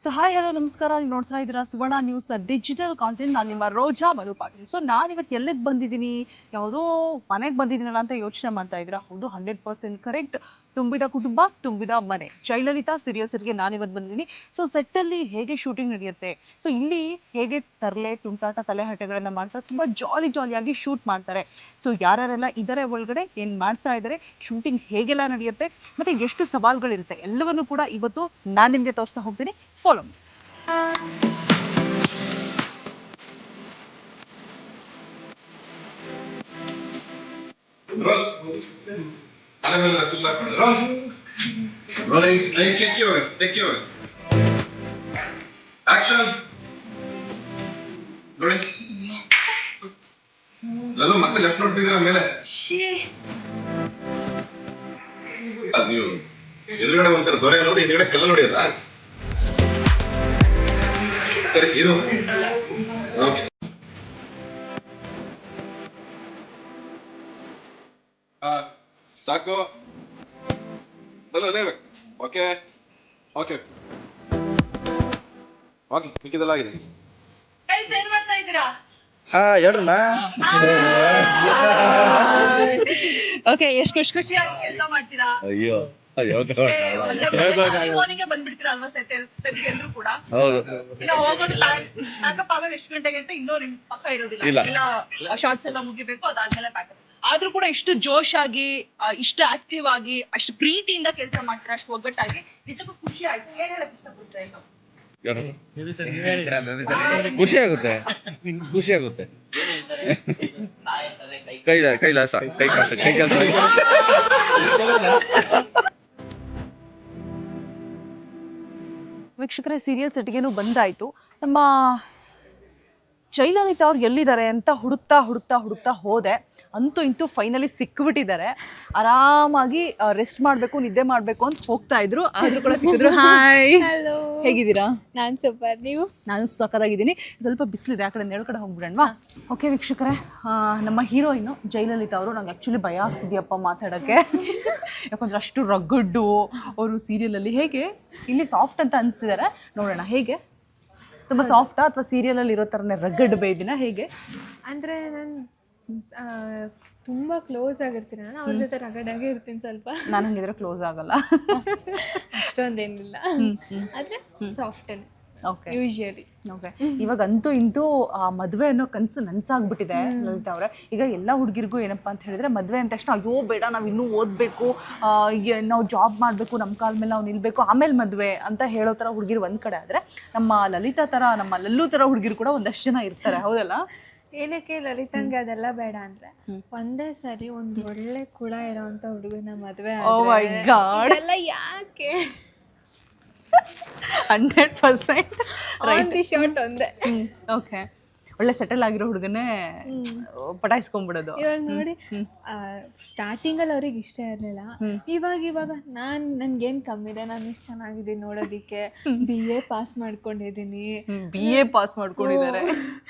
So hi hello ನಮಸ್ಕಾರ, ನೀವು ನೋಡ್ತಾ ಇದ್ದೀರಾ ಸುವರ್ಣ ನ್ಯೂಸ್ ಡಿಜಿಟಲ್ ಕಾಂಟೆಂಟ್. ನಾನು ನಿಮ್ಮ ರೋಜಾ ಮಧು ಪಾಟೀಲ್. ಸೊ ನಾನು ಇವತ್ತು ಎಲ್ಲಿಗೆ ಬಂದಿದ್ದೀನಿ, ಯಾವುದೋ ಮನೆಗೆ ಬಂದಿದ್ದೀನಲ್ಲ ಅಂತ ಯೋಚನೆ ಮಾಡ್ತಾ ಇದ್ದೀರಾ? ಹೌದು, 100% ಕರೆಕ್ಟ್. ತುಂಬಿದ ಕುಟುಂಬ, ತುಂಬಿದ ಮನೆ, ಜಯಲಲಿತಾ ಸೀರಿಯಲ್ಸ್ಗೆ ನಾನಿವತ್ತು ಬಂದಿದ್ದೀನಿ. ಸೊ ಸೆಟ್ಟಲ್ಲಿ ಹೇಗೆ ಶೂಟಿಂಗ್ ನಡೆಯುತ್ತೆ, ಸೊ ಇಲ್ಲಿ ಹೇಗೆ ತರಲೆ ತುಂಟಾಟ ತಲೆಹರಟೆಗಳನ್ನು ಮಾಡ್ತಾರೆ, ತುಂಬ ಜಾಲಿಯಾಗಿ ಶೂಟ್ ಮಾಡ್ತಾರೆ. ಸೊ ಯಾರ್ಯಾರೆಲ್ಲ ಇದರ ಒಳಗಡೆ ಏನು ಮಾಡ್ತಾ ಇದ್ದಾರೆ, ಶೂಟಿಂಗ್ ಹೇಗೆಲ್ಲ ನಡೆಯುತ್ತೆ, ಮತ್ತು ಎಷ್ಟು ಸವಾಲುಗಳಿರುತ್ತೆ, ಎಲ್ಲವನ್ನೂ ಕೂಡ ಇವತ್ತು ನಾನು ನಿಮಗೆ ತೋರಿಸ್ತಾ ಹೋಗ್ತೀನಿ. Follow me. Rolling. Take your. Action. Rolling. Lallu ಮತ್ತೆ ಲೆಫ್ಟ್ ನೋಡ್ತಿದ್ದೀರಾ ಮೇಲೆ? ಅದು ನೀವು ಎದುರುಗಡೆ ಒಂಥರ ದೊರೆ ನೋಡಿ, ಹಿಂದ್ಗಡೆ ಕಲ್ಲ ನೋಡಿಯಲ್ಲ. ಸರಿ, ಇದು ಓಕೆ. ಸಾಕು. ಲಲ್ಲು ಅದೇ ಬೇಕು. ಓಕೆ ಓಕೆ ಓಕೆ, ಮಿಕ್ಕಿದೆಲ್ಲ ಆಗಿದೆ. ಹೇಳ್ರಣ್ಣ. ಓಕೆ, ಎಷ್ಟು ಖುಷಿಯಾಗಿ ಕೆಲಸ ಮಾಡ್ತೀರಾ? ಅಯ್ಯೋ ಬಂದ್ಬಿಡ್ತೀರಾ ಅಲ್ವಾ ಸೆಟ್ ಎಲ್ರು ಕೂಡ? ಹೌದು. ಇನ್ನು ಹೋಗೋದು ಪ್ಯಾಕಪ್ ಆಗೋದು ಎಷ್ಟು ಗಂಟೆಗೆ ಅಂತ ಇನ್ನೂ ನಿಮ್ ಪಕ್ಕ ಇರೋದಿಲ್ಲ. ಎಲ್ಲ ಶಾರ್ಟ್ಸ್ ಎಲ್ಲ ಮುಗಿಬೇಕು, ಅದಾದ್ಮೇಲೆ ಪ್ಯಾಕಪ್. ಆದ್ರೂ ಕೂಡ ಇಷ್ಟು ಜೋಶ್ ಆಗಿ, ಇಷ್ಟು ಆಕ್ಟಿವ್ ಆಗಿ, ಅಷ್ಟು ಪ್ರೀತಿಯಿಂದ ಕೆಲಸ ಮಾಡ್ತೀರಾ, ಅಷ್ಟು ಒಗ್ಗಟ್ಟಾಗಿ, ನಿಜಕ್ಕೂ ಖುಷಿ ಆಯ್ತು. ಏನ್ ಹೇಳಕ್ ಇಷ್ಟಪಡ್ತಾ ಇಲ್ಲ? ಖುಷಿ ಆಗುತ್ತೆ. ಕೈಲಾಸ ಕೈ ಕೆಲಸ. ವೀಕ್ಷಕರೇ, ಸೀರಿಯಲ್ ಸೆಟ್ಗೇನು ಬಂದಾಯ್ತು. ನಮ್ಮ ಜಯಲಲಿತಾ ಅವ್ರು ಎಲ್ಲಿದ್ದಾರೆ ಅಂತ ಹುಡುಕ್ತಾ ಹೋದೆ. ಅಂತೂ ಇಂತೂ ಫೈನಲಿ ಸಿಕ್ಬಿಟ್ಟಿದ್ದಾರೆ. ಆರಾಮಾಗಿ ರೆಸ್ಟ್ ಮಾಡಬೇಕು, ನಿದ್ದೆ ಮಾಡಬೇಕು ಅಂತ ಹೋಗ್ತಾ ಇದ್ರು, ಆದ್ರೂ ಕೂಡ ಸಿಕ್ಕಿದ್ರು. ಹಾಯ್, ಹಲೋ, ಹೇಗಿದ್ದೀರಾ? ನಾನು ಸೂಪರ್, ನೀವು? ನಾನು ಸಕ್ಕದಾಗಿದ್ದೀನಿ. ಸ್ವಲ್ಪ ಬಿಸಿಲಿದೆ, ಆ ಕಡೆ ನೆರಳು ಕಡೆ ಹೋಗ್ಬಿಡೋಣವಾ? ಓಕೆ ವೀಕ್ಷಕರೇ, ನಮ್ಮ ಹೀರೋಯಿನು ಜಯಲಲಿತಾ ಅವರು, ನಂಗೆ ಆ್ಯಕ್ಚುಲಿ ಭಯ ಆಗ್ತಿದೆಯಪ್ಪ ಮಾತಾಡೋಕ್ಕೆ. ಯಾಕಂದ್ರೆ ಅಷ್ಟು ರಗ್ಗಡ್ಡು ಅವರು ಸೀರಿಯಲಲ್ಲಿ. ಹೇಗೆ ಇಲ್ಲಿ ಸಾಫ್ಟ್ ಅಂತ ಅನಿಸ್ತಿದ್ದಾರೆ, ನೋಡೋಣ. ಹೇಗೆ ತುಂಬ ಸಾಫ್ಟಾ ಅಥವಾ ಸೀರಿಯಲಲ್ಲಿ ಇರೋ ಥರನೇ ರಗ್ಗಡ್ ಬೇಬಿನ? ಹೇಗೆ ಅಂದರೆ ನಾನು ತುಂಬ ಕ್ಲೋಸ್ ಆಗಿರ್ತೀನಿ, ನಾನು ಅವ್ರ ಜೊತೆ ರಗಡಾಗೇ ಇರ್ತೀನಿ ಸ್ವಲ್ಪ. ನಾನು ಹಂಗಿದ್ರೆ ಕ್ಲೋಸ್ ಆಗಲ್ಲ, ಅಷ್ಟೊಂದೇನಿಲ್ಲ, ಆದರೆ ಸಾಫ್ಟೇನೆ ಓಕೆ ಯೂಶುವಲಿ. ಓಕೆ, ಇವಾಗ ಅಂತೂ ಇಂತೂ ಆ ಮದುವೆ ಅನ್ನೋ ಕನಸು ನನ್ಸಾಗ್ಬಿಟ್ಟಿದೆ ಲಲಿತಾ ಅವರೇ. ಈಗ ಎಲ್ಲ ಹುಡುಗಿರಿಗೂ ಏನಪ್ಪ ಅಂತ ಹೇಳಿದ್ರೆ, ಮದುವೆ ಅಂದ ತಕ್ಷಣ ಅಯ್ಯೋ ಬೇಡ, ನಾವು ಇನ್ನೂ ಓದಬೇಕು, ನಾವು ಜಾಬ್ ಮಾಡಬೇಕು, ನಮ್ಮ ಕಾಲ ಮೇಲೆ ನಾವು ನಿಲ್ಬೇಕು, ಆಮೇಲೆ ಮದುವೆ ಅಂತ ಹೇಳೋ ಥರ ಹುಡುಗಿರು ಒಂದು ಕಡೆ ಆದರೆ, ನಮ್ಮ ಲಲಿತಾ ಥರ, ನಮ್ಮ ಲಲ್ಲು ಥರ ಹುಡುಗಿರು ಕೂಡ ಒಂದಷ್ಟು ಜನ ಇರ್ತಾರೆ, ಹೌದಲ್ಲ? ಏನಕ್ಕೆ ಲಲಿತಂಗೆ ಅದೆಲ್ಲ ಬೇಡ ಅಂದರೆ, ಒಂದೇ ಸರಿ ಒಂದು ಒಳ್ಳೆ ಕುಳ ಇರೋವಂಥ ಹುಡುಗನ ಮದುವೆ ಎಲ್ಲ ಯಾಕೆ? 100% ಆನ್ ದಿ ಶಾರ್ಟ್ ಒಂದೇ. ಓಕೆ, ಒಳ್ಳೆ ಸೆಟಲ್ ಆಗಿರೋ ಹುಡುಗನೇ ಪಟಾಯಿಸ್ಕೊಂಡ್ಬಿಡೋದು. ಇವಾಗ ನೋಡಿ, ಸ್ಟಾರ್ಟಿಂಗಲ್ಲಿ ಅವ್ರಿಗೆ ಇಷ್ಟ ಇರಲಿಲ್ಲ, ಇವಾಗ ನನ್ಗೇನು ಕಮ್ಮಿ ಇದೆ, ನಾನು ಇಷ್ಟು ಚೆನ್ನಾಗಿದ್ದೀನಿ ನೋಡೋದಿಕ್ಕೆ, BA ಪಾಸ್ ಮಾಡ್ಕೊಂಡಿದ್ದೀನಿ. BA ಪಾಸ್ ಮಾಡ್ಕೊಂಡಿದ್ದಾರೆ,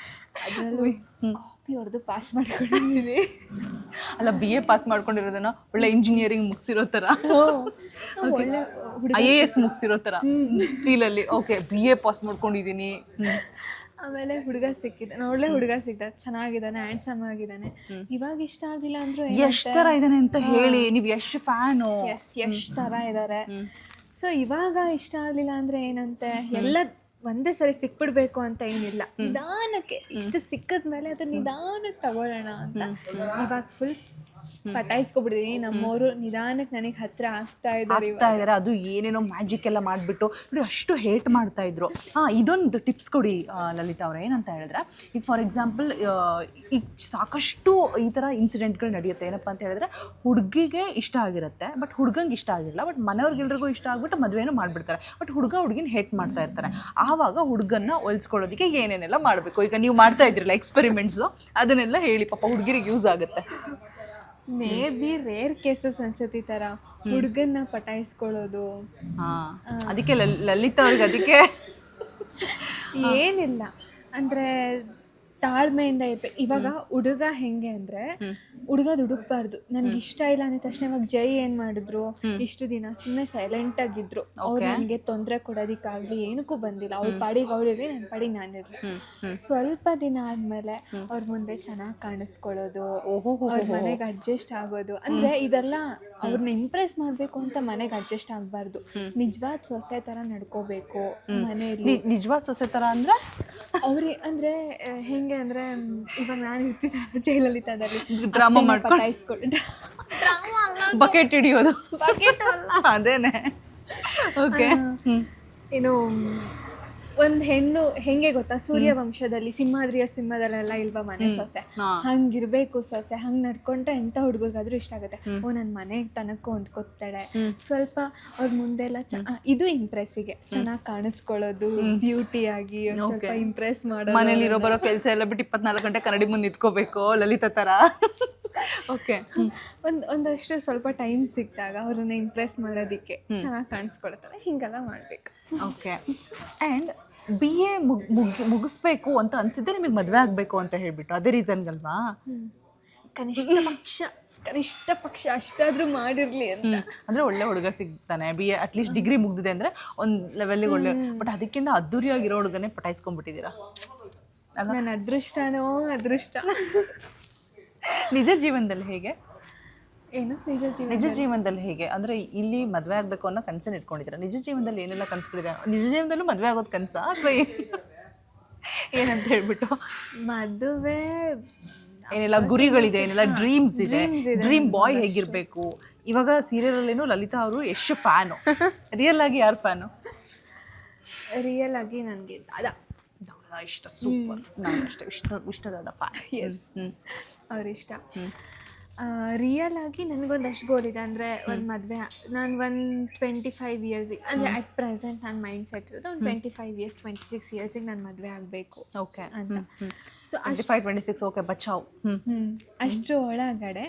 ಅದರಲ್ಲೂ ಕಾಪಿ ಹೊಡೆದು ಪಾಸ್ ಮಾಡ್ಕೊಂಡಿದ್ದೀನಿ. ಅಲ್ಲ, BA ಪಾಸ್ ಮಾಡ್ಕೊಂಡಿರೋದನ್ನ ಒಳ್ಳೆ ಇಂಜಿನಿಯರಿಂಗ್ ಮುಗಿಸಿರೋ ಥರ, ಒಳ್ಳೆ IAS ಮುಗಿಸಿರೋ ಥರ ಫೀಲಲ್ಲಿ. ಓಕೆ, BA ಪಾಸ್ ಮಾಡ್ಕೊಂಡಿದ್ದೀನಿ. ಆಮೇಲೆ ಹುಡುಗ ಸಿಕ್ಕಿದ, ಒಳ್ಳೆ ಹುಡುಗ ಸಿಕ್ಕಿದ, ಚೆನ್ನಾಗಿದ್ದಾನೆ, ಹ್ಯಾಂಡ್ಸಮ್ ಆಗಿದ್ದಾನೆ. ಇವಾಗ ಇಷ್ಟ ಆಗಿಲ್ಲ ಅಂದ್ರು ಎಷ್ಟು ಥರ ಇದ್ದಾನೆ ಅಂತ ಹೇಳಿ, ನೀವು ಎಷ್ಟು ಫ್ಯಾನು? ಎಷ್ಟು ಥರ ಇದ್ದಾರೆ. ಸೊ ಇವಾಗ ಇಷ್ಟ ಆಗಲಿಲ್ಲ ಅಂದರೆ ಏನಂತೆ, ಎಲ್ಲ ಒಂದೇ ಸರಿ ಸಿಕ್ಬಿಡ್ಬೇಕು ಅಂತ ಏನಿಲ್ಲ, ನಿಧಾನಕ್ಕೆ ಇಷ್ಟು ಸಿಕ್ಕಿದ್ಮೇಲೆ ಅದನ್ನ ನಿಧಾನಕ್ಕೆ ತಗೊಳ್ಳೋಣ ಅಂತ ಇವಾಗ ಫುಲ್ ಪಟಾಯಿಸ್ಕೊಬಿಟ್ಟಿದ್ದೀನಿ. ನಮ್ಮವರು ನಿಧಾನಕ್ಕೆ ನನಗೆ ಹತ್ರ ಆಗ್ತಾ ಇದ್ದಾರೆ. ಅದು ಏನೇನೋ ಮ್ಯಾಜಿಕ್ ಎಲ್ಲ ಮಾಡಿಬಿಟ್ಟು ನೋಡಿ, ಅಷ್ಟು ಹೇಟ್ ಮಾಡ್ತಾ ಇದ್ರು. ಇದೊಂದು ಟಿಪ್ಸ್ ಕೊಡಿ ಲಲಿತಾ ಅವ್ರು. ಏನಂತ ಹೇಳಿದ್ರೆ, ಈಗ ಫಾರ್ ಎಕ್ಸಾಂಪಲ್ ಈಗ ಸಾಕಷ್ಟು ಈ ಥರ ಇನ್ಸಿಡೆಂಟ್ಗಳು ನಡೆಯುತ್ತೆ. ಏನಪ್ಪ ಅಂತ ಹೇಳಿದ್ರೆ, ಹುಡುಗಿಗೆ ಇಷ್ಟ ಆಗಿರುತ್ತೆ, ಬಟ್ ಹುಡುಗಂಗೆ ಇಷ್ಟ ಆಗಿರಲ್ಲ, ಬಟ್ ಮನೆಯವ್ರಿಗೆಲ್ರಿಗೂ ಇಷ್ಟ ಆಗಿಬಿಟ್ಟು ಮದುವೆನೂ ಮಾಡಿಬಿಡ್ತಾರೆ. ಬಟ್ ಹುಡುಗಿನ ಹೇಟ್ ಮಾಡ್ತಾ ಇರ್ತಾರೆ. ಆವಾಗ ಹುಡುಗನ್ನ ಹೋಲಿಸ್ಕೊಳ್ಳೋದಕ್ಕೆ ಏನೇನೆಲ್ಲ ಮಾಡಬೇಕು? ಈಗ ನೀವು ಮಾಡ್ತಾ ಇದ್ರಲ್ಲ ಎಕ್ಸ್ಪೆರಿಮೆಂಟ್ಸು, ಅದನ್ನೆಲ್ಲ ಹೇಳಿ, ಪಾಪ ಹುಡುಗಿರಿಗೆ ಯೂಸ್ ಆಗುತ್ತೆ. ಮೇ ಬಿ ರೇರ್ ಕೇಸಸ್ ಅನ್ಸುತ್ತೆ ಈ ಥರ ಹುಡುಗನ್ನ ಪಟಾಯಿಸ್ಕೊಳ್ಳೋದು. ಅದಕ್ಕೆ ಲಲಿತಾ ಅವ್ರಿಗೆ ಅದಕ್ಕೆ ಏನಿಲ್ಲ ಅಂದರೆ ತಾಳ್ಮೆಯಿಂದ ಇರ್ಬೇಕು. ಇವಾಗ ಹುಡುಗ ಹೆಂಗೆ ಅಂದ್ರೆ ಹುಡುಗ ದುಡುಕ್ಬಾರ್ದು. ನನ್ಗೆ ಇಷ್ಟ ಇಲ್ಲ ಅಂದ ತಕ್ಷಣ ಇವಾಗ ಜೈ ಏನ್ ಮಾಡಿದ್ರು, ಇಷ್ಟು ದಿನ ಸುಮ್ಮನೆ ಸೈಲೆಂಟ್ ಆಗಿದ್ರು. ಅವ್ರು ನನ್ಗೆ ತೊಂದರೆ ಕೊಡೋದಿಕ್ಕಾಗ್ಲಿ ಏನಕ್ಕೂ ಬಂದಿಲ್ಲ. ಅವ್ರ ಪಾಡಿಗೆ ಅವ್ಳಿರ್ಲಿ, ನನ್ನ ಪಾಡಿಗೆ ನಾನಿರ್ಲಿ. ಸ್ವಲ್ಪ ದಿನ ಆದ್ಮೇಲೆ ಅವ್ರ ಮುಂದೆ ಚೆನ್ನಾಗಿ ಕಾಣಿಸ್ಕೊಳ್ಳೋದು, ಅವ್ರ ಮನೆಗೆ ಅಡ್ಜಸ್ಟ್ ಆಗೋದು, ಅಂದ್ರೆ ಇದೆಲ್ಲ ಅವ್ರನ್ನ ಇಂಪ್ರೆಸ್ ಮಾಡ್ಬೇಕು ಅಂತ ಮನೆಗೆ ಅಡ್ಜಸ್ಟ್ ಆಗ್ಬಾರ್ದು. ನಿಜವಾದ ಸೊಸೆ ತರ ನಡ್ಕೋಬೇಕು ಮನೆಯಲ್ಲಿ. ನಿಜವಾದ ಸೊಸೆ ತರ ಅಂದ್ರೆ ಅಂದ್ರೆ ಹೆಂಗೆ ಅಂದ್ರೆ ಇವಾಗ ನಾನು ಇರ್ತಿದ್ದೆ ಜಯಲಲಿತಾದಲ್ಲಿ ಡ್ರಾಮಾ ಮಾಡ್ಕೊಂಡು ಪಟಾಯಿಸ್ಕೊಂಡು ಬಕೆಟ್ ಹಿಡಿಯೋದು, ಅದೇನೆ. ಓಕೆ, ಏನು ಒಂದ್ ಹೆಣ್ಣು ಹೆಂಗೆ ಗೊತ್ತಾ, ಸೂರ್ಯವಂಶದಲ್ಲಿ ಸಿಂಹದಲ್ಲೆಲ್ಲ ಇಲ್ವಾ ಮನೆ ಸೊಸೆ, ಹಂಗಿರ್ಬೇಕು ಸೊಸೆ. ಹಂಗ್ ನಡ್ಕೊಂಡ್ರೆ ಎಂತ ಹುಡುಗರಿಗಾದ್ರೂ ಇಷ್ಟ ಆಗುತ್ತೆ. ಓ ನನ್ ಮನೆಗೆ ತನಕ ಹೊಂದ್ಕೊತಾಳೆ, ಸ್ವಲ್ಪ ಅವ್ರ ಮುಂದೆಲ್ಲ ಇದು ಇಂಪ್ರೆಸ್ಸಿಗೆ ಚೆನ್ನಾಗಿ ಕಾಣಿಸ್ಕೊಳ್ಳೋದು, ಬ್ಯೂಟಿ ಆಗಿ ಸ್ವಲ್ಪ ಇಂಪ್ರೆಸ್ ಮಾಡೋದು. ಮನೇಲಿ ಇರೋ ಬರೋ ಕೆಲಸ ಎಲ್ಲ ಬಿಟ್ಟು 24 ಗಂಟೆ ಕನ್ನಡಿ ಮುಂದೆ ನಿಂತ್ಕೋಬೇಕು ಲಲಿತಾ ತರ. ಓಕೆ, ಒಂದಷ್ಟು ಸ್ವಲ್ಪ ಟೈಮ್ ಸಿಕ್ಕಿದಾಗ ಅವ್ರನ್ನ ಇಂಪ್ರೆಸ್ ಮಾಡೋದಿಕ್ಕೆ ಚೆನ್ನಾಗಿ ಕಾಣಿಸ್ಕೊಳ್ತಾರೆ. ಹಿಂಗೆಲ್ಲ ಮಾಡ್ಬೇಕು. ಓಕೆ, ಆ್ಯಂಡ್ BA ಮುಗಿಸ್ಬೇಕು ಅಂತ ಅನ್ಸಿದ್ರೆ ನಿಮಗೆ ಮದುವೆ ಆಗಬೇಕು ಅಂತ ಹೇಳ್ಬಿಟ್ಟು ಅದೇ ರೀಸನ್ಗಲ್ವಾ? ಕನಿಷ್ಠ ಪಕ್ಷ ಅಷ್ಟಾದ್ರೂ ಮಾಡಿರ್ಲಿ ಅಂತ. ಅಂದ್ರೆ ಒಳ್ಳೆ ಹುಡುಗ ಸಿಗ್ತಾನೆ, BA ಅಟ್ಲೀಸ್ಟ್ ಡಿಗ್ರಿ ಮುಗ್ದಿದೆ ಅಂದ್ರೆ ಒಂದು ಲೆವೆಲ್ಗೆ ಒಳ್ಳೆ. ಬಟ್ ಅದಕ್ಕಿಂತ ಅದ್ದೂರಿಯಾಗಿರೋ ಹುಡುಗನೇ ಪಟಾಯಿಸ್ಕೊಂಡ್ಬಿಟ್ಟಿದ್ದೀರಾ. ನನ್ನ ಅದೃಷ್ಟ. ನಿಜ ಜೀವನದಲ್ಲಿ ಹೇಗೆ? ಏನು ನಿಜ ಜೀವನದಲ್ಲಿ ಹೇಗೆ ಅಂದ್ರೆ ಇಲ್ಲಿ ಮದುವೆ ಆಗ್ಬೇಕು ಅನ್ನೋ ಕನ್ಸನ್ನು ಇಟ್ಕೊಂಡಿದ್ದೀರಾ? ನಿಜ ಜೀವನದಲ್ಲಿ ಏನೆಲ್ಲ ಕನ್ಸ್ಗಳಿದೆ? ನಿಜ ಜೀವನದಲ್ಲೂ ಮದುವೆ ಆಗೋದು ಕನ್ಸಾ ಅಥವಾ ಏನಂತ ಹೇಳ್ಬಿಟ್ಟು ಮದುವೆ ಏನೆಲ್ಲ ಗುರಿಗಳಿದೆ, ಏನೆಲ್ಲ ಡ್ರೀಮ್ಸ್ ಇದೆ? ಡ್ರೀಮ್ ಬಾಯ್ ಹೇಗಿರ್ಬೇಕು? ಇವಾಗ ಸೀರಿಯಲ್ ಅಲ್ಲೇನು ಲಲಿತಾ ಅವರು ಎಷ್ಟು ಫ್ಯಾನು, ರಿಯಲ್ ಆಗಿ ಯಾರು ಫ್ಯಾನು? ರಿಯಲ್ ಆಗಿ ನನಗೆ ಇಷ್ಟ. ಸೂಪರ್, ನಾನು ಅಷ್ಟೇ ಇಷ್ಟದ ಫ್ಯಾನ್. ಎಸ್, ಅವ್ರಿಷ್ಟ. ರಿಯಲ್ ಆಗಿ ನನಗೊಂದಷ್ಟು ಗೋಲ್ ಇದೆ. ಅಂದರೆ ಒಂದು ಮದುವೆ ನಾನು 25 ಇಯರ್ಸಿಗೆ, ಅಂದರೆ ಅಟ್ ಪ್ರೆಸೆಂಟ್ ನನ್ನ ಮೈಂಡ್ ಸೆಟ್ ಇರೋದು ಒಂದು 25 ಇಯರ್ಸ್ 26 ಇಯರ್ಸಿಗೆ ನಾನು ಮದುವೆ ಆಗಬೇಕು ಓಕೆ ಅಂತ. ಸೊ 25-26 ಓಕೆ ಬಚಾವ್. ಅಷ್ಟರ ಒಳಗಡೆ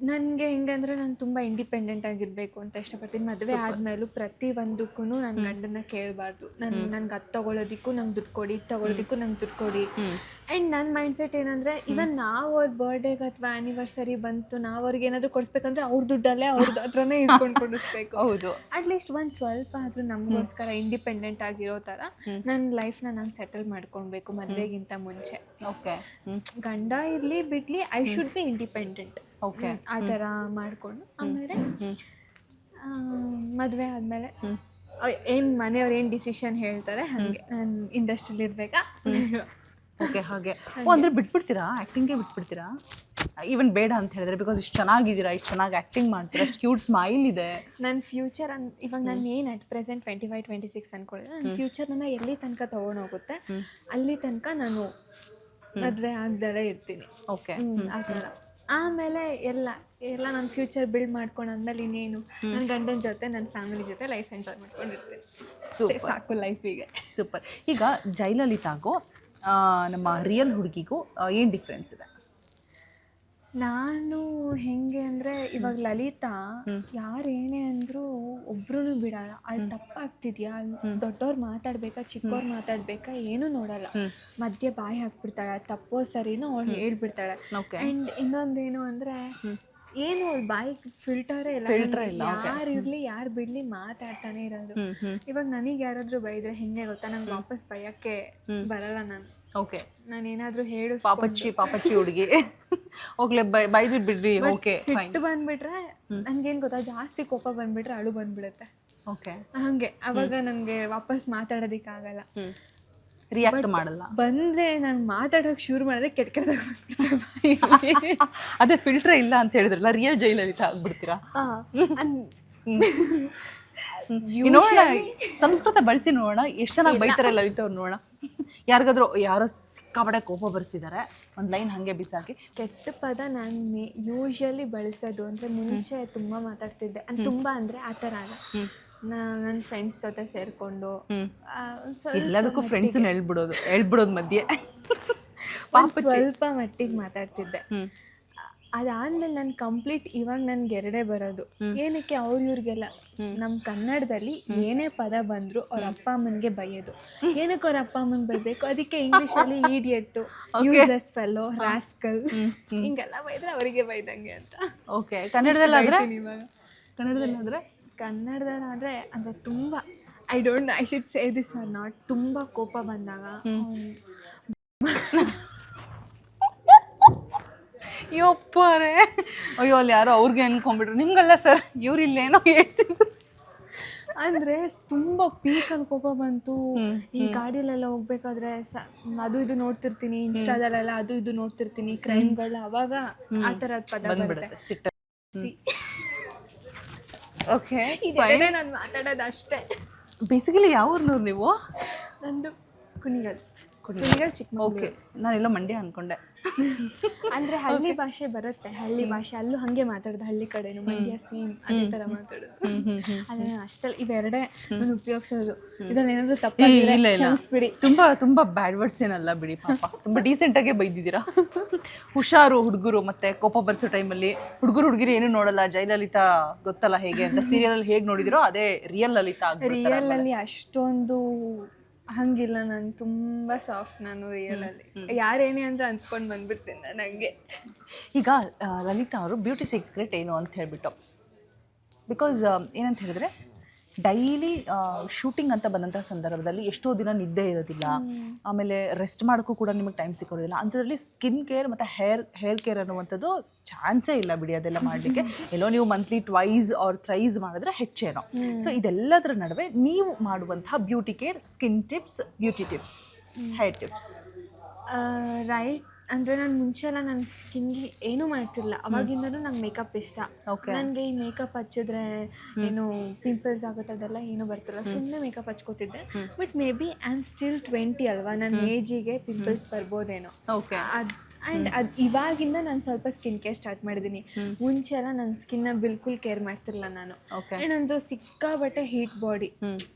ನನಗೆ ಹೆಂಗಂದ್ರೆ ನಾನು ತುಂಬ ಇಂಡಿಪೆಂಡೆಂಟ್ ಆಗಿರಬೇಕು ಅಂತ ಇಷ್ಟಪಡ್ತೀನಿ. ಮದುವೆ ಆದಮೇಲೂ ಪ್ರತಿಯೊಂದಕ್ಕೂ ನನ್ನ ಗಂಡನ್ನ ಕೇಳಬಾರ್ದು. ನನ್ಗೆ ಅದು ತೊಗೊಳೋದಕ್ಕೂ ನಂಗೆ ದುಡ್ಡು ಕೊಡಿ, ಇದು ತೊಗೊಳೋದಕ್ಕೂ ನಂಗೆ ದುಡ್ಡು ಕೊಡಿ. ಆ್ಯಂಡ್ ನನ್ನ ಮೈಂಡ್ಸೆಟ್ ಏನಂದರೆ, ಇವನ್ ನಾವು ಅವ್ರ ಬರ್ಡೇಗೆ ಅಥವಾ ಆ್ಯನಿವರ್ಸರಿ ಬಂತು, ನಾವು ಅವ್ರಿಗೆ ಏನಾದರೂ ಕೊಡಿಸ್ಬೇಕಂದ್ರೆ ಅವ್ರ ದುಡ್ಡಲ್ಲೇ ಅವ್ರದ್ದು ಹತ್ರನೇ ಇಸ್ಕೊಂಡು ಕೊಡಿಸ್ಬೇಕು. ಹೌದು, ಅಟ್ಲೀಸ್ಟ್ ಒಂದು ಸ್ವಲ್ಪ ಆದರೂ ನಮಗೋಸ್ಕರ ಇಂಡಿಪೆಂಡೆಂಟ್ ಆಗಿರೋ ಥರ ನನ್ನ ಲೈಫ್ನ ನಾನು ಸೆಟಲ್ ಮಾಡ್ಕೊಳ್ಬೇಕು ಮದುವೆಗಿಂತ ಮುಂಚೆ. ಓಕೆ, ಗಂಡ ಇರಲಿ ಬಿಡಲಿ, I should be independent. Okay, ಆ ಥರ ಮಾಡಿಕೊಂಡು ಆಮೇಲೆ ಮದುವೆ ಆದಮೇಲೆ ಏನು ಮನೆಯವ್ರು ಏನು ಡಿಸಿಷನ್ ಹೇಳ್ತಾರೆ ಹಾಗೆ ನಾನು ಇಂಡಸ್ಟ್ರಿಯಲ್ಲಿ ಇರಬೇಕಾ. ಓಕೆ, ಹಾಗೆ. ಅಂದರೆ ಬಿಟ್ಬಿಡ್ತೀರಾ? ಆ್ಯಕ್ಟಿಂಗೇ ಬಿಟ್ಬಿಡ್ತೀರಾ? ಈವನ್ ಬೇಡ ಅಂತ ಹೇಳಿದ್ರೆ, ಬಿಕಾಸ್ ಇಷ್ಟು ಚೆನ್ನಾಗಿದ್ದೀರಾ, ಇಷ್ಟು ಚೆನ್ನಾಗಿ ಆ್ಯಕ್ಟಿಂಗ್ ಮಾಡ್ತೀರಾ, ಅಷ್ಟು ಕ್ಯೂಟ್ ಸ್ಮೈಲ್ ಇದೆ. ನನ್ನ ಫ್ಯೂಚರ್ ಇವಾಗ ನಾನು ಏನು ಅಟ್ ಪ್ರೆಸೆಂಟ್ 25-26 ಅಂದ್ಕೊಳ್ಳಿದ್ರೆ, ನನ್ನ ಫ್ಯೂಚರ್ ನನ್ನ ಎಲ್ಲಿ ತನಕ ತೊಗೊಂಡೋಗುತ್ತೆ ಅಲ್ಲಿ ತನಕ ನಾನು ಮದುವೆ ಆಗ್ದಲೇ ಇರ್ತೀನಿ. ಓಕೆ, ಆ ಥರ. ಆಮೇಲೆ ಎಲ್ಲ ನನ್ನ ಫ್ಯೂಚರ್ ಬಿಲ್ಡ್ ಮಾಡ್ಕೊಂಡಾದ್ಮೇಲೆ ಇನ್ನೇನು ನನ್ನ ಗಂಡನ ಜೊತೆ ನನ್ನ ಫ್ಯಾಮಿಲಿ ಜೊತೆ ಲೈಫ್ ಎಂಜಾಯ್ ಮಾಡ್ಕೊಂಡಿರ್ತೀನಿ. ಸಾಕು ಲೈಫಿಗೆ. ಸೂಪರ್. ಈಗ ಜಯಲಲಿತಾಗೂ ನಮ್ಮ ರಿಯಲ್ ಹುಡುಗಿಗೂ ಏನು ಡಿಫ್ರೆನ್ಸ್ ಇದೆ? ನಾನು ಹೆಂಗೆ ಅಂದರೆ, ಇವಾಗ ಲಲಿತಾ ಯಾರೇನೇ ಅಂದರೂ ಒಬ್ರು ಬಿಡಲ್ಲ. ಅಲ್ಲಿ ತಪ್ಪಾಗ್ತಿದ್ಯಾ, ದೊಡ್ಡವ್ರು ಮಾತಾಡ್ಬೇಕಾ ಚಿಕ್ಕವ್ರು ಮಾತಾಡ್ಬೇಕಾ ಏನೂ ನೋಡಲ್ಲ, ಮಧ್ಯೆ ಬಾಯಿ ಹಾಕ್ಬಿಡ್ತಾಳೆ. ತಪ್ಪೋ ಸರಿನೋ ಅವಳು ಹೇಳ್ಬಿಡ್ತಾಳೆ. ಆ್ಯಂಡ್ ಇನ್ನೊಂದೇನು ಅಂದರೆ, ಏನು ಅವಳು ಬಾಯಿ ಫಿಲ್ಟರೇ ಇಲ್ಲ. ಯಾರು ಇರಲಿ ಯಾರು ಬಿಡಲಿ ಮಾತಾಡ್ತಾನೆ ಇರೋದು. ಇವಾಗ ನನಗೆ ಯಾರಾದರೂ ಬೈದ್ರೆ ಹೆಂಗೆ ಗೊತ್ತಾ, ನಂಗೆ ವಾಪಸ್ ಬೈಯೋಕ್ಕೆ ಬರಲ್ಲ. ನಾನು ಓಕೆ, ನಾನೇನಾದರೂ ಹೇಳು ಪಾಪಚ್ಚಿ ಹುಡುಗಿ ಹೋಗ್ಲೆ ಬೈದು ಬಿಡ್ರಿ. ಓಕೆ, ಸಿಟ್ಟು ಬಂದ್ಬಿಟ್ರೆ ನನ್ಗೇನು ಗೊತ್ತಾ, ಜಾಸ್ತಿ ಕೋಪ ಬಂದ್ಬಿಟ್ರೆ ಅಳು ಬಂದ್ಬಿಡುತ್ತೆ. ಓಕೆ, ಹಂಗೆ ಅವಾಗ ನನಗೆ ವಾಪಸ್ ಮಾತಾಡೋದಕ್ಕಾಗಲ್ಲ, ರಿಯಾಕ್ಟ್ ಮಾಡಲ್ಲ. ಬಂದರೆ ನಾನು ಮಾತಾಡೋಕೆ ಶುರು ಮಾಡಿದ್ರೆ ಕೆಟ್ಟ ಅದೇ ಫಿಲ್ಟ್ರೇ ಇಲ್ಲ ಅಂತ ಹೇಳಿದ್ರಲ್ಲ, ರಿಯಲ್ ಜಯಲಲಿತಾ ಆಗ್ಬಿಡ್ತೀರಾ? ನೋಡೋಣ, ಸಂಸ್ಕೃತ ಬಳಸಿ ನೋಡೋಣ ಎಷ್ಟು ಚೆನ್ನಾಗಿ ಬೈತಾರೆ ಲಲಿತಾ ಅವ್ರು. ನೋಡೋಣ, ಯಾರಿಗಾದ್ರೂ ಯಾರೋ ಸಿಕ್ಕಾಪಟ್ಟೆ ಕೋಪ ಬರ್ಸಿದ್ದಾರೆ, ಒಂದು ಲೈನ್ ಹಾಗೆ ಬಿಸಾಕಿ. ಕೆಟ್ಟ ಪದ ನಾನು ಯೂಶಲಿ ಬಳಸೋದು ಅಂದರೆ, ಮುಂಚೆ ತುಂಬ ಮಾತಾಡ್ತಿದ್ದೆ. ತುಂಬ ಅಂದರೆ ಆ ಥರ ಅಲ್ಲ, ನನ್ನ ಫ್ರೆಂಡ್ಸ್ ಜೊತೆ ಸೇರಿಕೊಂಡು ಎಲ್ಲದಕ್ಕೂ ಫ್ರೆಂಡ್ಸನ್ನ ಹೇಳ್ಬಿಡೋದು ಮಧ್ಯೆ ಸ್ವಲ್ಪ ಮಟ್ಟಿಗೆ ಮಾತಾಡ್ತಿದ್ದೆ. ಅದಾದ್ಮೇಲೆ ನಾನು ಕಂಪ್ಲೀಟ್ ಇವಾಗ ನನ್ಗೆ 2 ಬರೋದು. ಏನಕ್ಕೆ ಇವ್ರಿಗೆಲ್ಲ ನಮ್ಮ ಕನ್ನಡದಲ್ಲಿ ಏನೇ ಪದ ಬಂದ್ರು ಅವ್ರ ಅಪ್ಪ ಅಮ್ಮನಿಗೆ ಬೈಯೋದು. ಏನಕ್ಕೆ ಅವ್ರ ಅಪ್ಪ ಅಮ್ಮನ ಬೈಬೇಕು, ಅದಕ್ಕೆ ಇಂಗ್ಲೀಷಲ್ಲಿ ಈಡಿಯಟ್ಟು, ಯೂಸ್ಲೆಸ್ ಫೆಲೋ, ರಾಸ್ಕಲ್ ಹಿಂಗೆಲ್ಲ ಬೈದ್ರೆ ಅವರಿಗೆ ಬೈದಂಗೆ ಅಂತ. ಓಕೆ. ಕನ್ನಡದಲ್ಲಾದ್ರೆ ಇವಾಗ ಕನ್ನಡದಲ್ಲಾದ್ರೆ ಅಂದರೆ ತುಂಬ I should say this or not, ತುಂಬ ಕೋಪ ಬಂದಾಗ ಯಪ್ಪರೇ, ಅಯ್ಯೋ ಅಲ್ಲಿ ಯಾರೋ ಅವ್ರಿಗೆ ಅನ್ಕೊಂಡ್ಬಿಟ್ರು, ನಿಮ್ಗಲ್ಲ ಸರ್ ಇವ್ರು ಇಲ್ಲೇನೋ ಹೇಳ್ತಿದ್ರು. ಅಂದರೆ ತುಂಬ ಪೀಕಲ್ಲಿ ಕೋಪ ಬಂತು. ಈ ಗಾಡಿಯಲ್ಲೆಲ್ಲ ಹೋಗ್ಬೇಕಾದ್ರೆ ಅದು ಇದು ನೋಡ್ತಿರ್ತೀನಿ, ಇನ್ಸ್ಟಾದಲ್ಲೆಲ್ಲ ಅದು ಇದು ನೋಡ್ತಿರ್ತೀನಿ ಕ್ರೈಮ್ಗಳು, ಅವಾಗ ಆ ಥರದ ಪದ ಬರುತ್ತೆ. ಸಿಟ್ಟ. ಓಕೆ. ಇದೆರಡೇ ನಾನು ಮಾತಾಡೋದು ಅಷ್ಟೇ. ಬೇಸಿಕಲಿ ಯಾವ ಊರ್ನವ್ರು ನೀವು? ನಂದು ಕುಣಿಗಲ್ ಚಿಕ್ಕಮಗಳೂರು. ಓಕೆ, ನಾನೆಲ್ಲ ಮಂಡ್ಯ ಅನ್ಕೊಂಡೆ. ಅಂದರೆ ಹಳ್ಳಿ ಭಾಷೆ ಬರುತ್ತೆ, ಹಳ್ಳಿ ಭಾಷೆ ಅಲ್ಲೂ ಹಾಗೆ ಮಾತಾಡೋದು, ಹಳ್ಳಿ ಕಡೆನು ಮಂಡ್ಯ ಸೇಮ್ ಅದೇ ಥರ ಮಾತಾಡೋದು. ಆದರೆ ನಾನು ಅಷ್ಟಲ್ಲಿ ಇವೆರಡೇ ನಾನು ಉಪಯೋಗಿಸೋದು. ಇದ್ರಲ್ಲಿ ಏನಾದರೂ ತಪ್ಪಾಗಿದ್ರೆ ಕ್ಷಮಿಸ್ಬಿಡಿ. ತುಂಬಾ ಬ್ಯಾಡ್ ವರ್ಡ್ಸ್ ಏನಲ್ಲ ಬಿಡಿ, ಪಾಪ ತುಂಬಾ ಡೀಸೆಂಟಾಗೆ ಬೈದಿದ್ದೀರಾ. ಹುಷಾರು ಹುಡುಗರು, ಮತ್ತೆ ಕೋಪ ಬರ್ಸೋ ಟೈಮಲ್ಲಿ ಹುಡುಗಿರು ಏನು ನೋಡಲ್ಲ. ಜಯಲಲಿತಾ ಗೊತ್ತಲ್ಲ ಹೇಗೆ ಅಂತ, ಸೀರಿಯಲ್ ಹೇಗೆ ನೋಡಿದಿರೋ ಅದೇ ರಿಯಲ್ ಲಲಿತಾ. ರಿಯಲಲ್ಲಿ ಅಷ್ಟೊಂದು ಹಂಗಿಲ್ಲ, ನಾನು ತುಂಬ ಸಾಫ್ಟ್. ನಾನು ರಿಯಲಲ್ಲಿ ಯಾರೇನೇ ಅಂತ ಅನ್ಸ್ಕೊಂಡು ಬಂದ್ಬಿಡ್ತೀನಿ ನನಗೆ. ಈಗ ಲಲಿತಾ ಅವರು ಬ್ಯೂಟಿ ಸೀಕ್ರೆಟ್ ಏನು ಅಂತ ಹೇಳ್ಬಿಟ್ಟು, ಬಿಕಾಸ್ ಏನಂತ ಹೇಳಿದ್ರೆ ಡೈಲಿ ಶೂಟಿಂಗ್ ಅಂತ ಬಂದಂಥ ಸಂದರ್ಭದಲ್ಲಿ ಎಷ್ಟೋ ದಿನ ನಿದ್ದೆ ಇರೋದಿಲ್ಲ, ಆಮೇಲೆ ರೆಸ್ಟ್ ಮಾಡೋಕ್ಕೂ ಕೂಡ ನಿಮಗೆ ಟೈಮ್ ಸಿಕ್ಕೋದಿಲ್ಲ. ಅಂಥದ್ರಲ್ಲಿ ಸ್ಕಿನ್ ಕೇರ್ ಮತ್ತು ಹೇರ್ ಕೇರ್ ಅನ್ನುವಂಥದ್ದು ಚಾನ್ಸೇ ಇಲ್ಲ ಬಿಡಿ ಅದೆಲ್ಲ ಮಾಡಲಿಕ್ಕೆ. ಎಲ್ಲೋ ನೀವು ಮಂತ್ಲಿ 2 or 3 ಮಾಡಿದ್ರೆ ಹೆಚ್ಚೇನೋ. ಸೊ ಇದೆಲ್ಲದರ ನಡುವೆ ನೀವು ಮಾಡುವಂಥ beauty care, skin tips, beauty tips, hair tips. Right. ಅಂದರೆ ನಾನು ಮುಂಚೆ ಎಲ್ಲ ನನ್ನ ಸ್ಕಿನ್ಗೆ ಏನೂ ಮಾಡ್ತಿರಲಿಲ್ಲ. ಅವಾಗಿಂದನೂ ನಂಗೆ ಮೇಕಪ್ ಇಷ್ಟ. ನನಗೆ ಈ ಮೇಕಪ್ ಹಚ್ಚಿದ್ರೆ ಏನು ಪಿಂಪಲ್ಸ್ ಆಗುತ್ತೆ ಅದೆಲ್ಲ ಏನೂ ಬರ್ತಿಲ್ಲ, ಸುಮ್ಮನೆ ಮೇಕಪ್ ಹಚ್ಕೋತಿದ್ದೆ. But maybe I am still 20 ಅಲ್ವಾ, ನನ್ನ ಏಜಿಗೆ ಪಿಂಪಲ್ಸ್ ಬರ್ಬೋದೇನೋ. ಆ್ಯಂಡ್ ಇವಾಗಿಂದ ನಾನು ಸ್ವಲ್ಪ ಸ್ಕಿನ್ ಕೇರ್ ಸ್ಟಾರ್ಟ್ ಮಾಡಿದ್ದೀನಿ. ಮುಂಚೆ ಎಲ್ಲ ನನ್ನ ಸ್ಕಿನ್ನ ಬಿಲ್ಕುಲ್ ಕೇರ್ ಮಾಡ್ತಿರಲಿಲ್ಲ ನಾನು. ಆ್ಯಂಡ್ ನಂದು ಸಿಕ್ಕಾಬಟ್ಟೆ ಹೀಟ್ ಬಾಡಿ,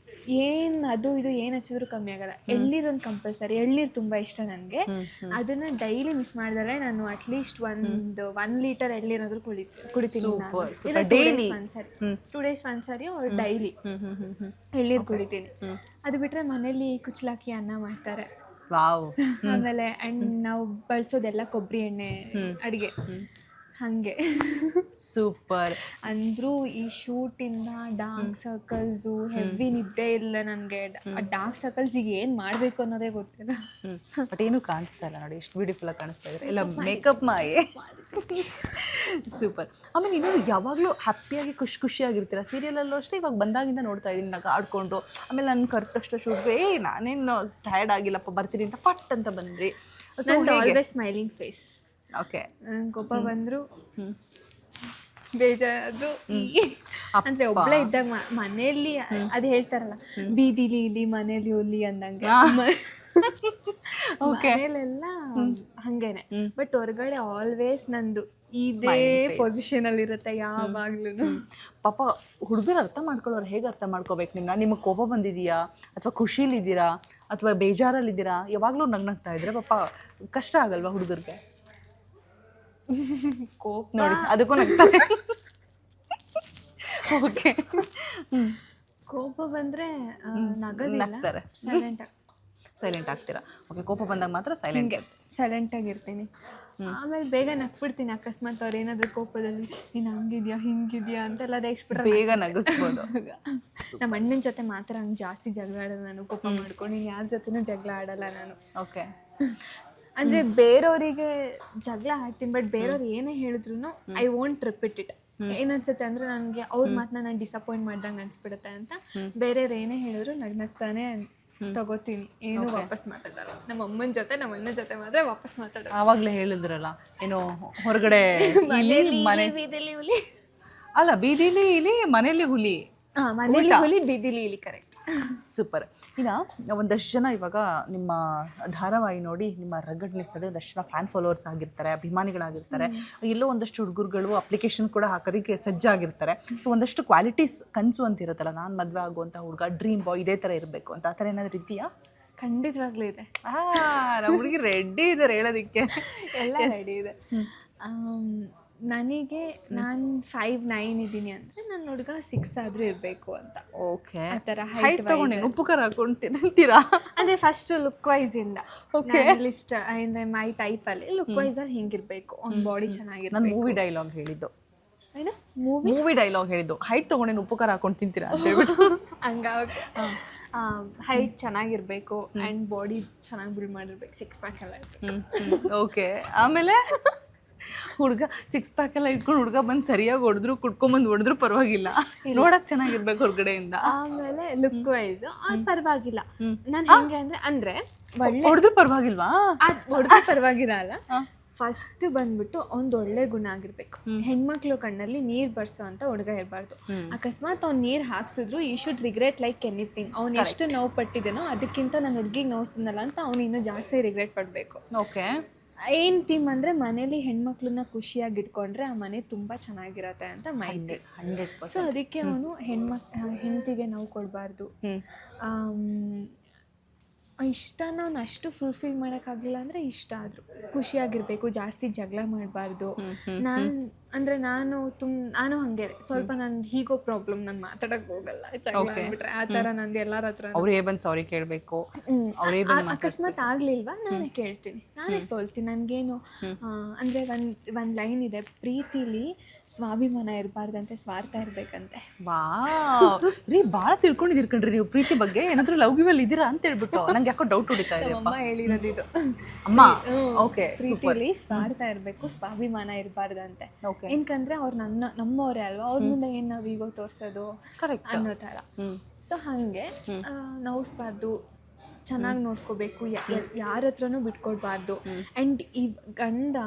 ಏನು ಅದು ಇದು ಏನು ಹಚ್ಚಿದ್ರು ಕಮ್ಮಿ ಆಗಲ್ಲ. ಎಳ್ನೀರೊಂದು ಕಂಪಲ್ಸರಿ, ಎಳ್ನೀರು ತುಂಬ ಇಷ್ಟ ನನಗೆ. ಅದನ್ನು ಡೈಲಿ ಮಿಸ್ ಮಾಡಿದ್ರೆ ನಾನು ಅಟ್ಲೀಸ್ಟ್ 1 ಲೀಟರ್ ಎಳ್ನೀರಾದ್ರೂ ಕುಡಿತೀನಿ. 2 days ಒಂದ್ಸರಿ ಅವ್ರು ಡೈಲಿ ಎಳ್ನೀರು ಕುಡಿತೀನಿ. ಅದು ಬಿಟ್ಟರೆ ಮನೇಲಿ ಕುಚ್ಚಲಾಕಿ ಅನ್ನ ಮಾಡ್ತಾರೆ. ಆಮೇಲೆ ಆ್ಯಂಡ್ ನಾವು ಬಳಸೋದೆಲ್ಲ ಕೊಬ್ಬರಿ ಎಣ್ಣೆ ಅಡುಗೆ ಹಾಗೆ. ಸೂಪರ್. ಅಂದರೂ ಈ ಶೂಟಿಂದ ಡಾರ್ಕ್ ಸರ್ಕಲ್ಸು, ಹೆವಿ ನಿದ್ದೆ ಇಲ್ಲ ನನಗೆ. ಆ ಡಾರ್ಕ್ ಸರ್ಕಲ್ಸ್ ಈಗ ಏನು ಮಾಡಬೇಕು ಅನ್ನೋದೇ ಗೊತ್ತಿಲ್ಲ. ಬಟ್ ಏನೂ ಕಾಣಿಸ್ತಾ ಇಲ್ಲ ನೋಡಿ, ಎಷ್ಟು ಬ್ಯೂಟಿಫುಲ್ಲಾಗಿ ಕಾಣಿಸ್ತಾ ಇದ್ದಾರೆ ಎಲ್ಲ ಮೇಕಪ್ ಮಾಯೆ. ಸೂಪರ್. ಆಮೇಲೆ ಇನ್ನೊಂದು, ಯಾವಾಗಲೂ ಹ್ಯಾಪಿಯಾಗಿ ಖುಷಿಯಾಗಿರ್ತೀರ. ಸೀರಿಯಲಲ್ಲೂ ಅಷ್ಟೇ, ಇವಾಗ ಬಂದಾಗಿಂದ ನೋಡ್ತಾ ಇದ್ದೀನಿ ನಾನು ಆಡ್ಕೊಂಡು. ಆಮೇಲೆ ನನ್ನ ಕರ್ತಷ್ಟು ಶೂಟ್ಗೆ ನಾನೇನು ಟಯರ್ಡ್ ಆಗಿಲ್ಲಪ್ಪ ಬರ್ತೀನಿ ಅಂತ ಪಟ್ ಅಂತ ಬಂದ್ರಿ. So always smiling face. Okay. ಕೋಪ ಬಂದರು, ಬೇಜಾರು ಅಂದರೆ ಒಬ್ಬಳೇ ಇದ್ದಾಗ ಮನೆಯಲ್ಲಿ ಅದು ಹೇಳ್ತಾರಲ್ಲ, ಬೀದಿಲಿ ಇಲ್ಲಿ ಮನೇಲಿ ಹುಲಿ ಅಂದಂಗೆ. ಮನೇಲೆಲ್ಲ ಹಂಗೇನೆ. ಬಟ್ ಹೊರಗಡೆ ಆಲ್ವೇಸ್ ನಂದು ಇದೇ ಪೊಸಿಷನಲ್ಲಿ ಇರುತ್ತೆ ಯಾವಾಗ್ಲೂ. ಪಾಪ ಹುಡುಗರು ಅರ್ಥ ಮಾಡ್ಕೊಳ್ಳೋರು ಹೇಗೆ ಅರ್ಥ ಮಾಡ್ಕೋಬೇಕು ನಿಮ್ಮನ್ನ? ನಿಮಗೆ ಕೋಪ ಬಂದಿದೆಯಾ, ಅಥವಾ ಖುಷಿಲಿದ್ದೀರಾ, ಅಥವಾ ಬೇಜಾರಲ್ಲಿದ್ದೀರಾ? ಯಾವಾಗಲೂ ನಗ್ನಗ್ತಾ ಇದ್ರೆ ಪಾಪ ಕಷ್ಟ ಆಗಲ್ವಾ ಹುಡುಗರಿಗೆ? ಕೋಪ ನೋಡಿ ಅದಕ್ಕೂ ನಗ್ತಾರೆ. ಓಕೆ. ಕೋಪ ಬಂದರೆ ನಗದಿಲ್ಲ, ಸೈಲೆಂಟ್ ಆಗ್ತೀರಾ? ಓಕೆ. ಕೋಪ ಬಂದಾಗ ಮಾತ್ರ ಸೈಲೆಂಟಾಗಿರ್ತೀನಿ. ಆಮೇಲೆ ಬೇಗ ನಗ್ಬಿಡ್ತೀನಿ. ಅಕಸ್ಮಾತ್ ಅವ್ರು ಏನಾದರೂ ಕೋಪದಲ್ಲಿ ನೀನು ಹಂಗಿದ್ಯಾ ಹಿಂಗಿದ್ಯಾ ಅಂತೆಲ್ಲ ರೇಗಿಸ್ಬಿಟ್ರೆ ಬೇಗ ನಗಿಸ್ಬೋದು. ನಮ್ಮ ಅಣ್ಣನ ಜೊತೆ ಮಾತ್ರ ಹಂಗೆ ಜಾಸ್ತಿ ಜಗಳ ಆಡೋದು ನಾನು. ಕೋಪ ಮಾಡ್ಕೊಂಡು ನೀನು ಯಾರ ಜೊತೆನೂ ಜಗಳ ಆಡಲ್ಲ ನಾನು. ಓಕೆ. ಅಂದರೆ ಬೇರೆಯವರಿಗೆ ಜಗಳ ಆಡ್ತೀನಿ, ಬಟ್ ಬೇರೆಯವ್ರು ಏನೇ ಹೇಳಿದ್ರು ಐ ವೋಂಟ್ ರಿಪೀಟ್ ಇಟ್. ಏನನ್ಸುತ್ತೆ ಅಂದರೆ ನನಗೆ ಅವ್ರ ಮಾತನ್ನ ನಾನು ಡಿಸಪಾಯಿಂಟ್ ಮಾಡ್ದಂಗೆ ಅನ್ಸ್ಬಿಡುತ್ತೆ ಅಂತ ಬೇರೆಯವ್ರು ಏನೇ ಹೇಳಿದ್ರು ನಗ್ನಗ್ತಾನೆ ತಗೋತೀನಿ, ಏನು ವಾಪಸ್ ಮಾತಾಡಲ್ಲ. ನಮ್ಮ ಅಮ್ಮನ ಜೊತೆ ನಮ್ಮ ಅಣ್ಣನ ಜೊತೆ ಮಾತ್ರ ವಾಪಸ್ ಮಾತಾಡೋದು. ಆವಾಗಲೇ ಹೇಳಿದ್ರಲ್ಲ ಏನೋ ಹೊರಗಡೆ ಬೀದಿಲಿ ಹುಲಿ ಅಲ್ಲ, ಬೀದಿಲಿ ಇಲಿ ಮನೇಲಿ ಹುಲಿ. ಮನೇಲಿ ಹುಲಿ ಬೀದಿಲಿ ಇಲಿ, ಕರೆಕ್ಟ್. ಸೂಪರ್. ಇನ್ನು ಒಂದಷ್ಟು ಜನ ಇವಾಗ ನಿಮ್ಮ ಧಾರಾವಾಹಿ ನೋಡಿ ನಿಮ್ಮ ರಗ್ಗಡ್ನೆಸ್ ನೋಡಿ ಒಂದಷ್ಟು ಜನ ಫ್ಯಾನ್ ಫಾಲೋವರ್ಸ್ ಆಗಿರ್ತಾರೆ, ಅಭಿಮಾನಿಗಳಾಗಿರ್ತಾರೆ. ಎಲ್ಲೋ ಒಂದಷ್ಟು ಹುಡುಗರುಗಳು ಅಪ್ಲಿಕೇಶನ್ ಕೂಡ ಹಾಕೋದಕ್ಕೆ ಸಜ್ಜಾಗಿರ್ತಾರೆ. ಸೊ ಒಂದಷ್ಟು ಕ್ವಾಲಿಟೀಸ್ ಕನಸು ಅಂತ ಇರುತ್ತಲ್ಲ, ನಾನು ಮದುವೆ ಆಗುವಂಥ ಹುಡುಗ, ಡ್ರೀಮ್ ಬಾಯ್ ಇದೇ ಥರ ಇರಬೇಕು ಅಂತ, ಆ ಥರ ಏನಾದರೂ ಇದೆಯಾ? ಖಂಡಿತವಾಗ್ಲೂ ಇದೆ. ನಮ್ಮ ಹುಡುಗಿ ರೆಡಿ ಇದ್ದಾರೆ ಹೇಳೋದಕ್ಕೆ. ಎಲ್ಲ ರೆಡಿ ಇದೆ. ನನಗೆ ನಾನು 5'9" ಇದ್ದೀನಿ ಅಂದರೆ ನನ್ನ ಹುಡುಗ 6 ಆದರೂ ಇರಬೇಕು ಅಂತ. ಓಕೆ, ಆ ಥರ ಹೈಟ್ ತಗೊಂಡು ಉಪ್ಪು ಖಾರ ಹಾಕೊಂತೀರಾ? ಅಂದರೆ ಫಸ್ಟ್ ಲುಕ್ ವೈಸಿಂದ Okay. ಲಿಸ್ಟ್ ಅಂದರೆ ಮೈ ಟೈಪಲ್ಲಿ ಲುಕ್ ವೈಸಲ್ಲಿ ಹಿಂಗಿರಬೇಕು, ಅವ್ನ ಬಾಡಿ ನಾನು ಚೆನ್ನಾಗಿರ್ಬೇಕು. ಮೂವಿ ಡೈಲಾಗ್ ಹೇಳಿದ್ದು, ಏನು ಮೂವಿ ಮೂವಿ ಡೈಲಾಗ್ ಹೇಳಿದ್ದು, ಹೈಟ್ ತಗೊಂಡು ಉಪ್ಪು ಖಾರ ಹಾಕೊಂಡು ತಿಂತೀರಾ ಅಂತ ಹೇಳ್ಬಿಟ್ಟು. ಹಂಗಾಗಿ ಹೈಟ್ ಚೆನ್ನಾಗಿರ್ಬೇಕು ಆ್ಯಂಡ್ ಬಾಡಿ ಚೆನ್ನಾಗಿ ಬಿಲ್ಡ್ ಮಾಡಿರ್ಬೇಕು, 6 ಪ್ಯಾಕ್ ಎಲ್ಲ ಇರಬೇಕು. ಓಕೆ, ಆಮೇಲೆ ಹುಡುಗ 6 ಪ್ಯಾಕ್ ಎಲ್ಲ ಇಟ್ಕೊಂಡು ಹುಡುಗ ಬಂದು ಸರಿಯಾಗಿ ಹೊಡೆದ್ರು ಕುಟ್ಕೊಂಬಂದು ಹೊಡೆದ್ರು ಪರವಾಗಿಲ್ಲ, ನೋಡಕ್ ಚೆನ್ನಾಗಿರ್ಬೇಕು ಹೊರಗಡೆಯಿಂದ. ಆಮೇಲೆ ಲುಕ್ ವೈಸ್ ಅದು ಪರವಾಗಿಲ್ಲ. ನಾನು ಹೆಂಗೆ ಅಂದರೆ ಒಳ್ಳೆ ಹೊಡೆದ್ರು ಪರವಾಗಿಲ್ವಾ? ಅದು ಹೊಡೆದ್ರೆ ಪರವಾಗಿರಲ್ಲ. ಫಸ್ಟ್ ಬಂದ್ಬಿಟ್ಟು ಒಂದು ಒಳ್ಳೆ ಗುಣ ಆಗಿರ್ಬೇಕು. ಹೆಣ್ಮಕ್ಳು ಕಣ್ಣಲ್ಲಿ ನೀರು ಬರ್ಸೋ ಅಂತ ಹುಡುಗ ಇರಬಾರ್ದು. ಅಕಸ್ಮಾತ್ ಅವ್ನು ನೀರು ಹಾಕ್ಸಿದ್ರು ಈ ಶುಡ್ ರಿಗ್ರೆಟ್ ಲೈಕ್ ಎನಿಥಿಂಗ್. ಅವ್ನು ಎಷ್ಟು ನೋವು ಪಟ್ಟಿದ್ದೇನೋ ಅದಕ್ಕಿಂತ ನನ್ನ ಹುಡುಗಿಗೆ ನೋವು ಅಂತ ಅವ್ನು ಇನ್ನೂ ಜಾಸ್ತಿ ರಿಗ್ರೆಟ್ ಪಡಬೇಕು. ಓಕೆ, ಏನು ಥೀಮ್ ಅಂದರೆ ಮನೇಲಿ ಹೆಣ್ಮಕ್ಳನ್ನ ಖುಷಿಯಾಗಿ ಇಟ್ಕೊಂಡ್ರೆ ಆ ಮನೆ ತುಂಬ ಚೆನ್ನಾಗಿರತ್ತೆ ಅಂತ ಮೈಂಡ್. 100%. ಸೊ ಅದಕ್ಕೆ ಅವನು ಹೆಂಡತಿಗೆ ನೋವು ಕೊಡಬಾರ್ದು. ಇಷ್ಟನ ಅವ್ನು ಅಷ್ಟು ಫುಲ್ಫಿಲ್ ಮಾಡೋಕ್ಕಾಗಲಿಲ್ಲ ಅಂದರೆ ಇಷ್ಟ ಆದರೂ ಖುಷಿಯಾಗಿರಬೇಕು, ಜಾಸ್ತಿ ಜಗಳ ಮಾಡಬಾರ್ದು. ನಾನು ಹಾಗೆ ಸ್ವಲ್ಪ ನಂದು ಹೀಗೋ ಪ್ರಾಬ್ಲಮ್, ನಾನು ಮಾತಾಡೋಕ್ಕೆ ಹೋಗಲ್ಲ, ಜಗಳ ಆಗ್ಬಿಟ್ರೆ ಆ ಥರ ನಂದು ಎಲ್ಲರ ಹತ್ರ ಅವರೇ ಬಂದು ಸಾರಿ ಕೇಳಬೇಕು. ಅಕಸ್ಮಾತ್ ಆಗ್ಲಿಲ್ವಾ ನಾನೇ ಕೇಳ್ತೀನಿ, ನಾನೇ ಸೋಲ್ತೀನಿ. ನನಗೇನು ಅಂದರೆ ಒಂದು ಲೈನ್ ಇದೆ, ಪ್ರೀತಿಲಿ ಸ್ವಾಭಿಮಾನ ಇರಬಾರ್ದಂತೆ, ಸ್ವಾರ್ಥ ಇರಬೇಕಂತೆ. ರೀ ಭಾಳ ತಿಳ್ಕೊಂಡಿದ್ದೀರಿ ಕಣ್ರಿ ನೀವು ಪ್ರೀತಿ ಬಗ್ಗೆ. ಏನಾದರೂ ಲವ್ ಗಿವಲ್ಲಿ ಇದ್ದೀರಾ ಅಂತ ಹೇಳ್ಬಿಟ್ಟು ನಂಗೆ ಯಾಕೋ ಡೌಟ್ ಹೊಡಿತಾ ಇದೆ. ಅಮ್ಮ ಹೇಳಿರೋದು ಇದು, ಅಮ್ಮ. ಓಕೆ, ಪ್ರೀತಿಲಿ ಸ್ವಾರ್ಥ ಇರಬೇಕು, ಸ್ವಾಭಿಮಾನ ಇರಬಾರ್ದಂತೆ. ಏನಕಂದ್ರೆ ಅವ್ರು ನಮ್ಮವರೇ ಅಲ್ವಾ, ಅವ್ರ ಮುಂದೆ ಏನು ನಾವು ಈಗೋ ತೋರಿಸೋದು ಅನ್ನೋ ಥರ. ಸೊ ಹಾಗೆ ನೋವಿಸ್ಬಾರ್ದು, ಚೆನ್ನಾಗಿ ನೋಡ್ಕೋಬೇಕು, ಯಾರ ಹತ್ರನೂ ಬಿಟ್ಕೊಡ್ಬಾರ್ದು. ಆ್ಯಂಡ್ ಈ ಗಂಡ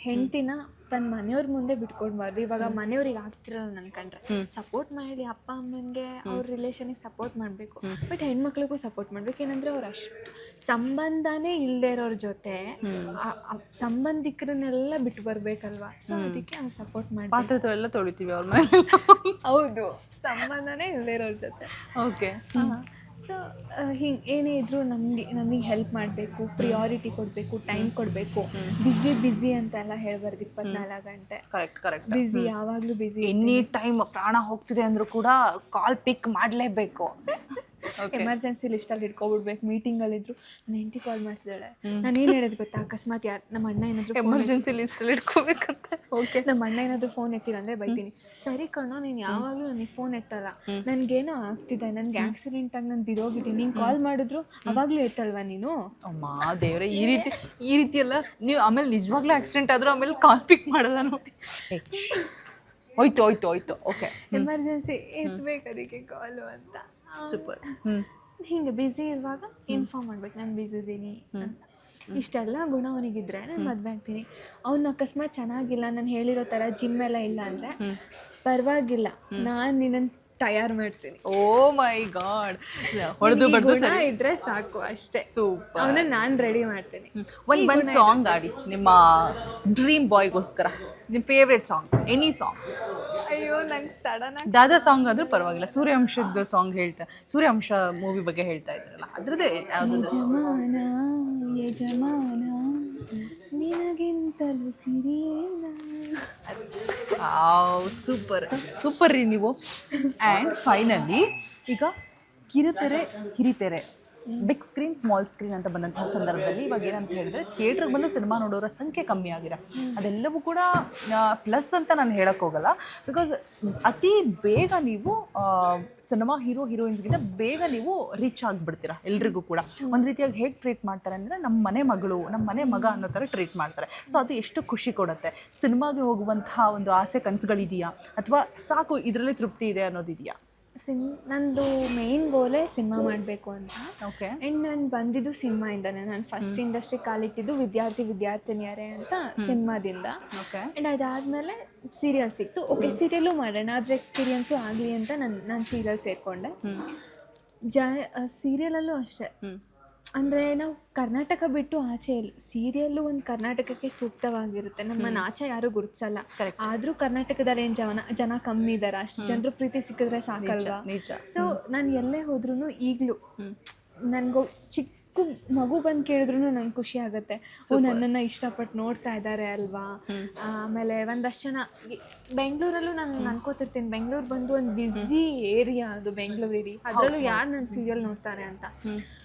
ಹೆಂಡ್ತಿನ ತನ್ನ ಮನೆಯವ್ರ ಮುಂದೆ ಬಿಟ್ಕೊಡ್ಬಾರ್ದು. ಇವಾಗ ಮನೆಯವ್ರಿಗೆ ಆಗ್ತಿರಲ್ಲ ನನ್ಕಂಡ್ರೆ ಸಪೋರ್ಟ್ ಮಾಡಿ, ಅಪ್ಪ ಅಮ್ಮನಿಗೆ ಅವ್ರ ರಿಲೇಷನಿಗೆ ಸಪೋರ್ಟ್ ಮಾಡಬೇಕು, ಬಟ್ ಹೆಣ್ಮಕ್ಳಿಗೂ ಸಪೋರ್ಟ್ ಮಾಡ್ಬೇಕು. ಏನಂದರೆ ಅವ್ರು ಅಷ್ಟು ಸಂಬಂಧನೇ ಇಲ್ಲದೆ ಇರೋರ ಜೊತೆ ಸಂಬಂಧಿಕರನ್ನೆಲ್ಲ ಬಿಟ್ಟು ಬರ್ಬೇಕಲ್ವಾ. ಸೊ ಅದಕ್ಕೆ ಅವ್ರು ಸಪೋರ್ಟ್ ಮಾಡಿ ಪಾತ್ರೆ ಎಲ್ಲ ತೊಳಿತೀವಿ ಅವ್ರ ಮನೆ. ಹೌದು, ಸಂಬಂಧನೇ ಇಲ್ಲದೆ ಇರೋರ ಜೊತೆ. ಓಕೆ, ಸೊ ಹಿಂಗೆ ಏನೇ ಇದ್ರೂ ನಮಗೆ ಹೆಲ್ಪ್ ಮಾಡಬೇಕು, ಪ್ರಿಯಾರಿಟಿ ಕೊಡಬೇಕು, ಟೈಮ್ ಕೊಡಬೇಕು. ಬ್ಯುಸಿ ಅಂತೆಲ್ಲ ಹೇಳ್ಬಾರ್ದು. 24 ಗಂಟೆ ಕರೆಕ್ಟ್ ಬ್ಯುಸಿ, ಯಾವಾಗಲೂ ಬ್ಯುಸಿ. ಎನಿ ಟೈಮ್ ಪ್ರಾಣ ಹೋಗ್ತಿದೆ ಅಂದರೂ ಕೂಡ ಕಾಲ್ ಪಿಕ್ ಮಾಡಲೇಬೇಕು. ಎಮರ್ಜೆನ್ಸಿ ಲಿಸ್ಟಲ್ಲಿ ಇಟ್ಕೊಬಿಡ್ಬೇಕು. ಮೀಟಿಂಗಲ್ಲಿದ್ರು ನನ್ನ ಹೆಂಡತಿ ಕಾಲ್ ಮಾಡ್ತಿದ್ದಾಳೆ, ನಾನು ಏನು ಹೇಳೋದು ಗೊತ್ತಾ, ಅಕಸ್ಮಾತ್ ನಮ್ಮ ಅಣ್ಣ ಏನಾದರೂ ಎಮರ್ಜೆನ್ಸಿ ಲಿಸ್ಟಲ್ಲಿ ಇಟ್ಕೋಬೇಕಂತ. ಓಕೆ, ನಮ್ಮ ಅಣ್ಣ ಏನಾದರೂ ಫೋನ್ ಎತ್ತಿಲ್ಲ ಅಂದರೆ ಬೈತೀನಿ, ಸರಿ ಕಣೋ ನೀನು ಯಾವಾಗಲೂ ನನಗೆ ಫೋನ್ ಎತ್ತಲ್ಲ, ನನಗೇನೋ ಆಗ್ತಿದೆ, ನನಗೆ ಆಕ್ಸಿಡೆಂಟ್ ಆಗಿ ನಾನು ಬಿದೋಗಿದ್ದೀನಿ, ನೀನು ಕಾಲ್ ಮಾಡಿದ್ರು ಅವಾಗಲೂ ಎತ್ತಲ್ವಾ ನೀನು. ಅಮ್ಮ ದೇವ್ರೆ, ಈ ರೀತಿ ಎಲ್ಲ ನೀವು ಆಮೇಲೆ ನಿಜವಾಗ್ಲೂ ಆಕ್ಸಿಡೆಂಟ್ ಆದರೂ ಆಮೇಲೆ ಕಾಲ್ ಪಿಕ್ ಮಾಡಲ್ಲ ನೋಡಿ. ಹೋಯ್ತು. ಓಕೆ, ಎಮರ್ಜೆನ್ಸಿ ಎತ್ತಬೇಕು ಅದಕ್ಕೆ ಕಾಲು ಅಂತ. ಸೂಪರ್. ಹಿಂಗೆ ಬ್ಯುಸಿ ಇರುವಾಗ ಇನ್ಫಾರ್ಮ್ ಮಾಡ್ಬೇಕು, ನಾನು ಬ್ಯುಸಿ ಇದ್ದೀನಿ ಅಂತ. ಇಷ್ಟೆಲ್ಲ ಗುಣ ಅವನಿಗಿದ್ರೆ ನಾನು ಮದುವೆ ಆಗ್ತೀನಿ. ಅವ್ನು ಅಕಸ್ಮಾತ್ ಚೆನ್ನಾಗಿಲ್ಲ, ನಾನು ಹೇಳಿರೋ ಥರ ಜಿಮ್ ಎಲ್ಲ ಇಲ್ಲ ಅಂದರೆ ಪರವಾಗಿಲ್ಲ, ನಾನು ನಿನ್ನನ್ನು ತಯಾರು ಮಾಡ್ತೀನಿ. ಓ ಮೈ ಗಾಡ್, ಹೊಡೆದು ಬಡ್ದು ಗುಣ ಇದ್ರೆ ಸಾಕು ಅಷ್ಟೇ. ಸೂಪರ್. ಅವನ್ನ ನಾನು ರೆಡಿ ಮಾಡ್ತೀನಿ. ಒಂದು ಸಾಂಗ್ ಆಡಿ ನಿಮ್ಮ ಡ್ರೀಮ್ ಬಾಯ್ಗೋಸ್ಕರ, ನಿಮ್ಮ ಫೇವ್ರೆಟ್ ಸಾಂಗ್, ಎನಿ ಸಾಂಗ್. ಅಯ್ಯೋ ನಂಗೆ ಸಡನ್ ಆಗಿ ದಾದಾ ಸಾಂಗ್ ಆದ್ರೂ ಪರವಾಗಿಲ್ಲ, ಸೂರ್ಯವಂಶದ ಸಾಂಗ್ ಸೂರ್ಯವಂಶ ಮೂವಿ ಬಗ್ಗೆ ಹೇಳ್ತಾ ಇದ್ರಲ್ಲ ಅದ್ರದ್ದೇ ಯಜಮಾನ ನಿನಗಿಂತಲೂ ಸಿರಿಯೇನ. ಸೂಪರ್ ರೀ ನೀವು. ಆ್ಯಂಡ್ ಫೈನಲಿ ಈಗ ಕಿರಿತೆರೆ ಬಿಗ್ ಸ್ಕ್ರೀನ್ ಸ್ಮಾಲ್ ಸ್ಕ್ರೀನ್ ಅಂತ ಬಂದಂತಹ ಸಂದರ್ಭದಲ್ಲಿ ಇವಾಗ ಏನಂತ ಹೇಳಿದ್ರೆ ಥಿಯೇಟ್ರಿಗೆ ಬಂದು ಸಿನಿಮಾ ನೋಡೋರ ಸಂಖ್ಯೆ ಕಮ್ಮಿ ಆಗಿದೆ. ಅದೆಲ್ಲವೂ ಕೂಡ ಪ್ಲಸ್ ಅಂತ ನಾನು ಹೇಳಕ್ಕೆ ಹೋಗಲ್ಲ. ಬಿಕಾಸ್ ಅತಿ ಬೇಗ ನೀವು ಸಿನಿಮಾ ಹೀರೋಯಿನ್ಸ್ಗಿಂತ ಬೇಗ ನೀವು ರೀಚ್ ಆಗಿಬಿಡ್ತೀರಾ. ಎಲ್ರಿಗೂ ಕೂಡ ಒಂದು ರೀತಿಯಾಗಿ ಹೇಗೆ ಟ್ರೀಟ್ ಮಾಡ್ತಾರೆ ಅಂದರೆ ನಮ್ಮ ಮನೆ ಮಗಳು, ನಮ್ಮ ಮನೆ ಮಗ ಅನ್ನೋ ಥರ ಟ್ರೀಟ್ ಮಾಡ್ತಾರೆ. ಸೊ ಅದು ಎಷ್ಟು ಖುಷಿ ಕೊಡುತ್ತೆ. ಸಿನಿಮಾಗೆ ಹೋಗುವಂತಹ ಒಂದು ಆಸೆ ಕನಸುಗಳಿದೆಯಾ, ಅಥವಾ ಸಾಕು ಇದರಲ್ಲಿ ತೃಪ್ತಿ ಇದೆ ಅನ್ನೋದಿದೆಯಾ? ನಂದು ಮೇನ್ ಗೋಲೇ ಸಿನಿಮಾ ಮಾಡಬೇಕು ಅಂತ. ಓಕೆ. ಆ್ಯಂಡ್ ನಾನು ಬಂದಿದ್ದು ಸಿನಿಮಾಯಿಂದನೇ. ನಾನು ಫಸ್ಟ್ ಇಂಡಸ್ಟ್ರಿ ಕಾಲಿಟ್ಟಿದ್ದು ವಿದ್ಯಾರ್ಥಿನಿಯರೇ ಅಂತ ಸಿನಿಮಾದಿಂದ. ಓಕೆ. ಆ್ಯಂಡ್ ಅದಾದಮೇಲೆ ಸೀರಿಯಲ್ ಸಿಕ್ತು. ಓಕೆ, ಸೀರಿಯಲ್ಲು ಮಾಡೋಣ, ಅದ್ರ ಎಕ್ಸ್ಪೀರಿಯನ್ಸು ಆಗಲಿ ಅಂತ ನಾನು ಸೀರಿಯಲ್ ಸೇರಿಕೊಂಡೆ. ಸೀರಿಯಲಲ್ಲೂ ಅಷ್ಟೇ, ಅಂದರೆ ನಾವು ಕರ್ನಾಟಕ ಬಿಟ್ಟು ಆಚೆ ಇಲ್ಲ, ಸೀರಿಯಲ್ಲು ಒಂದು ಕರ್ನಾಟಕಕ್ಕೆ ಸೂಕ್ತವಾಗಿರುತ್ತೆ. ನಮ್ಮನ್ನು ಆಚೆ ಯಾರೂ ಗುರುತಿಸಲ್ಲ. ಆದರೂ ಕರ್ನಾಟಕದಲ್ಲಿ ಏನು ಜನ ಕಮ್ಮಿ ಇದ್ದಾರೆ, ಅಷ್ಟು ಜನರು ಪ್ರೀತಿ ಸಿಕ್ಕಿದ್ರೆ ಸಾಕಲ್ವಾ. ಸೊ ನಾನು ಎಲ್ಲೇ ಹೋದ್ರೂ ಈಗಲೂ ನನಗೂ ಮಗು ಬಂದು ಕೇಳಿದ್ರು ನಂಗೆ ಖುಷಿ ಆಗುತ್ತೆ. ಓ ನನ್ನನ್ನು ಇಷ್ಟಪಟ್ಟು ನೋಡ್ತಾ ಇದ್ದಾರೆ ಅಲ್ವಾ. ಆಮೇಲೆ ಒಂದಷ್ಟು ಜನ ಬೆಂಗಳೂರಲ್ಲೂ ನಾನು ಅನ್ಕೋತಿರ್ತೀನಿ, ಬೆಂಗಳೂರು ಬಂದು ಒಂದು ಬ್ಯುಸಿ ಏರಿಯಾ ಅದು ಬೆಂಗಳೂರು ಇಡೀ, ಅದರಲ್ಲೂ ಯಾರು ನನ್ನ ಸೀರಿಯಲ್ ನೋಡ್ತಾರೆ ಅಂತ.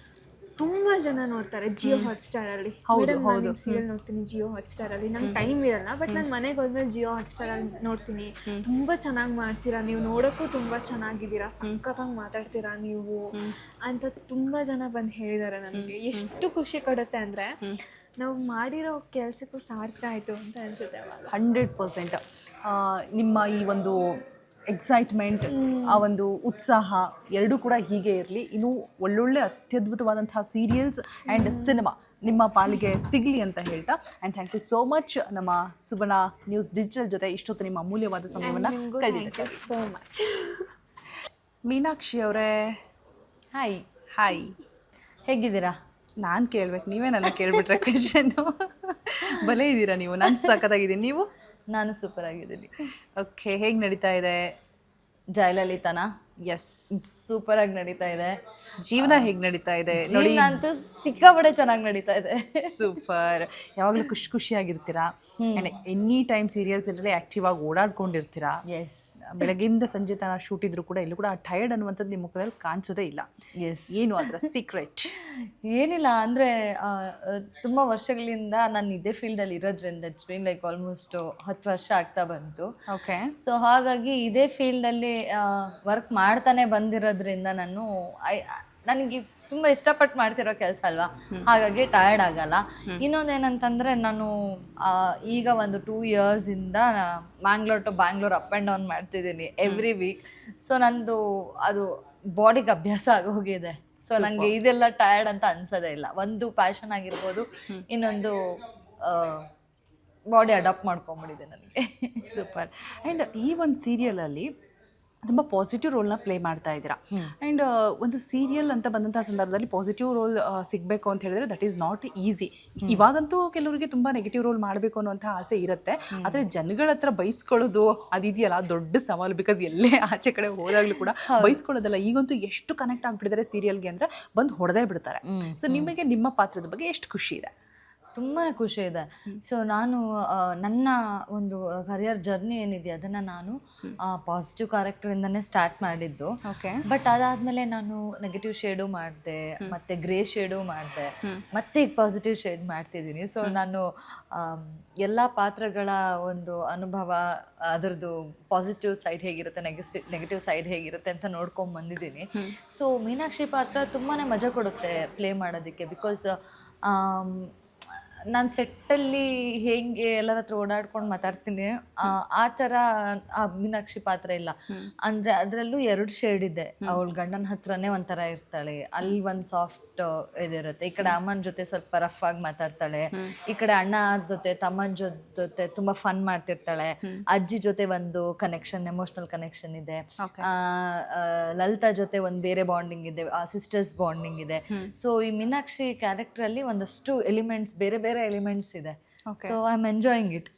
ತುಂಬ ಜನ ನೋಡ್ತಾರೆ ಜಿಯೋ ಹಾಟ್ಸ್ಟಾರಲ್ಲಿ. ಮೇಡಮ್ ನಾನು ಸೀರಿಯಲ್ ನೋಡ್ತೀನಿ ಜಿಯೋ ಹಾಟ್ಸ್ಟಾರಲ್ಲಿ, ನಂಗೆ ಟೈಮ್ ಇರಲ್ಲ, ಬಟ್ ನಾನು ಮನೆಗೆ ಹೋದ್ಮೇಲೆ ಜಿಯೋ ಹಾಟ್ಸ್ಟಾರಲ್ಲಿ ನೋಡ್ತೀನಿ. ತುಂಬ ಚೆನ್ನಾಗಿ ಮಾಡ್ತೀರಾ ನೀವು, ನೋಡೋಕ್ಕೂ ತುಂಬ ಚೆನ್ನಾಗಿದ್ದೀರಾ, ಸಖತ್ತಾಗಿ ಮಾತಾಡ್ತೀರಾ ನೀವು ಅಂತ ತುಂಬ ಜನ ಬಂದು ಹೇಳಿದ್ದಾರೆ ನನಗೆ. ಎಷ್ಟು ಖುಷಿ ಕೊಡುತ್ತೆ ಅಂದರೆ ನಾವು ಮಾಡಿರೋ ಕೆಲಸಕ್ಕೂ ಸಾರ್ಥಕ ಆಯಿತು ಅಂತ ಅನಿಸುತ್ತೆ ಅವಾಗ. 100%. ನಿಮ್ಮ ಈ ಒಂದು ಎಕ್ಸೈಟ್ಮೆಂಟ್, ಆ ಒಂದು ಉತ್ಸಾಹ ಎರಡೂ ಕೂಡ ಹೀಗೆ ಇರಲಿ. ಇನ್ನೂ ಒಳ್ಳೊಳ್ಳೆ ಅತ್ಯದ್ಭುತವಾದಂತಹ ಸೀರಿಯಲ್ಸ್ ಆ್ಯಂಡ್ ಸಿನಿಮಾ ನಿಮ್ಮ ಪಾಲಿಗೆ ಸಿಗಲಿ ಅಂತ ಹೇಳ್ತಾ, and thank you so much ನಮ್ಮ ಸುವರ್ಣ ನ್ಯೂಸ್ ಡಿಜಿಟಲ್ ಜೊತೆ ಇಷ್ಟೊತ್ತು ನಿಮ್ಮ ಅಮೂಲ್ಯವಾದ ಸಮಯವನ್ನು ಕಳೆದಿದ್ದಕ್ಕೆ. So much. ಮೀನಾಕ್ಷಿ ಅವರೇ, ಹಾಯ್ ಹಾಯ್, ಹೇಗಿದ್ದೀರಾ? ನಾನು ಕೇಳ್ಬೇಕು, ನೀವೇ ನನ್ನ ಕೇಳ್ಬಿಟ್ರೆ ಕ್ವೆಶನ್ನು. ಬಲೇ ಇದ್ದೀರಾ ನೀವು, ನಾನು ಸಖತ್ತಾಗಿದ್ದೀನಿ. ನೀವು? ನಾನು ಸೂಪರ್ ಆಗಿದ್ದೀನಿ. ಓಕೆ, ಹೇಗೆ ನಡೀತಾ ಇದೆ ಜಯಲಲಿತಾನ? ಎಸ್, ಸೂಪರ್ ಆಗಿ ನಡೀತಾ ಇದೆ. ಜೀವನ ಹೇಗೆ ನಡೀತಾ ಇದೆ ನೋಡಿ? ಜೀವನ ಅಂತೂ ಸಿಕ್ಕಾಪಟ್ಟೆ ಚೆನ್ನಾಗಿ ನಡೀತಾ ಇದೆ. ಸೂಪರ್. ಯಾವಾಗಲೂ ಖುಷಿಯಾಗಿರ್ತೀರಾ, ಆ್ಯಂಡ್ ಎನಿ ಟೈಮ್ ಸೀರಿಯಲ್ಸ್ ಇದ್ರಲ್ಲಿ ಆ್ಯಕ್ಟಿವ್ ಆಗಿ ಓಡಾಡ್ಕೊಂಡಿರ್ತೀರಾ. ಎಸ್, ಬೆಳಗ್ಗೆಯಿಂದ ಸಂಜೆ ತನಕ ಶೂಟ್ ಇದ್ರು ಕೂಡ ಎಲ್ಲೂ ಕೂಡ ಟಯರ್ಡ್ ಅನ್ನುವಂಥದ್ದು ನಿಮ್ಮ ಮುಖದಲ್ಲಿ ಕಾಣಿಸೋದೇ ಇಲ್ಲ. ಎಸ್. ಏನು ಅದರ ಸೀಕ್ರೆಟ್? ಏನಿಲ್ಲ ಅಂದರೆ ತುಂಬ ವರ್ಷಗಳಿಂದ ನಾನು ಇದೇ ಫೀಲ್ಡಲ್ಲಿ ಇರೋದ್ರಿಂದ ಇಟ್ಸ್ ಬೀನ್ ಲೈಕ್ ಆಲ್ಮೋಸ್ಟ್ 10 ವರ್ಷ ಆಗ್ತಾ ಬಂತು. ಓಕೆ. ಸೊ ಹಾಗಾಗಿ ಇದೇ ಫೀಲ್ಡಲ್ಲಿ ವರ್ಕ್ ಮಾಡ್ತಾನೆ ಬಂದಿರೋದ್ರಿಂದ ನನಗೆ ತುಂಬ ಇಷ್ಟಪಟ್ಟು ಮಾಡ್ತಿರೋ ಕೆಲಸ ಅಲ್ವಾ, ಹಾಗಾಗಿ ಟಯರ್ಡ್ ಆಗಲ್ಲ. ಇನ್ನೊಂದೇನಂತಂದರೆ ನಾನು ಈಗ ಒಂದು 2 ಇಯರ್ಸಿಂದ Mangalore to Bangalore up and down ಮಾಡ್ತಿದ್ದೀನಿ ಎವ್ರಿ ವೀಕ್. ಸೊ ನಂದು ಅದು ಬಾಡಿಗೆ ಅಭ್ಯಾಸ ಆಗೋಗಿದೆ. ಸೊ ನನಗೆ ಇದೆಲ್ಲ ಟಯರ್ಡ್ ಅಂತ ಅನ್ಸೋದೇ ಇಲ್ಲ. ಒಂದು ಪ್ಯಾಷನ್ ಆಗಿರ್ಬೋದು, ಇನ್ನೊಂದು ಬಾಡಿ ಅಡಾಪ್ಟ್ ಮಾಡ್ಕೊಂಬಿಟ್ಟಿದೆ ನನಗೆ. ಸೂಪರ್. ಆ್ಯಂಡ್ ಈ ಒಂದು ಸೀರಿಯಲಲ್ಲಿ ತುಂಬ ಪಾಸಿಟಿವ್ ರೋಲ್ನ ಪ್ಲೇ ಮಾಡ್ತಾ ಇದ್ದೀರಾ. ಆ್ಯಂಡ್ ಒಂದು ಸೀರಿಯಲ್ ಅಂತ ಬಂದಂಥ ಸಂದರ್ಭದಲ್ಲಿ ಪಾಸಿಟಿವ್ ರೋಲ್ ಸಿಗಬೇಕು ಅಂತ ಹೇಳಿದ್ರೆ ದಟ್ ಈಸ್ ನಾಟ್ ಈಸಿ. ಇವಾಗಂತೂ ಕೆಲವರಿಗೆ ತುಂಬ ನೆಗೆಟಿವ್ ರೋಲ್ ಮಾಡಬೇಕು ಅನ್ನುವಂಥ ಆಸೆ ಇರುತ್ತೆ, ಆದರೆ ಜನಗಳ ಹತ್ರ ಬೈಸ್ಕೊಳ್ಳೋದು ಅದಿದೆಯಲ್ಲ ದೊಡ್ಡ ಸವಾಲು. ಬಿಕಾಸ್ ಎಲ್ಲೇ ಆಚೆ ಕಡೆ ಹೋದಾಗಲೂ ಕೂಡ ಬೈಸ್ಕೊಳ್ಳೋದಲ್ಲ. ಈಗಂತೂ ಎಷ್ಟು ಕನೆಕ್ಟ್ ಆಗಿಬಿಟ್ಟಿದ್ದಾರೆ ಸೀರಿಯಲ್ಗೆ ಅಂದರೆ ಬಂದು ಹೊಡೆದೇ ಬಿಡ್ತಾರೆ. ಸೊ ನಿಮಗೆ ನಿಮ್ಮ ಪಾತ್ರದ ಬಗ್ಗೆ ಎಷ್ಟು ಖುಷಿ ಇದೆ? ತುಂಬಾ ಖುಷಿ ಇದೆ. ಸೊ ನಾನು ನನ್ನ ಒಂದು ಕರಿಯರ್ ಜರ್ನಿ ಏನಿದೆ ಅದನ್ನು ನಾನು ಪಾಸಿಟಿವ್ ಕ್ಯಾರೆಕ್ಟರಿಂದನೇ ಸ್ಟಾರ್ಟ್ ಮಾಡಿದ್ದು. ಓಕೆ. ಬಟ್ ಅದಾದಮೇಲೆ ನಾನು ನೆಗೆಟಿವ್ ಶೇಡು ಮಾಡಿದೆ, ಮತ್ತು ಗ್ರೇ ಶೇಡು ಮಾಡಿದೆ, ಮತ್ತೆ ಈಗ ಪಾಸಿಟಿವ್ ಶೇಡ್ ಮಾಡ್ತಿದ್ದೀನಿ. ಸೊ ನಾನು ಎಲ್ಲ ಪಾತ್ರಗಳ ಒಂದು ಅನುಭವ, ಅದರದ್ದು ಪಾಸಿಟಿವ್ ಸೈಡ್ ಹೇಗಿರುತ್ತೆ, ನೆಗೆಟಿವ್ ಸೈಡ್ ಹೇಗಿರುತ್ತೆ ಅಂತ ನೋಡ್ಕೊಂಡು ಬಂದಿದ್ದೀನಿ. ಸೊ ಮೀನಾಕ್ಷಿ ಪಾತ್ರ ತುಂಬಾ ಮಜಾ ಕೊಡುತ್ತೆ ಪ್ಲೇ ಮಾಡೋದಕ್ಕೆ. ಬಿಕಾಸ್ ನಾನು ಸೆಟ್ಟಲ್ಲಿ ಹೇಗೆ ಎಲ್ಲರ ಹತ್ರ ಓಡಾಡ್ಕೊಂಡು ಮಾತಾಡ್ತೀನಿ ಆ ಥರ ಆ ಮೀನಾಕ್ಷಿ ಪಾತ್ರ ಇಲ್ಲ. ಅಂದರೆ ಅದರಲ್ಲೂ 2 ಶೇಡ್ ಇದೆ. ಅವಳು ಗಂಡನ ಹತ್ರನೇ ಒಂಥರ ಇರ್ತಾಳೆ, ಅಲ್ಲಿ ಒಂದು ಸಾಫ್ಟ್ ಇದಿರುತ್ತೆ. ಈ ಕಡೆ ಅಮ್ಮನ ಜೊತೆ ಸ್ವಲ್ಪ ರಫ್ ಆಗಿ ಮಾತಾಡ್ತಾಳೆ, ಈ ಕಡೆ ಅಣ್ಣ ಜೊತೆ ತಮ್ಮನ ಜೊತೆ ತುಂಬಾ ಫನ್ ಮಾಡ್ತಿರ್ತಾಳೆ, ಅಜ್ಜಿ ಜೊತೆ ಒಂದು ಕನೆಕ್ಷನ್, ಎಮೋಷನಲ್ ಕನೆಕ್ಷನ್ ಇದೆ, ಲಲಿತಾ ಜೊತೆ ಒಂದು ಬೇರೆ ಬಾಂಡಿಂಗ್ ಇದೆ, ಸಿಸ್ಟರ್ಸ್ ಬಾಂಡಿಂಗ್ ಇದೆ. ಸೊ ಈ ಮೀನಾಕ್ಷಿ ಕ್ಯಾರೆಕ್ಟರ್ ಅಲ್ಲಿ ಒಂದಷ್ಟು ಎಲಿಮೆಂಟ್ಸ್, ಬೇರೆ ಬೇರೆ ಎಲಿಮೆಂಟ್ಸ್ ಇದೆ. So I am enjoying it.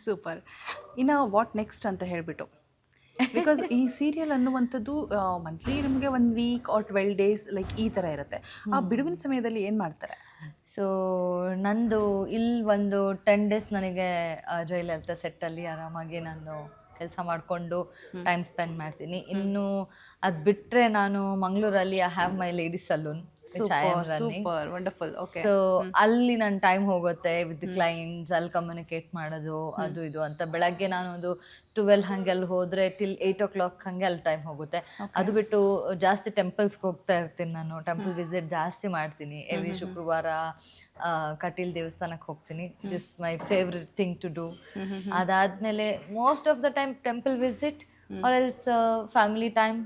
Super. ಇನ್ನು ವಾಟ್ ನೆಕ್ಸ್ಟ್ ಅಂತ ಹೇಳಿಬಿಟ್ಟು, ಬಿಕಾಸ್ ಈ ಸೀರಿಯಲ್ ಅನ್ನುವಂಥದ್ದು ಮಂತ್ಲಿ ನಮಗೆ 1 ವೀಕ್ ಆರ್ 12 ಡೇಸ್ ಲೈಕ್ ಈ ಥರ ಇರುತ್ತೆ. ಆ ಬಿಡುವಿನ ಸಮಯದಲ್ಲಿ ಏನು ಮಾಡ್ತಾರೆ? ಸೊ ನಂದು ಇಲ್ಲಿ ಒಂದು 10 ಡೇಸ್ ನನಗೆ ಜಯಲಲಿತಾ ಸೆಟ್ಟಲ್ಲಿ ಆರಾಮಾಗಿ ನಾನು ಕೆಲಸ ಮಾಡಿಕೊಂಡು ಟೈಮ್ ಸ್ಪೆಂಡ್ ಮಾಡ್ತೀನಿ. ಇನ್ನು ಅದು ಬಿಟ್ಟರೆ ನಾನು ಮಂಗಳೂರಲ್ಲಿ I have my ladies salon. So ಅಲ್ಲಿ ನನ್ನ ಟೈಮ್ ಹೋಗುತ್ತೆ ವಿತ್ ಕ್ಲೈಂಟ್ಸ್, ಅಲ್ಲಿ ಕಮ್ಯುನಿಕೇಟ್ ಮಾಡೋದು ಅದು ಇದು ಅಂತ. ಬೆಳಗ್ಗೆ ನಾನು ಒಂದು 12 ಹಂಗೆಲ್ಲಿ ಹೋದರೆ ಟಿಲ್ 8 o'clock ಹಂಗೆ ಅಲ್ಲಿ ಟೈಮ್ ಹೋಗುತ್ತೆ. ಅದು ಬಿಟ್ಟು ಜಾಸ್ತಿ ಟೆಂಪಲ್ಸ್ಗೆ ಹೋಗ್ತಾ ಇರ್ತೀನಿ ನಾನು. ಟೆಂಪಲ್ ವಿಸಿಟ್ ಜಾಸ್ತಿ ಮಾಡ್ತೀನಿ. ಎವ್ರಿ ಶುಕ್ರವಾರ ಕಟೀಲ್ ದೇವಸ್ಥಾನಕ್ಕೆ ಹೋಗ್ತೀನಿ. This my favourite thing to do. ಅದಾದಮೇಲೆ most of the time temple visit are else family time,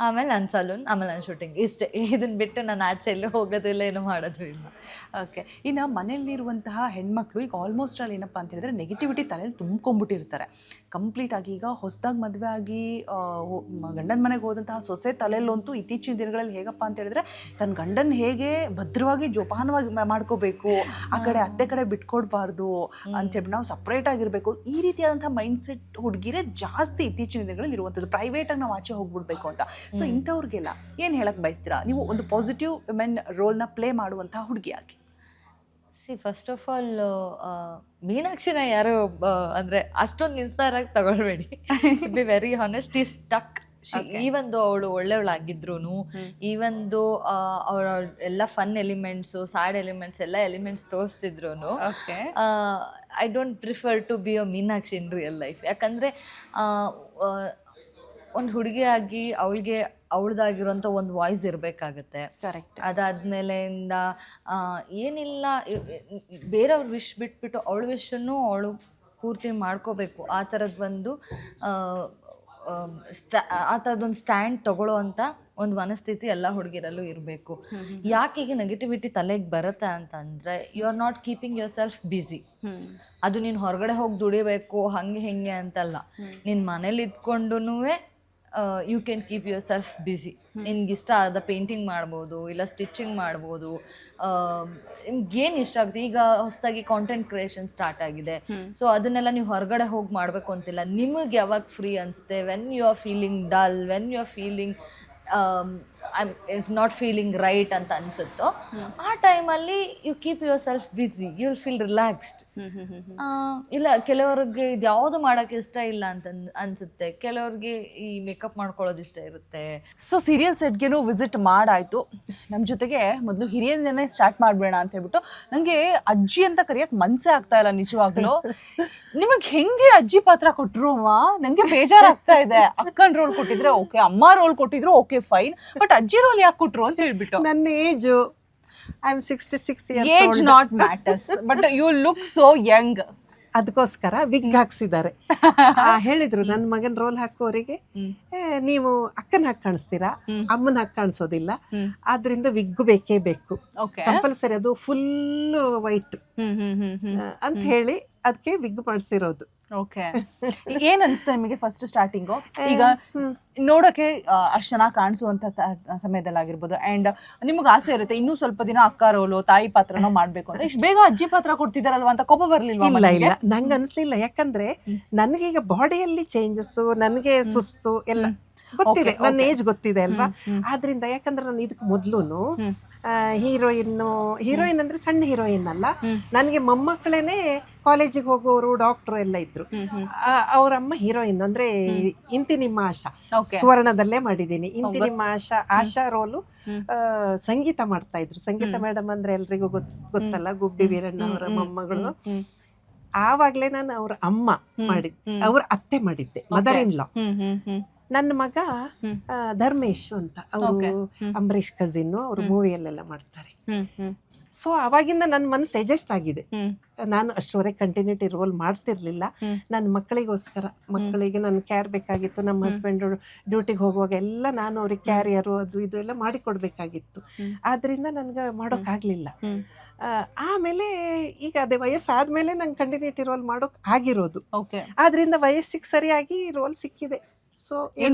ಆಮೇಲೆ ನನ್ನ ಸಲೂನ್, ಆಮೇಲೆ ನನ್ನ ಶೂಟಿಂಗ್. ಇಷ್ಟೇ. ಇದನ್ನು ಬಿಟ್ಟು ನಾನು ಆಚೆ ಎಲ್ಲೂ ಹೋಗೋದಿಲ್ಲ, ಏನು ಮಾಡೋದು ಇಲ್ಲ. ಓಕೆ. ಇನ್ನು ಮನೆಯಲ್ಲಿರುವಂತಹ ಹೆಣ್ಮಕ್ಳು ಈಗ ಆಲ್ಮೋಸ್ಟ್ ಅಲ್ಲಿ ಏನಪ್ಪ ಅಂತ ಹೇಳಿದ್ರೆ ನೆಗೆಟಿವಿಟಿ ತಲೆಯಲ್ಲಿ ತುಂಬ್ಕೊಂಡ್ಬಿಟ್ಟಿರ್ತಾರೆ ಕಂಪ್ಲೀಟಾಗಿ. ಈಗ ಹೊಸದಾಗಿ ಮದುವೆ ಆಗಿ ಗಂಡನ ಮನೆಗೆ ಹೋದಂತಹ ಸೊಸೆ ತಲೆಯಲ್ಲಂತೂ ಇತ್ತೀಚಿನ ದಿನಗಳಲ್ಲಿ ಹೇಗಪ್ಪ ಅಂತ ಹೇಳಿದ್ರೆ ತನ್ನ ಗಂಡನ ಹೇಗೆ ಭದ್ರವಾಗಿ ಜೋಪಾನವಾಗಿ ಮಾಡ್ಕೋಬೇಕು, ಆ ಕಡೆ ಅತ್ತೆ ಕಡೆ ಬಿಟ್ಕೊಡ್ಬಾರ್ದು ಅಂತೇಳಿ ನಾವು ಸಪ್ರೇಟ್ ಆಗಿರಬೇಕು, ಈ ರೀತಿಯಾದಂಥ ಮೈಂಡ್ಸೆಟ್ ಹುಡುಗಿರೇ ಜಾಸ್ತಿ ಇತ್ತೀಚಿನ ದಿನಗಳಲ್ಲಿ ಅಭಿಮಾನಿಗಳಲ್ಲಿ ಇರುವಂಥದ್ದು. ಪ್ರೈವೇಟಾಗಿ ನಾವು ಆಚೆ ಹೋಗ್ಬಿಡ್ಬೇಕು ಅಂತ. ಸೊ ಇಂಥವ್ರಿಗೆಲ್ಲ ಏನು ಹೇಳಕ್ ಬಯಸ್ತೀರಾ ನೀವು ಒಂದು ಪಾಸಿಟಿವ್ ವುಮೆನ್ ರೋಲ್ನ ಪ್ಲೇ ಮಾಡುವಂತಹ ಹುಡುಗಿಯಾಗಿ? ಫಸ್ಟ್ ಆಫ್ ಆಲ್ ಮೀನಾಕ್ಷಿನ ಯಾರು ಅಂದ್ರೆ ಅಷ್ಟೊಂದು ಇನ್ಸ್ಪೈರ್ ಆಗಿ ತಗೊಳ್ಬೇಡಿ. ಬಿ ವೆರಿ ಹಾನೆಸ್ಟ್, ಈ ಸ್ಟಕ್. ಈವನ್ ದೋ ಅವಳು ಒಳ್ಳೆಯವಳಾಗಿದ್ರು, ಈವನ್ ದೋ ಅವಳ ಎಲ್ಲ ಫನ್ ಎಲಿಮೆಂಟ್ಸು, ಸ್ಯಾಡ್ ಎಲಿಮೆಂಟ್ಸ್ ಎಲ್ಲ ಎಲಿಮೆಂಟ್ಸ್ ತೋರಿಸ್ತಿದ್ರು, I don't prefer to be a Meenakshi in real life. ಯಾಕಂದರೆ ಒಂದು ಹುಡುಗಿಯಾಗಿ ಅವಳಿಗೆ ಅವಳದಾಗಿರೋಂಥ ಒಂದು ವಾಯ್ಸ್ ಇರಬೇಕಾಗತ್ತೆ. ಕರೆಕ್ಟ್. ಅದಾದ್ಮೇಲೆಯಿಂದ ಏನಿಲ್ಲ, ಬೇರೆಯವ್ರ ವಿಶ್ ಬಿಟ್ಬಿಟ್ಟು ಅವಳ ವಿಶನ್ನು ಅವಳು ಪೂರ್ತಿ ಮಾಡ್ಕೋಬೇಕು. ಆ ಥರದ್ದು ಆ ಥರದೊಂದು ಸ್ಟ್ಯಾಂಡ್ ತಗೊಳ್ಳೋ ಅಂತ ಒಂದು ಮನಸ್ಥಿತಿ ಎಲ್ಲ ಹುಡುಗಿರಲ್ಲೂ ಇರಬೇಕು. ಯಾಕೆ ಈಗ ನೆಗೆಟಿವಿಟಿ ತಲೆಗೆ ಬರುತ್ತೆ ಅಂತಂದರೆ, you are not keeping yourself busy. ಅದು ನೀನು ಹೊರಗಡೆ ಹೋಗಿ ದುಡಿಬೇಕು ಹಂಗೆ ಹಿಂಗೆ ಅಂತಲ್ಲ, ನಿನ್ನ ಮನೇಲಿ ಇದ್ಕೊಂಡು you can keep yourself busy. ನಿನ್ಗೆ ಇಷ್ಟ ಆದ ಪೇಂಟಿಂಗ್ ಮಾಡ್ಬೋದು, ಇಲ್ಲ ಸ್ಟಿಚಿಂಗ್ ಮಾಡ್ಬೋದು, ನಿಮ್ಗೇನು ಇಷ್ಟ ಆಗುತ್ತೆ. ಈಗ ಹೊಸದಾಗಿ ಕಾಂಟೆಂಟ್ ಕ್ರಿಯೇಷನ್ ಸ್ಟಾರ್ಟ್ ಆಗಿದೆ, ಸೊ ಅದನ್ನೆಲ್ಲ ನೀವು ಹೊರಗಡೆ ಹೋಗಿ ಮಾಡಬೇಕು ಅಂತಿಲ್ಲ. ನಿಮಗೆ ಯಾವಾಗ ಫ್ರೀ ಅನಿಸುತ್ತೆ, when you are feeling dull, when you are feeling not feeling right ಅಂತ ಅನ್ಸುತ್ತೋ, ಆ ಟೈಮಲ್ಲಿ you keep yourself busy, you will feel relaxed. ಇಲ್ಲ ಕೆಲವ್ರಿಗೆ ಇದು ಯಾವುದು ಮಾಡೋಕ್ಕೆ ಇಷ್ಟ ಇಲ್ಲ ಅಂತ ಅನ್ಸುತ್ತೆ, ಕೆಲವ್ರಿಗೆ ಈ ಮೇಕಪ್ ಮಾಡ್ಕೊಳ್ಳೋದು ಇಷ್ಟ ಇರುತ್ತೆ. ಸೊ ಸೀರಿಯಲ್ ಸೆಟ್ಗೆನೂ ವಿಸಿಟ್ ಮಾಡಾಯ್ತು. ನಮ್ಮ ಜೊತೆಗೆ ಮೊದಲು ಹಿರಿಯನ್ನೇ ಸ್ಟಾರ್ಟ್ ಮಾಡಬೇಡ ಅಂತ ಹೇಳ್ಬಿಟ್ಟು ನನಗೆ ಅಜ್ಜಿ ಅಂತ ಕರೆಯೋಕೆ ಮನಸ್ಸೇ ಆಗ್ತಾ ಇಲ್ಲ ನಿಜವಾಗ್ಲೂ. ನಿಮಗೆ ಹೆಂಗೆ ಅಜ್ಜಿ ಪಾತ್ರ ಕೊಟ್ಟರು ಅಮ್ಮ? ನನಗೆ ಬೇಜಾರಾಗ್ತಾ ಇದೆ. ಅಕ್ಕನ ರೋಲ್ ಕೊಟ್ಟಿದ್ರೆ ಓಕೆ, ಅಮ್ಮ ರೋಲ್ ಕೊಟ್ಟಿದ್ರು ಓಕೆ ಫೈನ್, ಬಟ್ ಅಜ್ಜಿ ರೋಲ್ ಯಾಕೆ ಕೊಟ್ರು ಅಂತ ಹೇಳ್ಬಿಟ್ಟು. ನನ್ನ age I am 66 years age old. Not matters, but you look so young. ಅದಕ್ಕೋಸ್ಕರ ವಿಗ್ ಹಾಕ್ಸಿದ್ದಾರೆ. ಹೇಳಿದ್ರು ನನ್ನ ಮಗನ ರೋಲ್ ಹಾಕುವವರಿಗೆ, ನೀವು ಅಕ್ಕನ ಹಾಕಿ ಕಾಣಿಸ್ತೀರಾ, ಅಮ್ಮನ ಹಾಕಿ ಕಾಣಿಸೋದಿಲ್ಲ, ಆದ್ರಿಂದ ವಿಗ್ ಬೇಕೇ ಬೇಕು, ಕಂಪಲ್ಸರಿ, ಅದು ಫುಲ್ ವೈಟ್ ಅಂತ ಹೇಳಿ ಅದಕ್ಕೆ ವಿಗ್ ಮಾಡಿಸಿರೋದು. ಓಕೆ. ಏನ್ ಅನಿಸ್ತು ನಿಮಗೆ ಫಸ್ಟ್ ಸ್ಟಾರ್ಟಿಂಗು? ಈಗ ನೋಡೋಕೆ ಅಷ್ಟು ಚೆನ್ನಾಗಿ ಕಾಣಿಸುವಂಥ ಸಮಯದಲ್ಲಾಗಿರ್ಬೋದು, ಆ್ಯಂಡ್ ನಿಮಗೆ ಆಸೆ ಇರುತ್ತೆ ಇನ್ನೂ ಸ್ವಲ್ಪ ದಿನ ಅಕ್ಕ ರೋಲು, ತಾಯಿ ಪಾತ್ರನೋ ಮಾಡಬೇಕು ಅಂತ. ಇಷ್ಟು ಬೇಗ ಅಜ್ಜಿ ಪಾತ್ರ ಕೊಡ್ತಿದಾರಲ್ವಾ ಅಂತ ಕೋಪ ಬರಲಿಲ್ವಾ? ಇಲ್ಲ, ನಂಗೆ ಅನಿಸ್ಲಿಲ್ಲ. ಯಾಕಂದ್ರೆ ನನಗೀಗ ಬಾಡಿಯಲ್ಲಿ ಚೇಂಜಸ್ಸು, ನನಗೆ ಸುಸ್ತು ಎಲ್ಲ ಗೊತ್ತಿದೆ, ನನ್ನ ಏಜ್ ಗೊತ್ತಿದೆ ಅಲ್ವಾ. ಆದ್ರಿಂದ ಯಾಕಂದ್ರೆ ನಾನು ಇದಕ್ಕೆ ಮೊದ್ಲೂನು ಹೀರೋಯಿನ್ ಅಂದ್ರೆ ಸಣ್ಣ ಹೀರೋಯಿನ್ ಅಲ್ಲ, ನನಗೆ ಮೊಮ್ಮಕ್ಕಳೇನೆ ಕಾಲೇಜಿಗೆ ಹೋಗೋರು, ಡಾಕ್ಟ್ರು ಎಲ್ಲ ಇದ್ರು. ಅವ್ರ ಅಮ್ಮ ಹೀರೋಯಿನ್ ಅಂದ್ರೆ ಇಂತಿ ನಿಮ್ಮ ಆಶಾ, ಸುವರ್ಣದಲ್ಲೇ ಮಾಡಿದ್ದೀನಿ. ಇಂತಿ ನಿಮ್ಮ ಆಶಾ ರೋಲು ಸಂಗೀತ ಮಾಡ್ತಾ ಇದ್ರು. ಸಂಗೀತ ಮೇಡಮ್ ಅಂದ್ರೆ ಎಲ್ರಿಗೂ ಗೊತ್ತಲ್ಲ, ಗುಬ್ಬಿ ವೀರಣ್ಣ ಅವರ ಮೊಮ್ಮಗಳು. ಆವಾಗ್ಲೇ ನಾನು ಅವ್ರ ಅಮ್ಮ ಮಾಡಿದ್ದೆ, ಅವ್ರ ಅತ್ತೆ ಮಾಡಿದ್ದೆ, ಮದರ್ ಇನ್ ಲಾ. ನನ್ನ ಮಗ ಧರ್ಮೇಶ್ ಅಂತ, ಅವರು ಅಂಬರೀಷ್ ಕಸಿನ್, ಅವರು ಮೂವಿಯಲ್ಲೆಲ್ಲ ಮಾಡ್ತಾರೆ. ಸೊ ಅವಾಗಿಂದ ನನ್ನ ಮನಸ್ಸು ಅಡ್ಜಸ್ಟ್ ಆಗಿದೆ. ನಾನು ಅಷ್ಟುವರೆಗೆ ಕಂಟಿನ್ಯೂಟಿ ರೋಲ್ ಮಾಡ್ತಿರ್ಲಿಲ್ಲ. ನನ್ನ ಮಕ್ಕಳಿಗೆ ನನ್ನ ಕೇರ್ ಬೇಕಾಗಿತ್ತು. ನಮ್ಮ ಹಸ್ಬೆಂಡ್ ಡ್ಯೂಟಿಗೆ ಹೋಗುವಾಗ ಎಲ್ಲ ನಾನು ಅವ್ರಿಗೆ ಕ್ಯಾರಿಯರು ಅದು ಇದು ಎಲ್ಲ ಮಾಡಿಕೊಡ್ಬೇಕಾಗಿತ್ತು. ಆದ್ರಿಂದ ನನಗೆ ಮಾಡೋಕ್ಕಾಗಲಿಲ್ಲ. ಆಮೇಲೆ ಈಗ ಅದೇ ವಯಸ್ಸಾದ್ಮೇಲೆ ನಂಗೆ ಕಂಟಿನ್ಯೂಟಿ ರೋಲ್ ಮಾಡೋಕ್ ಆಗಿರೋದು. ಆದ್ರಿಂದ ವಯಸ್ಸಿಗೆ ಸರಿಯಾಗಿ ರೋಲ್ ಸಿಕ್ಕಿದೆ. ಸೊ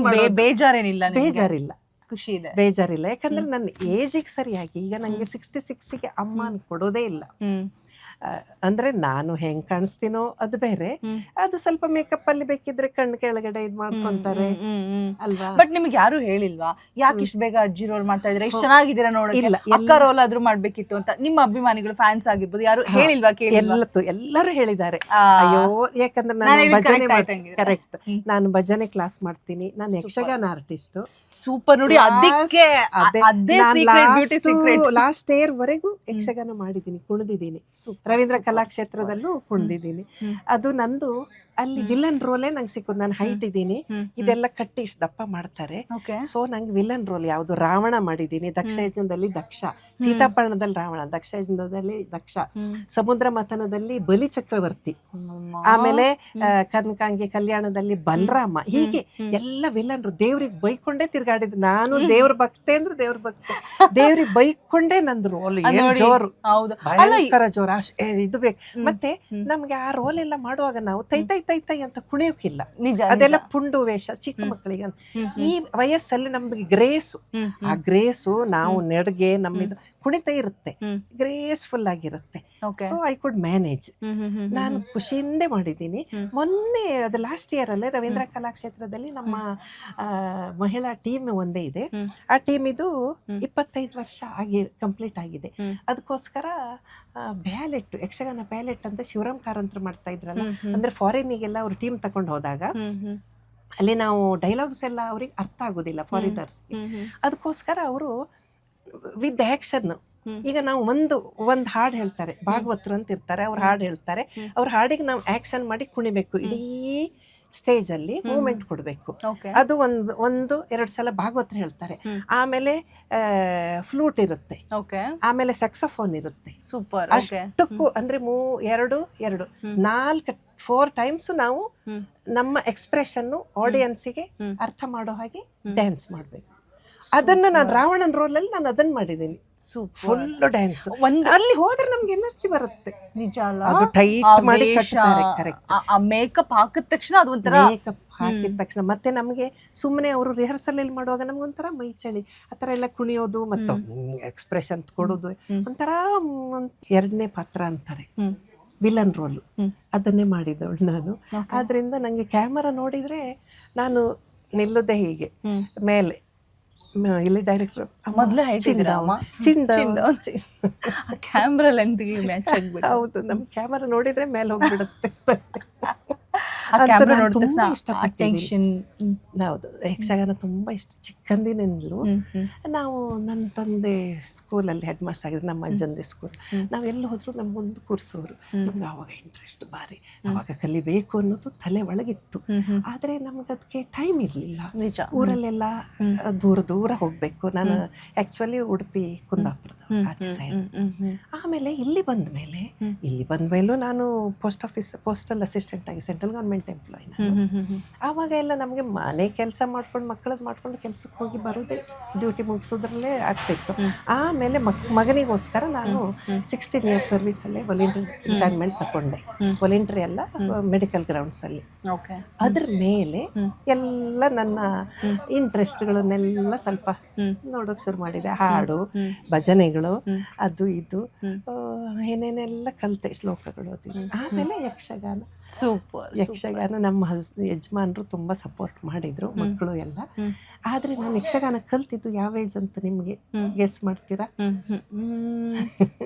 ಬೇಜಾರಿಲ್ಲ, ಖುಷಿ ಇದೆ, ಬೇಜಾರಿಲ್ಲ. ಯಾಕಂದ್ರೆ ನನ್ನ ಏಜಿಗೆ ಸರಿಯಾಗಿ ಈಗ ನಂಗೆ 66ಗೆ ಅಮ್ಮ ಕೊಡೋದೇ ಇಲ್ಲ. ಅಂದ್ರೆ ನಾನು ಹೆಂಗ್ ಕಾಣಿಸ್ತೀನೋ ಅದು ಬೇರೆ, ಅದು ಸ್ವಲ್ಪ ಮೇಕಪ್ ಅಲ್ಲಿ ಬೇಕಿದ್ರೆ ಕಣ್ಣು ಕೆಳಗಡೆ ಇದ್ ಮಾಡ್ಕೊಂತಾರೆ ಅಲ್ವಾ. ಬಟ್ ನಿಮ್ಗೆ ಯಾರು ಹೇಳಿಲ್ವಾ ಯಾಕೆ ಇಷ್ಟು ಬೇಗ ಅಜ್ಜಿ ರೋಲ್ ಮಾಡ್ತಾ ಇದ್ರೆ, ಇಷ್ಟು ಚೆನ್ನಾಗಿದ್ದೀರಾ ನೋಡೋಕೆ, ಅಕ್ಕ ರೋಲ್ ಆದ್ರೂ ಮಾಡ್ಬೇಕಿತ್ತು ಅಂತ? ನಿಮ್ಮ ಅಭಿಮಾನಿಗಳು, ಫ್ಯಾನ್ಸ್ ಆಗಿರ್ಬೋದು, ಯಾರು ಹೇಳಿಲ್ವಾ? ಎಲ್ಲರೂ ಹೇಳಿದ್ದಾರೆ. ಅಯ್ಯೋ, ಯಾಕಂದ್ರೆ ನಾನು ಭಜನೆ ಕರೆಕ್ಟ್, ನಾನು ಭಜನೆ ಕ್ಲಾಸ್ ಮಾಡ್ತೀನಿ, ನಾನು ಯಕ್ಷಗಾನ ಆರ್ಟಿಸ್ಟ್. ಸೂಪರ್ ನೋಡಿ, ಲಾಸ್ಟ್ ಇಯರ್ ವರೆಗೂ ಯಕ್ಷಗಾನ ಮಾಡಿದ್ದೀನಿ, ಕುಣಿದಿದ್ದೀನಿ. ರವೀಂದ್ರ ಕಲಾಕ್ಷೇತ್ರದಲ್ಲೂ ಕುಣಿದಿದ್ದೀನಿ. ಅದು ನಂದು ಅಲ್ಲಿ ವಿಲನ್ ರೋಲೇ ನಂಗೆ ಸಿಕ್ಕೋದು. ನಾನು ಹೈಟ್ ಇದ್ದೀನಿ, ಇದೆಲ್ಲ ಕಟ್ಟಿ ಇಷ್ಟು ದಪ್ಪ ಮಾಡ್ತಾರೆ. ಸೊ ನಂಗೆ ವಿಲನ್ ರೋಲ್ ಯಾವುದು, ರಾವಣ ಮಾಡಿದ್ದೀನಿ, ದಕ್ಷ ಯಜ್ಞದಲ್ಲಿ ದಕ್ಷ, ಸೀತಾಪರ್ಣದಲ್ಲಿ ರಾವಣ, ದಕ್ಷ ಯಜ್ಞದಲ್ಲಿ ದಕ್ಷ, ಸಮುದ್ರ ಮಥನದಲ್ಲಿ ಬಲಿ ಚಕ್ರವರ್ತಿ, ಆಮೇಲೆ ಕನಕಾಂಗಿ ಕಲ್ಯಾಣದಲ್ಲಿ ಬಲರಾಮ. ಹೀಗೆ ಎಲ್ಲ ವಿಲನ್ರು ದೇವ್ರಿಗೆ ಬೈಕೊಂಡೇ ತಿರ್ಗಾಡಿದ್ರು. ನಾನು ದೇವ್ರ ಭಕ್ತೆ ಅಂದ್ರೆ ದೇವ್ರ ಭಕ್ತೆ, ದೇವ್ರಿಗೆ ಬೈಕೊಂಡೇ ನಂದು ರೋಲ್. ಜೋರು, ಭಯಂಕರ ಜೋರು, ಇದು ಬೇಕು. ಮತ್ತೆ ನಮ್ಗೆ ಆ ರೋಲ್ ಎಲ್ಲ ಮಾಡುವಾಗ ನಾವು ತೈ ತೈ ಅಂತ ಕುಣಿಯೋಕಿಲ್ಲ, ನಿಜ ಅದೆಲ್ಲ ಪುಂಡು ವೇಷ ಚಿಕ್ಕ ಮಕ್ಕಳಿಗೆ. ಈ ವಯಸ್ಸಲ್ಲಿ ನಮ್ಗೆ ಗ್ರೇಸು, ಆ ಗ್ರೇಸು ನಾವು ನೆಡ್ಗೆ ನಮ್ಮಿದು ಕುಣಿತ ಇರುತ್ತೆ, ಗ್ರೇಸ್ಫುಲ್ ಆಗಿರುತ್ತೆ. So I could manage. ನಾನು ಖುಷಿಯಿಂದ ಮಾಡಿದ್ದೀನಿ. ಮೊನ್ನೆ ಅದು ಲಾಸ್ಟ್ ಇಯರ್ ಅಲ್ಲೇ ರವೀಂದ್ರ ಕಲಾಕ್ಷೇತ್ರದಲ್ಲಿ ನಮ್ಮ ಮಹಿಳಾ ಟೀಮ್ ಒಂದೇ ಇದೆ. ಆ ಟೀಮ್ ಇದು 25 ವರ್ಷ ಕಂಪ್ಲೀಟ್ ಆಗಿದೆ. ಅದಕ್ಕೋಸ್ಕರ ಬ್ಯಾಲೆಟ್, ಯಕ್ಷಗಾನ ಬ್ಯಾಲೆಟ್ ಅಂತ ಶಿವರಾಮ್ ಕಾರಂತರು ಮಾಡ್ತಾ ಇದ್ರಲ್ಲ, ಅಂದ್ರೆ ಫಾರಿನಿಗೆಲ್ಲ ಅವ್ರು ಟೀಮ್ ತಗೊಂಡು ಹೋದಾಗ ಅಲ್ಲಿ ನಾವು ಡೈಲಾಗ್ಸ್ ಎಲ್ಲ ಅವ್ರಿಗೆ ಅರ್ಥ ಆಗೋದಿಲ್ಲ ಫಾರಿನರ್ಸ್ಗೆ. ಅದಕ್ಕೋಸ್ಕರ ಅವರು ವಿತ್ ಆ್ಯಕ್ಷನ್, ಈಗ ನಾವು ಒಂದು ಹಾಡು ಹೇಳ್ತಾರೆ, ಭಾಗವತರು ಅಂತ ಇರ್ತಾರೆ, ಅವ್ರು ಹಾಡು ಹೇಳ್ತಾರೆ, ಅವ್ರ ಹಾಡಿಗೆ ನಾವು ಆ್ಯಕ್ಷನ್ ಮಾಡಿ ಕುಣಿಬೇಕು, ಇಡೀ ಸ್ಟೇಜಲ್ಲಿ ಮೂಮೆಂಟ್ ಕೊಡಬೇಕು. ಅದು ಒಂದು 2 ಸಲ ಭಾಗವತರು ಹೇಳ್ತಾರೆ, ಆಮೇಲೆ ಫ್ಲೂಟ್ ಇರುತ್ತೆ, ಆಮೇಲೆ ಸ್ಯಾಕ್ಸೋಫೋನ್ ಇರುತ್ತೆ. ಸೂಪರ್. ಅಷ್ಟಕ್ಕೂ ಅಂದ್ರೆ 4 ಟೈಮ್ಸ್ ನಾವು ನಮ್ಮ ಎಕ್ಸ್ಪ್ರೆಷನ್ನು ಆಡಿಯನ್ಸಿಗೆ ಅರ್ಥ ಮಾಡೋ ಹಾಗೆ ಡ್ಯಾನ್ಸ್ ಮಾಡಬೇಕು. ಅದನ್ನ ನಾನು ರಾವಣನ್ ರೋಲಲ್ಲಿ ನಾನು ಅದನ್ನ ಮಾಡಿದ್ದೀನಿ. Full dance. ಅಲ್ಲಿ ಹೋದ್ರೆ ನಮ್ಗೆ ಎನರ್ಜಿ ಬರುತ್ತೆ. ನಿಜ ಅಲ್ಲ, ಅದು ಟೈಟ್ ಮಾಡಿ ಕಟ್ತಾರೆ. ಕರೆಕ್ಟ್. ಆ ಮೇಕಪ್ ಹಾಕಿದ ತಕ್ಷಣ ಅದು ಒಂಥರ ಮೇಕಪ್ ಹಾಕಿದ ತಕ್ಷಣ ಮತ್ತೆ ನಮಗೆ ಸುಮ್ಮನೆ ಅವರು ರಿಹರ್ಸಲ್ ಅಲ್ಲಿ ಮಾಡುವಾಗ ನಮ್ಗೆ ಒಂಥರ ಮೈ ಚಳಿ, ಆ ಥರ ಎಲ್ಲ ಕುಣಿಯೋದು ಮತ್ತು ಎಕ್ಸ್ಪ್ರೆಷನ್ ಕೊಡೋದು ಒಂಥರ 2ನೇ ಪಾತ್ರ ಅಂತಾರೆ, ವಿಲನ್ ರೋಲು, ಅದನ್ನೇ ಮಾಡಿದವಳು ನಾನು. ಆದ್ರಿಂದ ನಂಗೆ ಕ್ಯಾಮರಾ ನೋಡಿದ್ರೆ ನಾನು ನಿಲ್ಲೋದೇ ಹೀಗೆ ಮೇಲೆ. ಇಲ್ಲಿ ಡೈರೆಕ್ಟರ್ ಮೊದಲೇ ಕ್ಯಾಮ್ರಾ ಲೆಂತ್ಗೆ ಮ್ಯಾಚ್ ಆಗ್ಬಿಟ್ಟು. ಹೌದು, ನಮ್ ಕ್ಯಾಮರಾ ನೋಡಿದ್ರೆ ಮೇಲೆ ಹೋಗ್ಬಿಡುತ್ತೆ. ಹೌದು, ಯಕ್ಷಗಾನ ತುಂಬಾ ಇಷ್ಟ ಚಿಕ್ಕಂದಿನಿಂದಲೂ. ನಾವು ನನ್ನ ತಂದೆ ಸ್ಕೂಲಲ್ಲಿ ಹೆಡ್ ಮಾಸ್ಟರ್ ಆಗಿದ್ರು, ನಮ್ಮ ಅಜ್ಜಂದೆ ಸ್ಕೂಲ್. ನಾವೆಲ್ಲ ಹೋದ್ರು ನಮ್ಗೊಂದು ಕೂರಿಸೋರು. ನಮ್ಗೆ ಅವಾಗ ಇಂಟ್ರೆಸ್ಟ್ ಭಾರಿ, ಅವಾಗ ಕಲಿಬೇಕು ಅನ್ನೋದು ತಲೆ ಒಳಗಿತ್ತು. ಆದ್ರೆ ನಮ್ಗೆ ಅದಕ್ಕೆ ಟೈಮ್ ಇರಲಿಲ್ಲ. ಊರಲ್ಲೆಲ್ಲ ದೂರ ದೂರ ಹೋಗ್ಬೇಕು. ನಾನು ಆಕ್ಚುಲಿ ಉಡುಪಿ ಕುಂದಾಪುರದ ಆಚೆ ಸೈಡ್. ಆಮೇಲೆ ಇಲ್ಲಿ ಬಂದ ಮೇಲೂ ನಾನು ಪೋಸ್ಟಲ್ ಅಸಿಸ್ಟೆಂಟ್ ಆಗಿ ಸೆಂಟ್ರಲ್ ಗೌರ್ಮೆಂಟ್ ಎಂಪ್ಲಾಯ್ ನಾನು. ಆವಾಗ ಎಲ್ಲ ನಮಗೆ ಮನೆ ಕೆಲಸ ಮಾಡ್ಕೊಂಡು ಮಕ್ಕಳದ್ದು ಮಾಡ್ಕೊಂಡು ಕೆಲ್ಸಕ್ಕೆ ಹೋಗಿ ಬರೋದೇ, ಡ್ಯೂಟಿ ಮುಗಿಸೋದ್ರಲ್ಲೇ ಆಗ್ತಿತ್ತು. ಆಮೇಲೆ ಮಗನಿಗೋಸ್ಕರ ನಾನು 16 ಇಯರ್ಸ್ ಸರ್ವಿಸಲ್ಲೇ ವಾಲಂಟರಿ ರಿಟೈರ್ಮೆಂಟ್ ತಗೊಂಡೆ. ವಾಲಂಟರಿ ಎಲ್ಲ ಮೆಡಿಕಲ್ ಗ್ರೌಂಡ್ಸಲ್ಲಿ. ಅದ್ರ ಮೇಲೆ ಎಲ್ಲ ನನ್ನ ಇಂಟ್ರೆಸ್ಟ್ಗಳನ್ನೆಲ್ಲ ಸ್ವಲ್ಪ ನೋಡೋಕೆ ಶುರು ಮಾಡಿದೆ. ಹಾಡು, ಭಜನೆಗಳು, ಅದು ಇದು ಏನೇನೆಲ್ಲ ಕಲಿತೆ, ಶ್ಲೋಕಗಳು ಅದು. ಆಮೇಲೆ ಯಕ್ಷಗಾನ. ಸೂಪರ್. ಯಕ್ಷಗಾನ ನಮ್ಮ ಯಜಮಾನರು ತುಂಬ ಸಪೋರ್ಟ್ ಮಾಡಿದ್ರು, ಮಕ್ಕಳು ಎಲ್ಲ. ಆದ್ರೆ ನಾನು ಯಕ್ಷಗಾನ ಕಲ್ತಿದ್ದು ಯಾವ ಏಜ್ ಅಂತ ನಿಮ್ಗೆ ಗೆಸ್ ಮಾಡ್ತೀರಾ?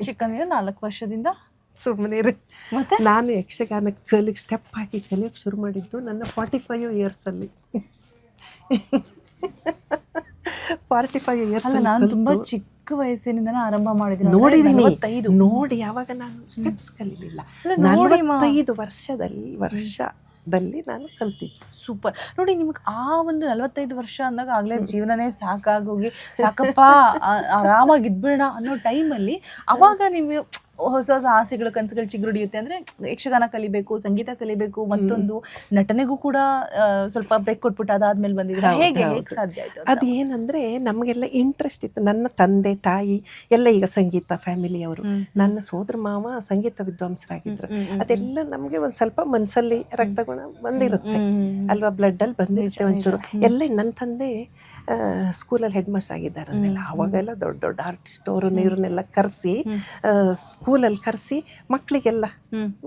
ಚಿಕ್ಕಂದಿನ 4 ವರ್ಷದಿಂದ. ಸುಮ್ಮನೆ ಮತ್ತೆ ನಾನು ಯಕ್ಷಗಾನ ಸ್ಟೆಪ್ ಹಾಕಿ ಕಲಿಯೋಕೆ ಶುರು ಮಾಡಿದ್ದು ನನ್ನ 45 ಇಯರ್ಸಲ್ಲಿ. 45 ಇಯರ್ಸ್. ನಾನು ತುಂಬಾ ಚಿಕ್ಕ ವಯಸ್ಸಿನಿಂದ ಆರಂಭ ಮಾಡಿದ್ದೀನಿ. ನೋಡಿ ಯಾವಾಗ ನಾನು ಸ್ಟೆಪ್ಸ್ ಕಲಿಲಿಲ್ಲ, 45 ವರ್ಷದಲ್ಲಿ ನಾನು ಕಲ್ತಿದ್ದು. ಸೂಪರ್. ನೋಡಿ, ನಿಮ್ಗೆ ಆ ಒಂದು 45 ವರ್ಷ ಅಂದಾಗ ಆಗ್ಲೇ ಜೀವನನೇ ಸಾಕಾಗೋಗಿ ಸಾಕಪ್ಪ ಆರಾಮಾಗಿ ಇದ್ಬಿಡೋಣ ಅನ್ನೋ ಟೈಮಲ್ಲಿ ಅವಾಗ ನೀವು ಹೊಸ ಹೊಸ ಆಸೆಗಳು, ಕನಸುಗಳು ಚಿಗುರುಡಿಯುತ್ತೆ. ಅಂದ್ರೆ ಯಕ್ಷಗಾನ ಕಲಿಬೇಕು, ಸಂಗೀತ ಕಲಿಬೇಕು, ಮತ್ತೊಂದು ನಟನೆಗೂ ಕೂಡ ಸ್ವಲ್ಪ ಬ್ರೇಕ್ ಕೊಟ್ಬಿಟ್ಟು ಅದಾದ್ಮೇಲೆ ಬಂದಿದ್ರೆ ಹೇಗೆ ಸಾಧ್ಯ ಆಯ್ತು? ಅದು ಏನಂದ್ರೆ ನಮಗೆಲ್ಲ ಇಂಟ್ರೆಸ್ಟ್ ಇತ್ತು. ನನ್ನ ತಂದೆ ತಾಯಿ ಎಲ್ಲ ಈಗ ಸಂಗೀತ ಫ್ಯಾಮಿಲಿಯವರು. ನನ್ನ ಸೋದರ ಮಾವ ಸಂಗೀತ ವಿದ್ವಾಂಸರಾಗಿದ್ರು. ಅದೆಲ್ಲ ನಮಗೆ ಒಂದ್ ಸ್ವಲ್ಪ ಮನಸ್ಸಲ್ಲಿ ರಕ್ತಗುಣ ಬಂದಿರುತ್ತೆ ಅಲ್ವಾ, ಬ್ಲಡ್ ಅಲ್ಲಿ ಬಂದಿರುತ್ತೆ ಒಂಚೂರು ಎಲ್ಲ. ನನ್ನ ತಂದೆ ಸ್ಕೂಲಲ್ಲಿ ಹೆಡ್ ಮಾಸ್ಟರ್ ಆಗಿದ್ದಾರೆ ಅಂತೆಲ್ಲ. ಅವಾಗೆಲ್ಲ ದೊಡ್ಡ ದೊಡ್ಡ ಆರ್ಟಿಸ್ಟ್ ಅವರು ನೀರನ್ನೆಲ್ಲ ಕರೆಸಿ ಸ್ಕೂಲಲ್ಲಿ ಕರೆಸಿ ಮಕ್ಕಳಿಗೆಲ್ಲ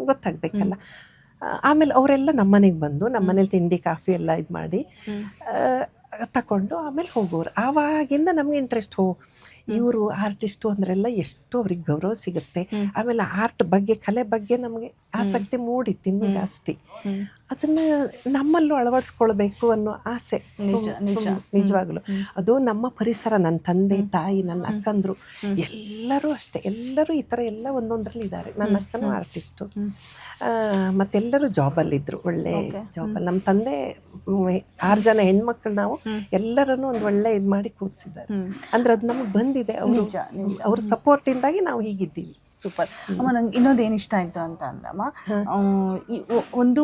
ಗೊತ್ತಾಗ್ಬೇಕಲ್ಲ. ಆಮೇಲೆ ಅವರೆಲ್ಲ ನಮ್ಮನೆಗೆ ಬಂದು ನಮ್ಮನೇಲಿ ತಿಂಡಿ ಕಾಫಿ ಎಲ್ಲ ಇದು ಮಾಡಿ ತಗೊಂಡು ಆಮೇಲೆ ಹೋಗೋರು. ಆವಾಗಿಂದ ನಮ್ಗೆ ಇಂಟ್ರೆಸ್ಟ್, ಇವರು ಆರ್ಟಿಸ್ಟು ಅಂದ್ರೆಲ್ಲ ಎಷ್ಟು ಅವ್ರಿಗೆ ಗೌರವ ಸಿಗುತ್ತೆ. ಆಮೇಲೆ ಆರ್ಟ್ ಬಗ್ಗೆ, ಕಲೆ ಬಗ್ಗೆ ನಮಗೆ ಆಸಕ್ತಿ ಮೂಡಿತ್ತು ಇನ್ನೂ ಜಾಸ್ತಿ. ಅದನ್ನ ನಮ್ಮಲ್ಲೂ ಅಳವಡಿಸ್ಕೊಳ್ಬೇಕು ಅನ್ನೋ ಆಸೆ ನಿಜವಾಗ್ಲು. ಅದು ನಮ್ಮ ಪರಿಸರ, ನನ್ನ ತಂದೆ ತಾಯಿ, ನನ್ನ ಅಕ್ಕಂದ್ರು ಎಲ್ಲರೂ ಅಷ್ಟೇ, ಎಲ್ಲರೂ ಈ ಥರ ಎಲ್ಲ ಒಂದೊಂದ್ರಲ್ಲಿ ಇದ್ದಾರೆ. ನನ್ನ ಅಕ್ಕನೂ ಆರ್ಟಿಸ್ಟು, ಮತ್ತೆಲ್ಲರೂ ಜಾಬಲ್ಲಿದ್ದರು, ಒಳ್ಳೆ ಜಾಬಲ್ಲಿ. ನಮ್ಮ ತಂದೆ 6 ಜನ ಹೆಣ್ಮಕ್ಳು, ನಾವು ಎಲ್ಲರನ್ನು ಒಂದು ಒಳ್ಳೆ ಇದು ಮಾಡಿ ಕೂರಿಸಿದ್ದಾರೆ. ಅಂದ್ರೆ ಅದು ನಮಗೆ ಬಂದಿದೆ, ಅವ್ರ ಸಪೋರ್ಟಿಂದಾಗಿ ನಾವು ಹೀಗಿದ್ದೀವಿ. ಸೂಪರ್ ಅಮ್ಮ. ನಂಗೆ ಇನ್ನೊಂದು ಏನು ಇಷ್ಟ ಆಯಿತು ಅಂತ ಅಂದ್ರಮ್ಮ, ಒಂದು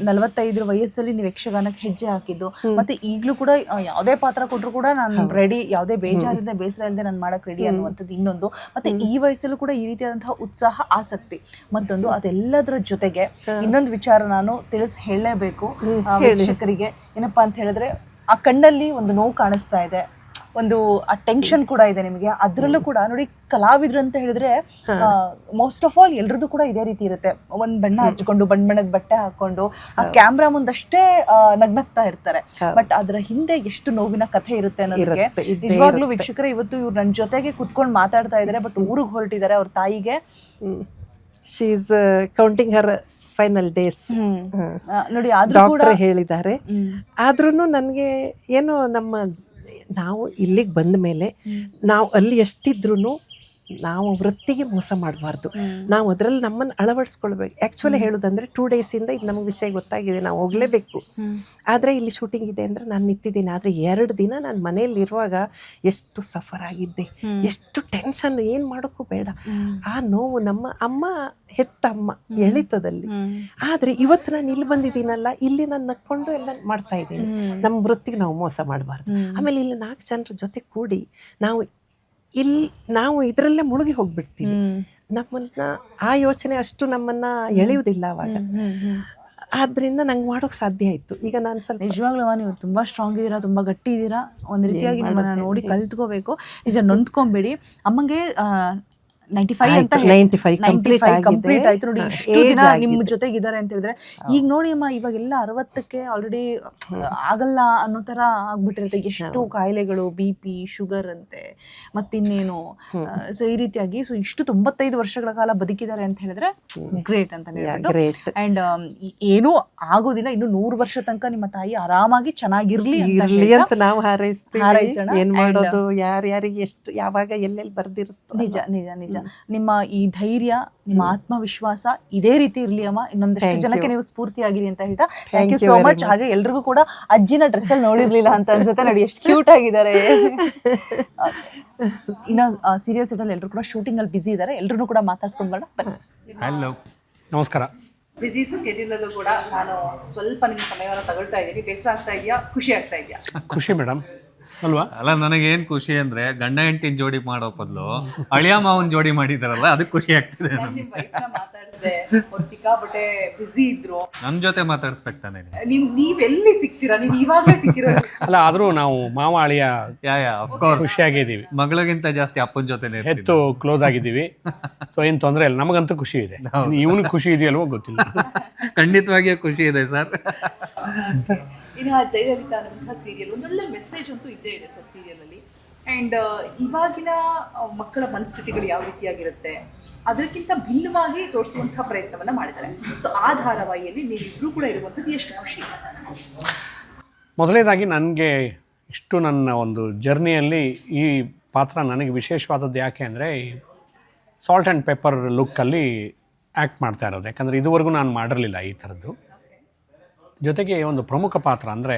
45 ವಯಸ್ಸಲ್ಲಿ ನೀವು ಯಕ್ಷಗಾನಕ್ಕೆ ಹೆಜ್ಜೆ ಹಾಕಿದ್ದು, ಮತ್ತೆ ಈಗಲೂ ಕೂಡ ಯಾವುದೇ ಪಾತ್ರ ಕೊಟ್ಟರು ಕೂಡ ನಾನು ರೆಡಿ, ಯಾವುದೇ ಬೇಜಾರಿಂದ ಬೇಸರ ಇಲ್ಲದೆ ನಾನು ಮಾಡಕ್ಕೆ ರೆಡಿ ಅನ್ನುವಂಥದ್ದು ಇನ್ನೊಂದು. ಮತ್ತೆ ಈ ವಯಸ್ಸಲ್ಲೂ ಕೂಡ ಈ ರೀತಿಯಾದಂತಹ ಉತ್ಸಾಹ, ಆಸಕ್ತಿ ಮತ್ತೊಂದು. ಅದೆಲ್ಲದರ ಜೊತೆಗೆ ಇನ್ನೊಂದು ವಿಚಾರ ನಾನು ಹೇಳಲೇಬೇಕು ವೀಕ್ಷಕರಿಗೆ. ಏನಪ್ಪಾ ಅಂತ ಹೇಳಿದ್ರೆ, ಆ ಕಣ್ಣಲ್ಲಿ ಒಂದು ನೋವು ಕಾಣಿಸ್ತಾ ಇದೆ, ಒಂದು ಆ ಟೆನ್ಷನ್ ಕೂಡ ಇದೆ ನಿಮಗೆ. ಅದರಲ್ಲೂ ಕೂಡ ನೋಡಿ, ಕಲಾವಿದ್ರು ಅಂತ ಹೇಳಿದ್ರೆ ಮೋಸ್ಟ್ ಆಫ್ ಆಲ್ ಎಲ್ರದ್ದು ಕೂಡ ಇದೇ ರೀತಿ ಇರುತ್ತೆ. ಒಂದು ಬಣ್ಣ ಹಚ್ಕೊಂಡು, ಬಣ್ಣದ ಬಟ್ಟೆ ಹಾಕೊಂಡು ಆ ಕ್ಯಾಮ್ರಾ ಮುಂದಷ್ಟೇ ನಗ್ನಗ್ತಾ ಇರ್ತಾರೆ. ಬಟ್ ಅದರ ಹಿಂದೆ ಎಷ್ಟು ನೋವಿನ ಕಥೆ ಇರುತ್ತೆ ಅನ್ನೋದಕ್ಕೆ ನಿಜವಾಗ್ಲೂ ವೀಕ್ಷಕರೇ, ಇವತ್ತು ಇವ್ರು ನನ್ನ ಜೊತೆಗೆ ಕುತ್ಕೊಂಡು ಮಾತಾಡ್ತಾ ಇದ್ದಾರೆ. ಬಟ್ ಊರಿಗೆ ಹೊರಟಿದ್ದಾರೆ ಅವ್ರ ತಾಯಿಗೆ. She is counting Har final days ನೋಡಿ, ಆದ್ರೂ ಕೂಡ ಡಾಕ್ಟರ್ ಹೇಳಿದ್ದಾರೆ. ಆದ್ರೂ ನನಗೆ ಏನೋ ನಾವು ಇಲ್ಲಿಗೆ ಬಂದ ಮೇಲೆ ನಾವು ಅಲ್ಲಿ ಎಷ್ಟಿದ್ರೂ ನಾವು ವೃತ್ತಿಗೆ ಮೋಸ ಮಾಡಬಾರ್ದು. ನಾವು ಅದರಲ್ಲಿ ನಮ್ಮನ್ನು ಅಳವಡಿಸ್ಕೊಳ್ಬೇಕು. ಆ್ಯಕ್ಚುಲಿ ಹೇಳೋದಂದರೆ 2 ಡೇಸಿಂದ ಇದು ನಮಗೆ ವಿಷಯ ಗೊತ್ತಾಗಿದೆ, ನಾವು ಹೋಗಲೇಬೇಕು. ಆದರೆ ಇಲ್ಲಿ ಶೂಟಿಂಗ್ ಇದೆ ಅಂದರೆ ನಾನು ನಿಂತಿದ್ದೀನಿ. ಆದರೆ 2 ದಿನ ನಾನು ಮನೆಯಲ್ಲಿರುವಾಗ ಎಷ್ಟು ಸಫರ್ ಆಗಿದ್ದೆ, ಎಷ್ಟು ಟೆನ್ಷನ್, ಏನು ಮಾಡೋಕ್ಕೂ ಬೇಡ. ಆ ನೋವು ನಮ್ಮ ಅಮ್ಮ ಹೆತ್ತ ಅಮ್ಮ ಎಳಿತದಲ್ಲಿ. ಆದರೆ ಇವತ್ತು ನಾನು ಇಲ್ಲಿ ಬಂದಿದ್ದೀನಲ್ಲ, ಇಲ್ಲಿ ನಾನು ನಕ್ಕೊಂಡು ಎಲ್ಲ ಮಾಡ್ತಾ ಇದ್ದೀನಿ. ನಮ್ಮ ವೃತ್ತಿಗೆ ನಾವು ಮೋಸ ಮಾಡಬಾರ್ದು. ಆಮೇಲೆ ಇಲ್ಲಿ 4 ಜನರ ಜೊತೆ ಕೂಡಿ ನಾವು ಇದರಲ್ಲೇ ಮುಳುಗಿ ಹೋಗ್ಬಿಡ್ತೀವಿ. ನಮ್ಮನ್ನ ಆ ಯೋಚನೆ ಅಷ್ಟು ನಮ್ಮನ್ನ ಎಳೆಯುವುದಿಲ್ಲ ಅವಾಗ. ಆದ್ರಿಂದ ನಂಗೆ ಮಾಡೋಕೆ ಸಾಧ್ಯ ಆಯ್ತು. ಈಗ ನಾನು ಸ್ವಲ್ಪ ನಿಜವಾಗ್ಲೂ ನೀವು ತುಂಬಾ ಸ್ಟ್ರಾಂಗ್ ಇದ್ದೀರಾ, ತುಂಬಾ ಗಟ್ಟಿ ಇದ್ದೀರಾ. ಒಂದು ರೀತಿಯಾಗಿ ನಿಮ್ಮನ್ನ ನೋಡಿ ಕಲ್ತ್ಕೋಬೇಕು. ನಿಜ, ನೊಂದ್ಕೊಂಬೇಡಿ. ಅಮ್ಮಂಗೆ 95 ಅಂತ 95 ಕಂಪ್ಲೀಟ್ ಆಯ್ತು ನೋಡಿ. ಇಷ್ಟು ದಿನ ನಿಮ್ಮ ಜೊತೆಗಿದ್ದಾರೆ ಅಂತ ಹೇಳಿದ್ರೆ, ಈಗ ನೋಡಿ ಅಮ್ಮ, ಇವಾಗೆಲ್ಲ 60ಕ್ಕೆ ಆಲ್ರೆಡಿ ಆಗಲ್ಲ ಅನ್ನೋ ತರ ಆಗ್ಬಿಟ್ಟಿರುತ್ತೆ. ಎಷ್ಟು ಕಾಯಿಲೆಗಳು, BP, ಶುಗರ್ ಅಂತೆ, ಮತ್ತಿನ್ನೇನು. ಸೊ ಈ ರೀತಿಯಾಗಿ ಇಷ್ಟು 95 ವರ್ಷಗಳ ಕಾಲ ಬದುಕಿದ್ದಾರೆ ಅಂತ ಹೇಳಿದ್ರೆ ಗ್ರೇಟ್ ಅಂತ ಹೇಳ್ಬಿಟ್ಟು. ಅಂಡ್ ಏನೂ ಆಗೋದಿಲ್ಲ, ಇನ್ನು 100 ವರ್ಷ ತನಕ ನಿಮ್ಮ ತಾಯಿ ಆರಾಮಾಗಿ ಚೆನ್ನಾಗಿರ್ಲಿ ಅಂತ ನಾವು ಹಾರೈಸೋಣ. ಏನ್ ಮಾಡೋದು, ಯಾರ್ಯಾರಿಗೆ ಎಷ್ಟು ಯಾವಾಗ ಎಲ್ಲೆಲ್ಲಿ ಬರ್ದಿರುತ್ತೆ. ನಿಜ ನಿಜ ನಿಜ. ನಿಮ್ಮ ಈ ಧೈರ್ಯ, ನಿಮ್ಮ ಆತ್ಮವಿಶ್ವಾಸ ಇದೇ ರೀತಿ ಇರ್ಲಿ ಅಮ್ಮ. ಇನ್ನೊಂದಷ್ಟು ಜನಕ್ಕೆ ನೀವು ಸ್ಫೂರ್ತಿಯಾಗಿರಿ ಅಂತ ಹೇಳ್ತಾ ಥ್ಯಾಂಕ್ ಯು ಸೋ ಮಚ್. ಹಾಗೆ ಎಲ್ರಿಗೂ ಕೂಡ ಅಜ್ಜಿನ ಡ್ರೆಸ್ ಅಲ್ಲಿ ನೋಡಿರ್ಲಿಲ್ಲ ಅಂತ ಅನ್ಸುತ್ತೆ. ನೋಡಿ ಎಷ್ಟು ಕ್ಯೂಟ್ ಆಗಿದ್ದಾರೆ. ಇನ್ನು ಸೀರಿಯಲ್ ಸೆಟ್ ಅಲ್ಲಿ ಎಲ್ಲರೂ ಕೂಡ ಶೂಟಿಂಗ್ ಅಲ್ಲಿ ಬಿಸಿ ಇದ್ದಾರೆ. ಎಲ್ಲರೂ ಕೂಡ ಮಾತಾಡ್ಸ್ಕೊಂಡು ಬರೋಣ. ಹಲೋ, ನಮಸ್ಕಾರ. ಬಿಸಿ ಸ್ಕೆಡ್ಯೂಲ್ ಅಲ್ಲೂ ಕೂಡ ನಾನು ಸ್ವಲ್ಪ ನಿಮ್ಮ ಸಮಯವನ್ನು ತಗೊಳ್ತಾ ಇದ್ದೀನಿ. ಬೇಸರ ಆಗ್ತಾ ಇದೆಯಾ, ಖುಷಿ ಆಗ್ತಾ ಇದೆಯಾ? ಖುಷಿ ಮೇಡಮ್ ಅಲ್ವಾ? ಅಲ್ಲ, ನನಗೇನ್ ಖುಷಿ ಅಂದ್ರೆ ಗಂಡ ಹೆಂಡತಿನ ಜೋಡಿ ಮಾಡೋ ಬದಲು ಅಳಿಯ ಮಾವನ್ ಜೋಡಿ ಮಾಡಿದಾರಲ್ಲ, ಅದಕ್ಕೆ ಖುಷಿ ಆಗ್ತಿದೆ. ಮಾತಾಡಿಸಿದೆ, ಅವ್ರು ಸಿಕ್ಕಾಪಟ್ಟೆ ಬಿಸಿ ಇದ್ರು. ನಮ್ ಜೊತೆ ಮಾತಾಡ್ಸ್ಬೇಕು ತಾನೆ. ನೀವೆಲ್ಲಿ ಸಿಗ್ತೀರಾ? ನೀವು ಇವಾಗಲೇ ಸಿಕ್ಕಿರೋದು. ಅಲ್ಲ, ಆದ್ರೂ ನಾವು ಮಾವ ಅಳಿಯ ಅಫ್ಕೋರ್ಸ್ ಖುಷಿಯಾಗಿದ್ದೀವಿ. ಮಗಳಿಗಿಂತ ಜಾಸ್ತಿ ಅಪ್ಪನ ಜೊತೆ ಹೆಚ್ಚು ಕ್ಲೋಸ್ ಆಗಿದ್ದೀವಿ. ಸೊ ಏನ್ ತೊಂದರೆ ಇಲ್ಲ, ನಮಗಂತೂ ಖುಷಿ ಇದೆ. ಇವನಿಗೆ ಖುಷಿ ಇದೆಯಲ್ವೋ ಗೊತ್ತಿಲ್ಲ. ಖಂಡಿತವಾಗಿಯೂ ಖುಷಿ ಇದೆ ಸರ್. ಇನ್ನು ಆ ಜಯಲಲಿತಾ ಅನ್ನುವಂತಹ ಸೀರಿಯಲ್ ಒಂದೊಳ್ಳೆ ಮೆಸೇಜ್ ಅಂತೂ ಇದ್ದೇ ಇದೆ ಸರ್ ಸೀರಿಯಲ್ ಅಲ್ಲಿ. ಆ್ಯಂಡ್ ಇವಾಗಿನ ಮಕ್ಕಳ ಮನಸ್ಥಿತಿಗಳು ಯಾವ ರೀತಿಯಾಗಿರುತ್ತೆ ಅದಕ್ಕಿಂತ ಭಿನ್ನವಾಗಿ ತೋರಿಸುವಂತಹ ಪ್ರಯತ್ನವನ್ನ ಮಾಡಿದ್ದಾರೆ. ಸೊ ಆ ಧಾರಾವಾಹಿಯಲ್ಲಿ ನೀವಿಬ್ರು ಕೂಡ ಇರುವಂಥದ್ದು ಎಷ್ಟು ಖುಷಿ. ಮೊದಲನೇದಾಗಿ ನನಗೆ ಇಷ್ಟು ನನ್ನ ಒಂದು ಜರ್ನಿಯಲ್ಲಿ ಈ ಪಾತ್ರ ನನಗೆ ವಿಶೇಷವಾದದ್ದು ಯಾಕೆ ಅಂದರೆ, ಈ ಸಾಲ್ಟ್ ಆ್ಯಂಡ್ ಪೆಪ್ಪರ್ ಲುಕ್ಕಲ್ಲಿ ಆ್ಯಕ್ಟ್ ಮಾಡ್ತಾ ಇರೋದು. ಯಾಕಂದರೆ ಇದುವರೆಗೂ ನಾನು ಮಾಡಿರಲಿಲ್ಲ ಈ ಥರದ್ದು. ಜೊತೆಗೆ ಒಂದು ಪ್ರಮುಖ ಪಾತ್ರ ಅಂದರೆ,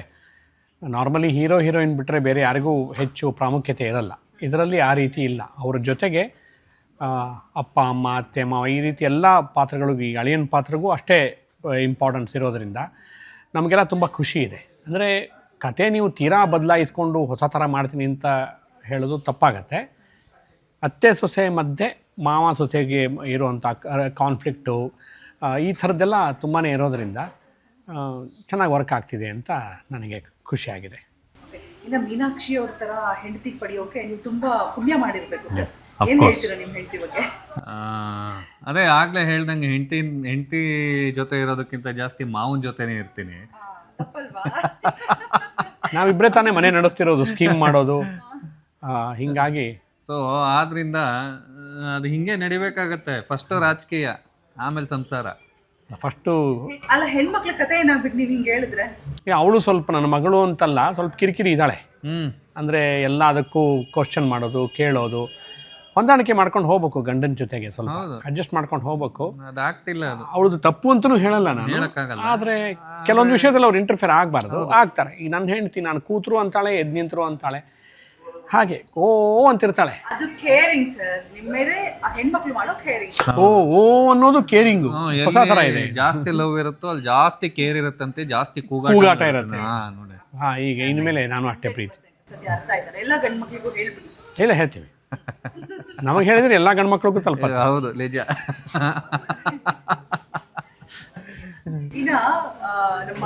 ನಾರ್ಮಲಿ ಹೀರೋ ಹೀರೋಯಿನ್ ಬಿಟ್ಟರೆ ಬೇರೆ ಯಾರಿಗೂ ಹೆಚ್ಚು ಪ್ರಾಮುಖ್ಯತೆ ಇರಲ್ಲ. ಇದರಲ್ಲಿ ಆ ರೀತಿ ಇಲ್ಲ. ಅವ್ರ ಜೊತೆಗೆ ಅಪ್ಪ ಅಮ್ಮ ಅತ್ತೆ ಮಾವ ಈ ರೀತಿ ಎಲ್ಲ ಪಾತ್ರಗಳಿಗೂ, ಈ ಅಳಿಯನ ಪಾತ್ರಗೂ ಅಷ್ಟೇ ಇಂಪಾರ್ಟೆನ್ಸ್ ಇರೋದರಿಂದ ನಮಗೆಲ್ಲ ತುಂಬ ಖುಷಿ ಇದೆ. ಅಂದರೆ ಕತೆ ನೀವು ತೀರಾ ಬದಲಾಯಿಸ್ಕೊಂಡು ಹೊಸ ಥರ ಮಾಡ್ತೀನಿ ಅಂತ ಹೇಳೋದು ತಪ್ಪಾಗತ್ತೆ. ಅತ್ತೆ ಸೊಸೆ ಮಧ್ಯೆ ಮಾವ ಸೊಸೆಗೆ ಇರುವಂಥ ಕಾನ್ಫ್ಲಿಕ್ಟು ಈ ಥರದ್ದೆಲ್ಲ ತುಂಬಾ ಇರೋದರಿಂದ ಚೆನ್ನಾಗಿ ವರ್ಕ್ ಆಗ್ತಿದೆ ಅಂತ ನನಗೆ ಖುಷಿಯಾಗಿದೆ. ಇನ್ನು ಮೀನಾಕ್ಷಿ ಅವ್ರ ಥರ ಹೆಂಡತಿ ಪಡೆಯೋಕೆ ನೀವು ತುಂಬಾ ಪುಣ್ಯ ಮಾಡಿರ್ಬೇಕು ಸರ್. ಏನು ಹೇಳ್ತೀರಾ ನಿಮ್ಮ ಹೆಂಡತಿ ಬಗ್ಗೆ? ಅದೇ ಆಗ್ಲೇ ಹೇಳ್ದಂಗೆ ಹೆಂಡತಿ ಜೊತೆ ಇರೋದಕ್ಕಿಂತ ಜಾಸ್ತಿ ಮಾವನ ಜೊತೆನೇ ಇರ್ತೀನಿ. ನಾವಿಬ್ಬರೇ ತಾನೇ ಮನೆ ನಡೆಸ್ತಿರೋದು, ಸ್ಕೀಮ್ ಮಾಡೋದು, ಹಿಂಗಾಗಿ ಸೊ ಆದ್ರಿಂದ ಅದು ಹಿಂಗೆ ನಡಿಬೇಕಾಗತ್ತೆ. ಫಸ್ಟ್ ರಾಜಕೀಯ, ಆಮೇಲೆ ಸಂಸಾರ. ಫಸ್ಟು ಅಲ್ಲ, ಹೆಣ್ಮಕ್ಳ ಕತೆ ಏನಾಗ್ಬೇಕು ನೀವು ಹಿಂಗೆ ಹೇಳಿದ್ರೆ? ಅವಳು ಸ್ವಲ್ಪ ನನ್ನ ಮಗಳು ಅಂತಲ್ಲ, ಸ್ವಲ್ಪ ಕಿರಿಕಿರಿ ಇದ್ದಾಳೆ. ಅಂದರೆ ಎಲ್ಲ ಅದಕ್ಕೂ ಕ್ವಶನ್ ಮಾಡೋದು, ಕೇಳೋದು, ಹೊಂದಾಣಿಕೆ ಮಾಡ್ಕೊಂಡು ಹೋಗ್ಬೇಕು ಗಂಡನ ಜೊತೆಗೆ, ಸ್ವಲ್ಪ ಅಡ್ಜಸ್ಟ್ ಮಾಡ್ಕೊಂಡು ಹೋಗ್ಬೇಕು. ಅದಾಗ್ತಿಲ್ಲ. ಅದು ಅವಳದು ತಪ್ಪು ಅಂತಲೂ ಹೇಳಲ್ಲ ನಾನು, ಹೇಳಕ್ಕಾಗಲ್ಲ. ಆದರೆ ಕೆಲವೊಂದು ವಿಷಯದಲ್ಲಿ ಅವ್ರು ಇಂಟರ್ಫಿಯರ್ ಆಗಬಾರ್ದು, ಆಗ್ತಾರೆ. ಈಗ ನನ್ನ ಹೆಂಡ್ತಿ ನಾನು ಕೂತರು ಅಂತಾಳೆ, ಎದ್ದು ನಿಂತರು ಅಂತಾಳೆ. ಹಾಗೆ ಓ ಅಂತಿರ್ತಾಳೆ. ಅದು ಕೇರಿಂಗ್ ಸರ್, ನಿಮ್ಮ ಮೇಲೆ ಹೆಣ್ಮಕ್ಳು ಮಾಡೋ ಕೇರಿಂಗ್. ಓ ಓ ಅನ್ನೋದು ಕೇರಿಂಗು ಹೊಸ ಥರ ಇದೆ. ಜಾಸ್ತಿ ಲವ್ ಇರುತ್ತೋ ಅಲ್ಲಿ ಜಾಸ್ತಿ ಕೇರ್ ಇರುತ್ತಂತೆ, ಜಾಸ್ತಿ ಕೂಗಾಟ ಇರುತ್ತೆ. ನೋಡಿ. ಹಾ, ಈಗ ಇನ್ಮೇಲೆ ನಾನು ಅಷ್ಟೇ ಪ್ರೀತಿ. ಸದ್ಯ ಅರ್ಥ ಆಯ್ತಾರೆ ಎಲ್ಲ ಗಂಡು ಮಕ್ಳಿಗೂ ಹೇಳ್ಬಿಡಿ. ಇಲ್ಲ, ಹೇಳ್ತೀವಿ. ನಮಗೆ ಹೇಳಿದ್ರೆ ಎಲ್ಲ ಗಂಡು ಮಕ್ಳಿಗೂ ತಲುಪ. ಹೌದು, ನಿಜ. ಈಗ ನಮ್ಮ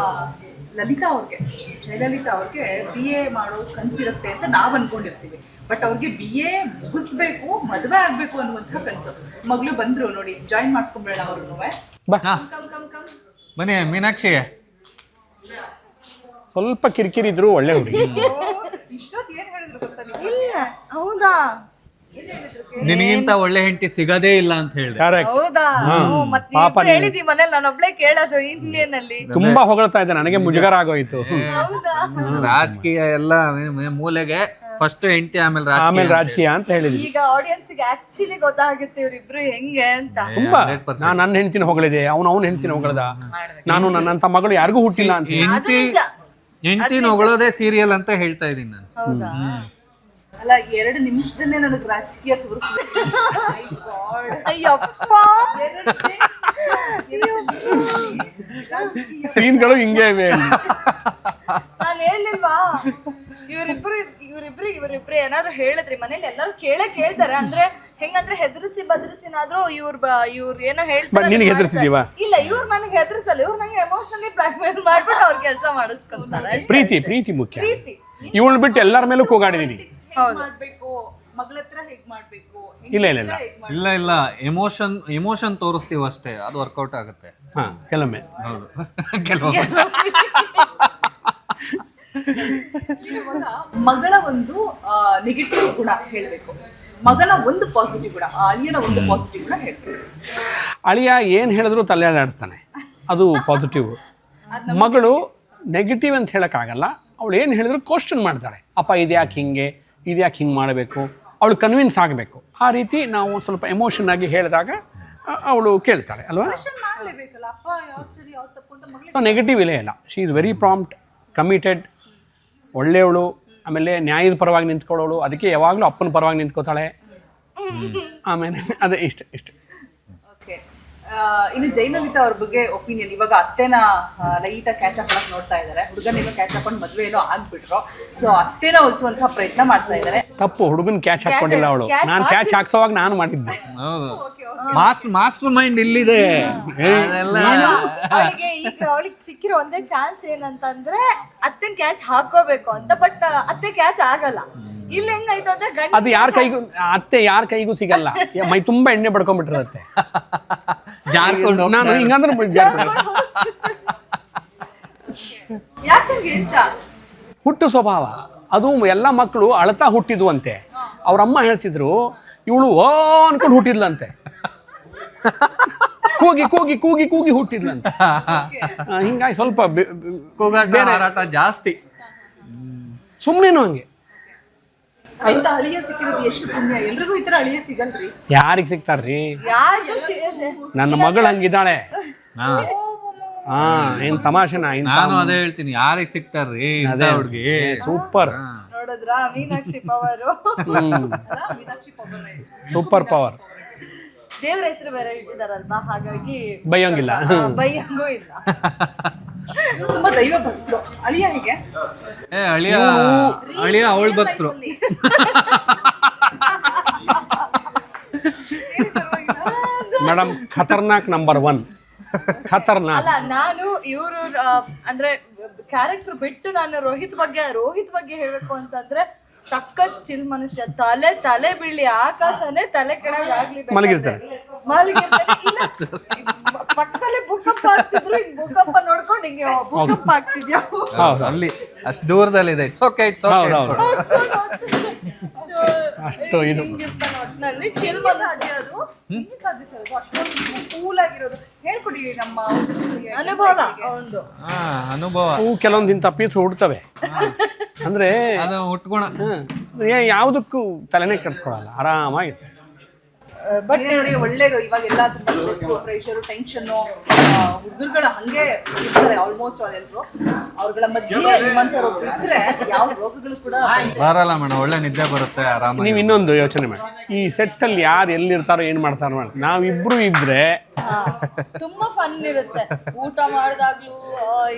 ಲಲಿತಾ ಅವ್ರಿಗೆ, ಜಯಲಲಿತಾ ಅವ್ರಿಗೆ BA ಮಾಡೋ ಕನಸಿರುತ್ತೆ ಅಂತ ನಾವು ಅನ್ಕೊಂಡಿರ್ತೀವಿ. ಬಟ್ ಅವ್ರಿಗೆ BA ಮುಗಿಸ್ಬೇಕು, ಮದುವೆ ಆಗ್ಬೇಕು ಅನ್ನುವಂಥ ಕನಸು. ಮಗಳು ಬಂದ್ರು ನೋಡಿ, ಜಾಯಿನ್ ಮಾಡಿಸ್ಕೊಂಡ್ಬೇಡ ಅವ್ರು. ಹಾ. ಬನ್ನಿ ಮೀನಾಕ್ಷಿ. ಸ್ವಲ್ಪ ಕಿರಿಕಿರಿ ಇದ್ರು ಒಳ್ಳೆ ಹುಡುಗಿ. ಇಷ್ಟೊತ್ತು ಏನ್ ಹೇಳಿದ್ರು ಗೊತ್ತಾ ನೀವು? ಇಲ್ಲ, ಹೌದಾ? ನಿನಗಿಂತ ಒಳ್ಳೆ ಹೆಂಡತಿ ಸಿಗದೇ ಇಲ್ಲ ಅಂತ ಹೇಳಿದೆ. ಕರೆಕ್ಟ್. ಹೌದಾ? ಮತ್ತೆ ಹೇಳಿದಿ ಮನೇಲಿ, ನಾನು ಒಬ್ಳೆ ಕೇಳೋದು ಇನ್ನೇನಲ್ಲಿ. ತುಂಬಾ ಹೊಗಳ್ತಾ ಇದ್ದೆ, ನನಗೆ ಮುಜುಗರ ಆಗೋಯ್ತು. ಹೌದಾ? ರಾಜಕೀಯ ಎಲ್ಲ ಮೂಲೆಗೆ, ಫಸ್ಟ್ ಹೆಂಡತಿ ಆಮೇಲೆ ರಾಜಕೀಯ ಅಂತ ಹೇಳಿದ್ವಿ. ಈಗ ಆಡಿಯನ್ಸ್ ಗೆ ಆಕ್ಚುಲಿ ಗೊತ್ತಾಗುತ್ತೆ ಇವ್ರಿಬ್ರು ಹೆಂಗೆ ಅಂತ. ತುಂಬಾ ನಾನು ನನ್ನ ಹೆಂಡತಿನ ಹೊಗಳಿದೆ, ಅವನ ಹೆಂಡತಿನ ಹೊಗಳದ. ನಾನು ನನ್ನಂತ ಮಗಳು ಯಾರಿಗೂ ಹುಟ್ಟಿಲ್ಲ ಅಂತ. ಹೆಂಡತಿನ ಹೊಗಳೋದೇ ಸೀರಿಯಲ್ ಅಂತ ಹೇಳ್ತಾ ಇದೀನಿ ನಾನು. ಹೌದಾ? ಅಲ್ಲ, 2 ನಿಮಿಷದಲ್ಲೇ ನನಗೆ ರಾಜಕೀಯ ತೋರಿಸ್ಬೇಕು. ಅಯ್ಯಪ್ಪ, ಸೀನ್ಗಳು ಹಿಂಗೆ ಇವೆ. ನಾನು ಹೇಳಿಲ್ವಾ ಇವ್ರಿಬ್ರು ಏನಾದ್ರು ಹೇಳಿದ್ರಿ ಮನೇಲಿ ಎಲ್ಲಾರು ಕೇಳ್ತಾರೆ. ಅಂದ್ರೆ ಹೆಂಗಂದ್ರೆ ಬದ್ರಿಸಿನಾದ್ರೂ ಇವ್ರು ಏನೋ ಹೇಳ್ತಾರೆ. ನಿನಗೆ ಹೆದರ್ಸಿದೀವಾ? ಇಲ್ಲ, ಇವ್ರು ನನಗೆ ಹೆದರ್ಸಲ್ಲ. ಇವ್ರು ನಂಗೆ ಎಮೋಷನಲಿ ಬ್ಲಾಕ್ ಮೇಲ್ ಮಾಡ್ಬಿಟ್ಟು ಅವ್ರ ಕೆಲಸ ಮಾಡಿಸ್ಕೊಂತಾರೆ. ಪ್ರೀತಿ ಮುಖ್ಯ. ಪ್ರೀತಿ. ಇವಳು ಬಿಟ್ಟು ಎಲ್ಲರ ಮೇಲೂ ಕೂಗಾಡಿದೀನಿ. ಮಾಡ್ಬೇಕು, ಮಗಳ ಹತ್ರ ಹೇಗ್ ಮಾಡ್ಬೇಕು. ಇಲ್ಲ ಎಮೋಷನ್ ತೋರಿಸ್ತೀವಿ ಅಷ್ಟೇ, ಅದು ವರ್ಕೌಟ್ ಆಗುತ್ತೆ. ಹಾ, ಕೆಲವೊಮ್ಮೆ. ಹೌದು, ಕೆಲವೊಮ್ಮೆ. ಮಗಳ ಒಂದು ನೆಗೆಟಿವ್ ಗುಣ ಹೇಳ್ಬೇಕು, ಮಗನ ಒಂದು ಪಾಸಿಟಿವ್ ಗುಣ, ಅಳಿಯನ ಒಂದು ಪಾಸಿಟಿವ್ ಗುಣ ಹೇಳ್ಬೇಕು. ಅಳಿಯ ಏನು ಹೇಳಿದ್ರು ತಲೆ ಆಡ್ತಾನೆ, ಅದು ಪಾಸಿಟಿವ್. ಮಗಳು ನೆಗೆಟಿವ್ ಅಂತ ಹೇಳೋಕ್ಕಾಗಲ್ಲ. ಅವಳು ಏನು ಹೇಳಿದ್ರು ಕ್ವಶನ್ ಮಾಡ್ತಾಳೆ. ಅಪ್ಪ ಇದ್ಯಾಕೆ ಹಿಂಗೆ ಮಾಡಬೇಕು, ಅವಳು ಕನ್ವಿನ್ಸ್ ಆಗಬೇಕು. ಆ ರೀತಿ ನಾವು ಸ್ವಲ್ಪ ಎಮೋಷನ್ ಆಗಿ ಹೇಳಿದಾಗ ಅವಳು ಕೇಳ್ತಾಳೆ ಅಲ್ವಾ. ಸೊ ನೆಗೆಟಿವ್ ಇಲ್ಲೇ ಇಲ್ಲ. She is very prompt, committed, ಒಳ್ಳೆಯವಳು. ಆಮೇಲೆ ನ್ಯಾಯದ ಪರವಾಗಿ ನಿಂತ್ಕೊಳ್ಳೋಳು. ಅದಕ್ಕೆ ಯಾವಾಗಲೂ ಅಪ್ಪನ ಪರವಾಗಿ ನಿಂತ್ಕೋತಾಳೆ. ಆಮೇಲೆ ಅದೇ ಇಷ್ಟ. ಓಕೆ, ಇನ್ನು ಜಯಲಲಿತಾ ಅವ್ರ ಬಗ್ಗೆ ಒಪಿನಿಯನ್. ಇವಾಗ ಅತ್ತೆನ ಲೈಟಾಗಿ ಕ್ಯಾಚ್ ಹಾಕೊಳಕ್ ನೋಡ್ತಾ ಇದ್ದಾರೆ. ಹುಡುಗನೇನೋ ಕ್ಯಾಚ್ ಹಾಕೊಂಡು ಮದುವೆ ಏನೋ ಆಗ್ಬಿಟ್ರು. ಸೊ ಅತ್ತೆನ ಹೊಲಿಸುವಂತಹ ಪ್ರಯತ್ನ ಮಾಡ್ತಾ ಇದ್ದಾರೆ. ತಪ್ಪು, ಹುಡುಗನ್ ಕ್ಯಾಚ್ ಹಾಕೊಂಡಿಲ್ಲ ಅವಳು. ನಾನು ಕ್ಯಾಚ್ ಹಾಕ್ಸೋವಾಗ ನಾನು ಮಾಡಿದ್ದೆ. ಹೌದು, ಮಾಸ್ಟರ್ ಮೈಂಡ್ ಇಲ್ಲಿದೆ. ಅವಳಿಗೆ ಸಿಕ್ಕಿರೋ ಒಂದೇ ಚಾನ್ಸ್ ಏನಂತಂದ್ರೆ ಅತ್ತೆನ್ ಕ್ಯಾಚ್ ಹಾಕೋಬೇಕು ಅಂತ. ಬಟ್ ಅತ್ತೆ ಕ್ಯಾಚ್ ಆಗಲ್ಲ. ಇಲ್ಲಿ ಹೆಂಗಾಯ್ತು ಅಂದ್ರೆ ಅದು ಅತ್ತೆ ಯಾರ ಕೈಗೂ ಸಿಗಲ್ಲ. ಮೈ ತುಂಬಾ ಎಣ್ಣೆ ಬಡ್ಕೊಂಡ್ಬಿಟ್ಟಿರತ್ತೆ. ನಾನು ಹಿಂಗಂದ್ರೆ ಹುಟ್ಟು ಸ್ವಭಾವ ಅದು. ಎಲ್ಲ ಮಕ್ಕಳು ಅಳತಾ ಹುಟ್ಟಿದ್ವು ಅಂತೆ. ಅವ್ರಮ್ಮ ಹೇಳ್ತಿದ್ರು ಇವಳು ಓ ಅನ್ಕೊಂಡು ಹುಟ್ಟಿದ್ಲಂತೆ. ಕೂಗಿ ಹುಟ್ಟಿದ್ಲಂತೆ. ಹಿಂಗಾಗಿ ಸ್ವಲ್ಪ ಹಾರಾಟ ಜಾಸ್ತಿ. ಸುಮ್ಮನೇನು ಹಂಗೆ. ಅಂತ ಅಳಿಯ ಸಿಕ್ಕಿರೋದು ಎಷ್ಟು ಪುಣ್ಯ. ಎಲ್ರಿಗೂ ಈ ತರ ಅಳಿಯ ಸಿಗಲ್ರಿ. ಯಾರಿಗೆ ಸಿಗ್ತಾರ್ರಿ? ನನ್ನ ಮಗಳು ಹಂಗಿದ್ದಾಳೆ. ಏನ್ ತಮಾಷೆನಾ? ನಾನು ಅದೇ ಹೇಳ್ತೀನಿ, ಯಾರಿಗೆ ಸಿಗ್ತಾರ್ರಿ ಹುಡುಗಿ? ಸೂಪರ್. ನೋಡಿದ್ರಾ ಮೀನಾಕ್ಷಿ ಪವರ್? Super power. ದೇವ್ರ ಹೆಸರು ಬೇರೆ ಇಟ್ಟಿದಾರಲ್ವಾ, ಹಾಗಾಗಿ ಬೈಯಂಗಿಲ್ಲ. ಬೈಯಂಗೂ ಇಲ್ಲ. ತುಂಬಾ ದೈವ ಭಕ್ತರು. ಅಳಿಯ ಹೇಗೆ? ಅಳಿಯ ಅವಳ ಭಕ್ತರು. ಮೇಡಮ್, ಖತರ್ನಾಕ್ ನಂಬರ್ 1. ಖತರ್ನಾಕ್. ಅಲ್ಲ, ನಾನು ಇವರು ಅಂದ್ರೆ ಕ್ಯಾರೆಕ್ಟರ್ ಬಿಟ್ಟು ನಾನು ರೋಹಿತ್ ಬಗ್ಗೆ ಹೇಳ್ಬೇಕು ಅಂತಂದ್ರೆ ಸಖತ್ ಚಿಲ್ ಮನುಷ್ಯ. ತಲೆ ಬೀಳಿ ಆಕಾಶನೇ ತಲೆ ಕೆಳಗಾಗ್ಲಿ ಮಲಗಿರ್ತಾರೆ. ಪಕ್ಕದಲ್ಲೇ ಭೂಕಂಪ ಆಗ್ತಿದ್ರು. ಈಗ ಭೂಕಂಪ ನೋಡ್ಕೊಂಡು ಹಿಂಗೆ ಭೂಕಂಪ ಆಗ್ತಿದ್ಯಾ ಅಲ್ಲಿ ಅಷ್ಟು ದೂರದಲ್ಲಿದೆ. ಅಷ್ಟು ಇದು ಒಟ್ಟಿನಲ್ಲಿ ಚಿಲ್ ಮನುಷ್ಯ. ಅಷ್ಟೊಂದು ಕೂಲ್ ಆಗಿರೋದು ಹೇಳ್ಕೊಡಿ. ನಮ್ಮ ಅನುಭವ ಕೆಲವೊಂದು ಇಂಥ ಪೀಸ್ ಹುಡ್ತವೆ. ಅಂದ್ರೆ ಅದು ಉಟ್ಕೋಣ, ಯಾವುದಕ್ಕೂ ತಲೆನೇ ಕೆಡಿಸ್ಕೊಳಲ್ಲ, ಆರಾಮಾಗಿರ್ತದೆ. ಬಟ್ ನೋಡಿ ಒಳ್ಳೇದು. ಇವಾಗೆಲ್ಲ ತುಂಬಾ ಸ್ಟ್ರೆಸ್, ಪ್ರೆಷರ್, ಟೆನ್ಷನ್, ಹುಡುಗರುಗಳು ಹಂಗೆ ಇರ್ತಾರೆ ಆಲ್ಮೋಸ್ಟ್ ಎಲ್ಲರೂ. ಅವ್ರಗಳ ಮಧ್ಯೆ ನಿಮ್ಮಂಥವ್ರು ಇದ್ರೆ ಯಾವ ರೋಗಗಳು ಕೂಡ ಬರಲ್ಲ ಮೇಡಮ್, ಒಳ್ಳೆ ನಿದ್ದೆ ಬರುತ್ತೆ ಆರಾಮಾಗಿ. ನೀವು ಇನ್ನೊಂದು ಯೋಚನೆ ಮಾಡಿ, ಈ ಸೆಟ್ಟಲ್ಲಿ ಯಾರು ಎಲ್ಲಿರ್ತಾರೋ ಏನು ಮಾಡ್ತಾರೋ ಮಾಡಿ, ನಾವಿಬ್ರು ಇದ್ರೆ ತುಂಬಾ ಫನ್ ಇರುತ್ತೆ. ಊಟ ಮಾಡಿದಾಗ್ಲೂ,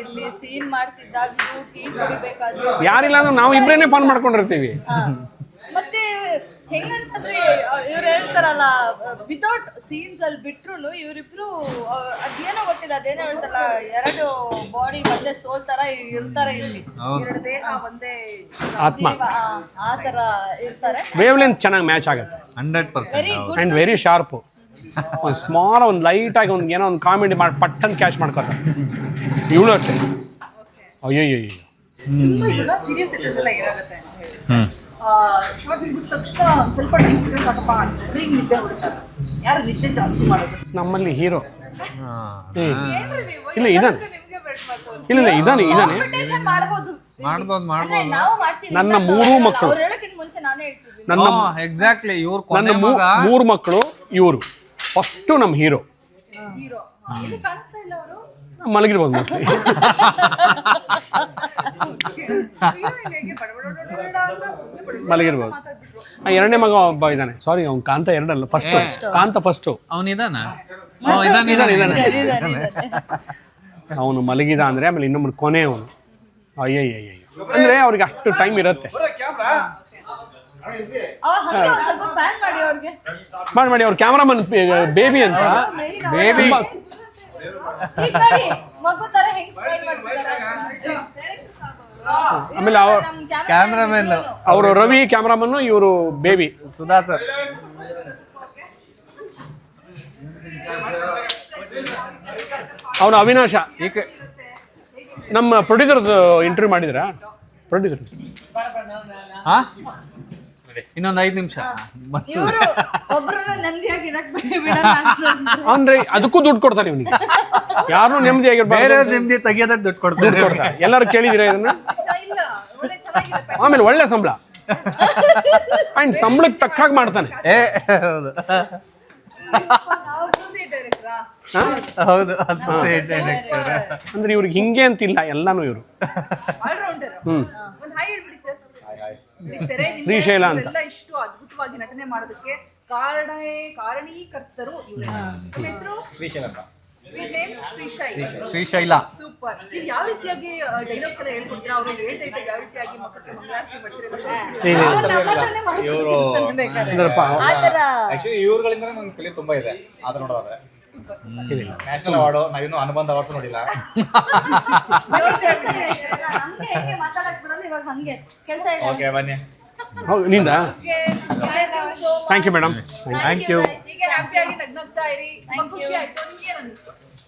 ಇಲ್ಲಿ ಸೀನ್ ಮಾಡ್ತಿದ್ದಾಗ್ಲೂ, ಟೀ ಕುಡಿಬೇಕಾದ್ರೂ. ಯಾರಿಲ್ಲ ಅಂದ್ರೆ ನಾವು ಇಬ್ರೇನೆ ಫನ್ ಮಾಡ್ಕೊಂಡಿರ್ತೀವಿ. ಮತ್ತೆ ಹೆಂಗಂತಂದ್ರೆ ಇವ್ರು ಹೇಳ್ತಾರಲ್ಲ, ವಿತೌಟ್ ಸೀನ್ಸ್ ಅಲ್ಲಿ ಬಿಟ್ರು ಇವರಿಬ್ರು ಅದೇನೋ ಗೊತ್ತಿಲ್ಲ, ಅದೇನೋ ಹೇಳ್ತಾರಲ್ಲ, ಎರಡು ಬಾಡಿ ಒಂದೇ ಸೋಲ್ ತರ ಇರ್ತಾರೆ ಇಲ್ಲಿ, ಎರಡು ದೇಹ ಒಂದೇ ಆತ್ಮ ಆ ತರ ಇರ್ತಾರೆ. ವೇವ್ ಲೆಂತ್ ಚೆನ್ನಾಗಿ ಮ್ಯಾಚ್ ಆಗುತ್ತೆ. 100%. Very good. And very sharp. ಒಂದು ಸ್ಮಾಲ್, ಒಂದು ಲೈಟಾಗಿ ಒಂದು ಏನೋ ಒಂದು ಕಾಮಿಡಿ ಮಾಡಿ ಪಟ್ಟನ್ ಕ್ಯಾಚ್ ಮಾಡ್ಕೊತಾರೆ. ಇವಳು ಅಷ್ಟೇ. ಅಯ್ಯಯ್ಯೋ ಸೀರಿಯಸ್ ಎಲ್ಲ ಏನಾಗುತ್ತೆ ಅಂತ ಹೇಳಿ ಶಾರ್ಟ್ ಮುಗಿದ ತಕ್ಷಣ ಸ್ವಲ್ಪ ಟೈಮ್ ಸಿಕ್ಕರೆ ಸಾಕಪ್ಪ ಸರಿಗೆ ನಿದ್ದೆ ಹೊಡಿತಾರೆ. ಯಾರು ನಿದ್ದೆ ಜಾಸ್ತಿ ಮಾಡೋದು ನಮ್ಮಲ್ಲಿ ಹೀರೋ ಇಲ್ಲ ಇದಾನೆ, ಇಲ್ಲ ಇದಾನೆ ಕಾಂಪಿಟೇಷನ್ ಮಾಡ್ಬೋದು. ಅಂದ್ರೆ ನಾವು ಮಾಡ್ತೀವಿ. ನನ್ನ 3 ಮಕ್ಕಳು, ಅವ್ರು ಹೇಳಕ್ಕಿಂತ ಮುಂಚೆ ನಾನೇ ಹೇಳ್ತಿದ್ವಿ. ನನ್ನ ಎಕ್ಸಾಕ್ಟ್ಲಿ ಇವ್ರು ನನ್ನ 3 ಮಕ್ಕಳು ಇವರು ಫಸ್ಟು ನಮ್ಮ ಹೀರೋ. ಹೀರೋ ಇಲ್ಲಿ ಕಾಣಿಸ್ತಾ ಇಲ್ಲ ಅವರು. ಮಲಗಿರ್ಬೋದು ಮತ್ತೆ. ಮಲಗಿರ್ಬೋದು. ಎರಡನೇ ಮಗ ಒಬ್ಬ ಇದ್ದಾನೆ. ಸಾರಿ, ಅವ್ನು ಕಾಂತ 2 ಅಲ್ಲ, ಕಾಂತ ಫಸ್ಟು. ಅವನಿದಾನ ಅವನು ಮಲಗಿದ ಅಂದ್ರೆ ಆಮೇಲೆ ಇನ್ನೊಬ್ಬರು ಕೊನೆ ಅವನು. ಅಯ್ಯಯ್ಯಯ್ಯ ಅಂದ್ರೆ ಅವ್ರಿಗೆ ಅಷ್ಟು ಟೈಮ್ ಇರುತ್ತೆ. ಸ್ವಲ್ಪ ಪ್ಯಾನ್ ಮಾಡಿ ಅವ್ರಿಗೆ. ಮಾಡಿ ಅವ್ರ ಕ್ಯಾಮ್ರಾಮನ್ ಬೇಬಿ ಅಂತ. ಬೇಬಿ ಮಗು ತರ ಹೆಂಗ್ ಸ್ಮೈಲ್ ಮಾಡ್ತಿದ್ದಾರೆ. ಆಮೇಲೆ ಕ್ಯಾಮ್ರಾಮನ್ ಅವರು ರವಿ ಕ್ಯಾಮ್ರಾಮನ್ನು, ಇವರು ಬೇಬಿ ಸುಧಾ ಸರ್. ಅವನು ಅವಿನಾಶ. ನಮ್ಮ ಪ್ರೊಡ್ಯೂಸರ್ ಇಂಟರ್ವ್ಯೂ ಮಾಡಿದ್ರಾ? ಪ್ರೊಡ್ಯೂಸರ್ ಇನ್ನೊಂದು 5 ನಿಮಿಷ. ಇವರು ಒಬ್ರು ನೆಮ್ಮದಿಯಾಗಿ ಇರಕ್ ಬಿಡಲ್ಲ ಅಂದ್ರೆ ಅದಕ್ಕೂ ದುಡ್ಡು ಕೊಡ್ತಾರೆ ಇವನಿಗೆ. ಯಾರು ನೆಮ್ಮದಿಯಾಗಿರ್ಬಾರ್ದು, ನಿಮ್ದಿ ತೆಗಿಯೋದಕ್ಕೆ ದುಡ್ಡು ಕೊಡ್ತಾರೆ. ಎಲ್ಲರೂ ಕೇಳಿದಿರ ಇದನ್ನ? ಆಮೇಲೆ ಒಳ್ಳೆ ಸಂಬಳ, ಅಂಡ್ ಸಂಬಳಕ್ಕೆ ತಕ್ಕಾಗಿ ಮಾಡ್ತಾನೆ. ಹೌದು, ಅಂದ್ರೆ ಇವ್ರಿಗೆ ಹಿಂಗೆ ಅಂತಿಲ್ಲ, ಎಲ್ಲಾನು ಇವರು. ಶ್ರೀಶೈಲ ಅಂತ. ಇಷ್ಟು ಅದ್ಭುತವಾಗಿ ನಟನೆ ಮಾಡೋದಕ್ಕೆ ಕಾರಣೀಕರ್ತರು ಶ್ರೀಶೈಲ. ಸೂಪರ್. ನೀವು ಯಾವ ರೀತಿಯಾಗಿ ಡೈಲಾಗ್ಸ್ ಎಲ್ಲ ಹೇಳ್ಕೊಡ್ತೀರಾ? ಅವ್ರು ಹೇಳ್ತಾ ಇದ್ದಾಗ ಯಾವ ರೀತಿಯಾಗಿ ಮಕ್ಕಳಿಗೆ ಮಂಗಳಾರತಿ ಆಕ್ಚುಲಿ ಇವ್ರುಗಳಿಂದ ನಂಗೆ ಕಲಿ ತುಂಬಾ ಇದೆ. ಆದ್ರೆ ನೋಡೋದಾದ್ರೆ ನ್ಯಾಷನಲ್ ಅವಾರ್ಡು ನಾವಿನ್ನೂ ಅನುಬಂಧ ಅವಾರ್ಡ್ಸ್ ನೋಡಿಲ್ಲ. ಓಕೆ ಬನ್ನಿ. ನಿಂದ thank you madam. Thank you.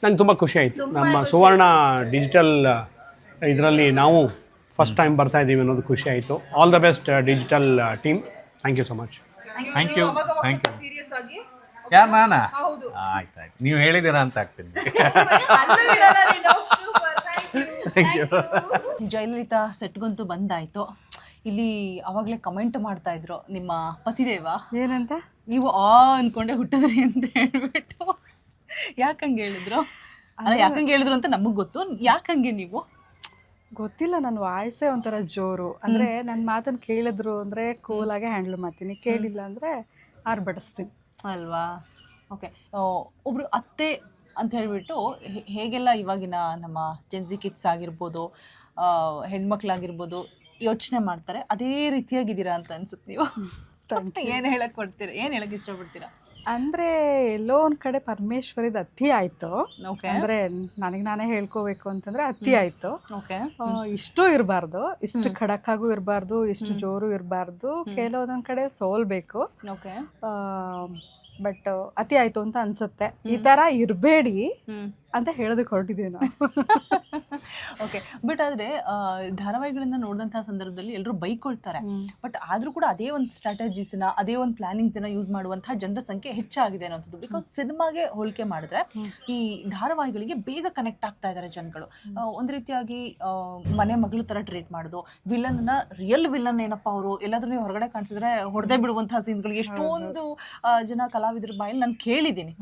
ನಂಗೆ ತುಂಬ ಖುಷಿ ಆಯಿತು. ನಮ್ಮ ಸುವರ್ಣ ಡಿಜಿಟಲ್ ಇದರಲ್ಲಿ ನಾವು ಫಸ್ಟ್ ಟೈಮ್ ಬರ್ತಾ ಇದ್ದೀವಿ ಅನ್ನೋದು ಖುಷಿ ಆಯಿತು. All the best digital team. Thank you so much. Thank you. Serious ಆಗಿ ಯಾರು ನಾನಾ? ಆಯ್ತಾಯ್ತು, ನೀವು ಹೇಳಿದ್ದೀರಾ ಅಂತ ಆಗ್ತೀನಿ. ಜಯಲಲಿತಾ ಸೆಟ್ಗಂತೂ ಬಂದಾಯ್ತು. ಇಲ್ಲಿ ಅವಾಗಲೇ ಕಮೆಂಟ್ ಮಾಡ್ತಾ ಇದ್ರು ನಿಮ್ಮ ಪತಿದೇವ. ಏನಂತ? ನೀವು ಅನ್ಕೊಂಡೆ ಹುಟ್ಟಿದ್ರಿ ಅಂತ ಹೇಳ್ಬಿಟ್ಟು. ಯಾಕಂಗೆ ಹೇಳಿದ್ರು? ಅಲ್ಲ ಯಾಕಂಗೆ ಹೇಳಿದ್ರು ಅಂತ ನಮಗೆ ಗೊತ್ತು. ಯಾಕಂಗೆ ನೀವು? ಗೊತ್ತಿಲ್ಲ, ನನ್ನ ವಾಯ್ಸೇ ಒಂಥರ ಜೋರು. ಅಂದರೆ ನನ್ನ ಮಾತನ್ನು ಕೇಳಿದ್ರು ಅಂದರೆ ಕೂಲಾಗೆ ಹ್ಯಾಂಡಲ್ ಮಾಡ್ತೀನಿ, ಕೇಳಿಲ್ಲ ಅಂದರೆ ಆರ್ಭಟಿಸ್ತೀನಿ ಅಲ್ವಾ? ಓಕೆ. ಒಬ್ರು ಅತ್ತೆ ಅಂತ ಹೇಳ್ಬಿಟ್ಟು ಹೇಗೆಲ್ಲ ಇವಾಗಿನ ನಮ್ಮ ಜೆನ್ಸಿ ಕಿಡ್ಸ್ ಆಗಿರ್ಬೋದು, ಹೆಣ್ಮಕ್ಳಾಗಿರ್ಬೋದು ಯೋಚನೆ ಮಾಡ್ತಾರೆ, ಅದೇ ರೀತಿಯಾಗಿದ್ದೀರಾ ಅಂತ ಅನ್ಸುತ್ತೆ ನೀವು. ಏನು ಹೇಳಕ್ಕೆ ಕೊಡ್ತೀರಾ? ಏನು ಹೇಳಕ್ಕೆ ಇಷ್ಟಪಡ್ತೀರಾ? ಅಂದರೆ ಎಲ್ಲೋ ಒಂದು ಕಡೆ ಪರಮೇಶ್ವರಿದ ಅತಿ ಆಯಿತು. ಓಕೆ. ಅಂದರೆ ನನಗೆ ನಾನೇ ಹೇಳ್ಕೋಬೇಕು ಅಂತಂದರೆ ಅತಿ ಆಯಿತು. ಓಕೆ. ಇಷ್ಟು ಇರಬಾರ್ದು, ಇಷ್ಟು ಖಡಕ್ಕಾಗೂ ಇರಬಾರ್ದು, ಇಷ್ಟು ಜೋರು ಇರಬಾರ್ದು, ಕೆಲವೊಂದೊಂದು ಕಡೆ ಸೋಲ್ಬೇಕು. ಓಕೆ. ಬಟ್ ಅತಿ ಆಯಿತು ಅಂತ ಅನಿಸುತ್ತೆ. ಈ ಥರ ಇರಬೇಡಿ ಅಂತ ಹೇಳೋದಕ್ಕೆ ಹೊರಟಿದ್ದೀವಿ ನಾವು. ಓಕೆ. ಬಟ್ ಆದರೆ ಧಾರಾವಾಹಿಗಳಿಂದ ನೋಡಿದಂತಹ ಸಂದರ್ಭದಲ್ಲಿ ಎಲ್ಲರೂ ಬೈಕೊಳ್ತಾರೆ. ಬಟ್ ಆದರೂ ಕೂಡ ಅದೇ ಒಂದು ಸ್ಟ್ರಾಟಜೀಸ್ನ, ಅದೇ ಒಂದು ಪ್ಲಾನಿಂಗ್ಸನ್ನ ಯೂಸ್ ಮಾಡುವಂತಹ ಜನರ ಸಂಖ್ಯೆ ಹೆಚ್ಚಾಗಿದೆ ಅನ್ನೋಂಥದ್ದು. ಬಿಕಾಸ್ ಸಿನಿಮಾಗೆ ಹೋಲಿಕೆ ಮಾಡಿದ್ರೆ ಈ ಧಾರಾವಾಹಿಗಳಿಗೆ ಬೇಗ ಕನೆಕ್ಟ್ ಆಗ್ತಾ ಇದ್ದಾರೆ ಜನಗಳು. ಒಂದು ರೀತಿಯಾಗಿ ಮನೆ ಮಗಳು ಥರ ಟ್ರೀಟ್ ಮಾಡೋದು, ವಿಲನ್ನ ರಿಯಲ್ ವಿಲನ್ ಏನಪ್ಪ ಅವರು ಎಲ್ಲಾದ್ರೂ ನೀವು ಹೊರಗಡೆ ಕಾಣಿಸಿದ್ರೆ ಹೊಡೆದೇ ಬಿಡುವಂತಹ ಸೀನ್ಗಳು ಎಷ್ಟೊಂದು ಜನ ಕಲಾವಿದರ ಬಾಯಲ್ಲಿ ನಾನು ಕೇಳಿದ್ದೀನಿ.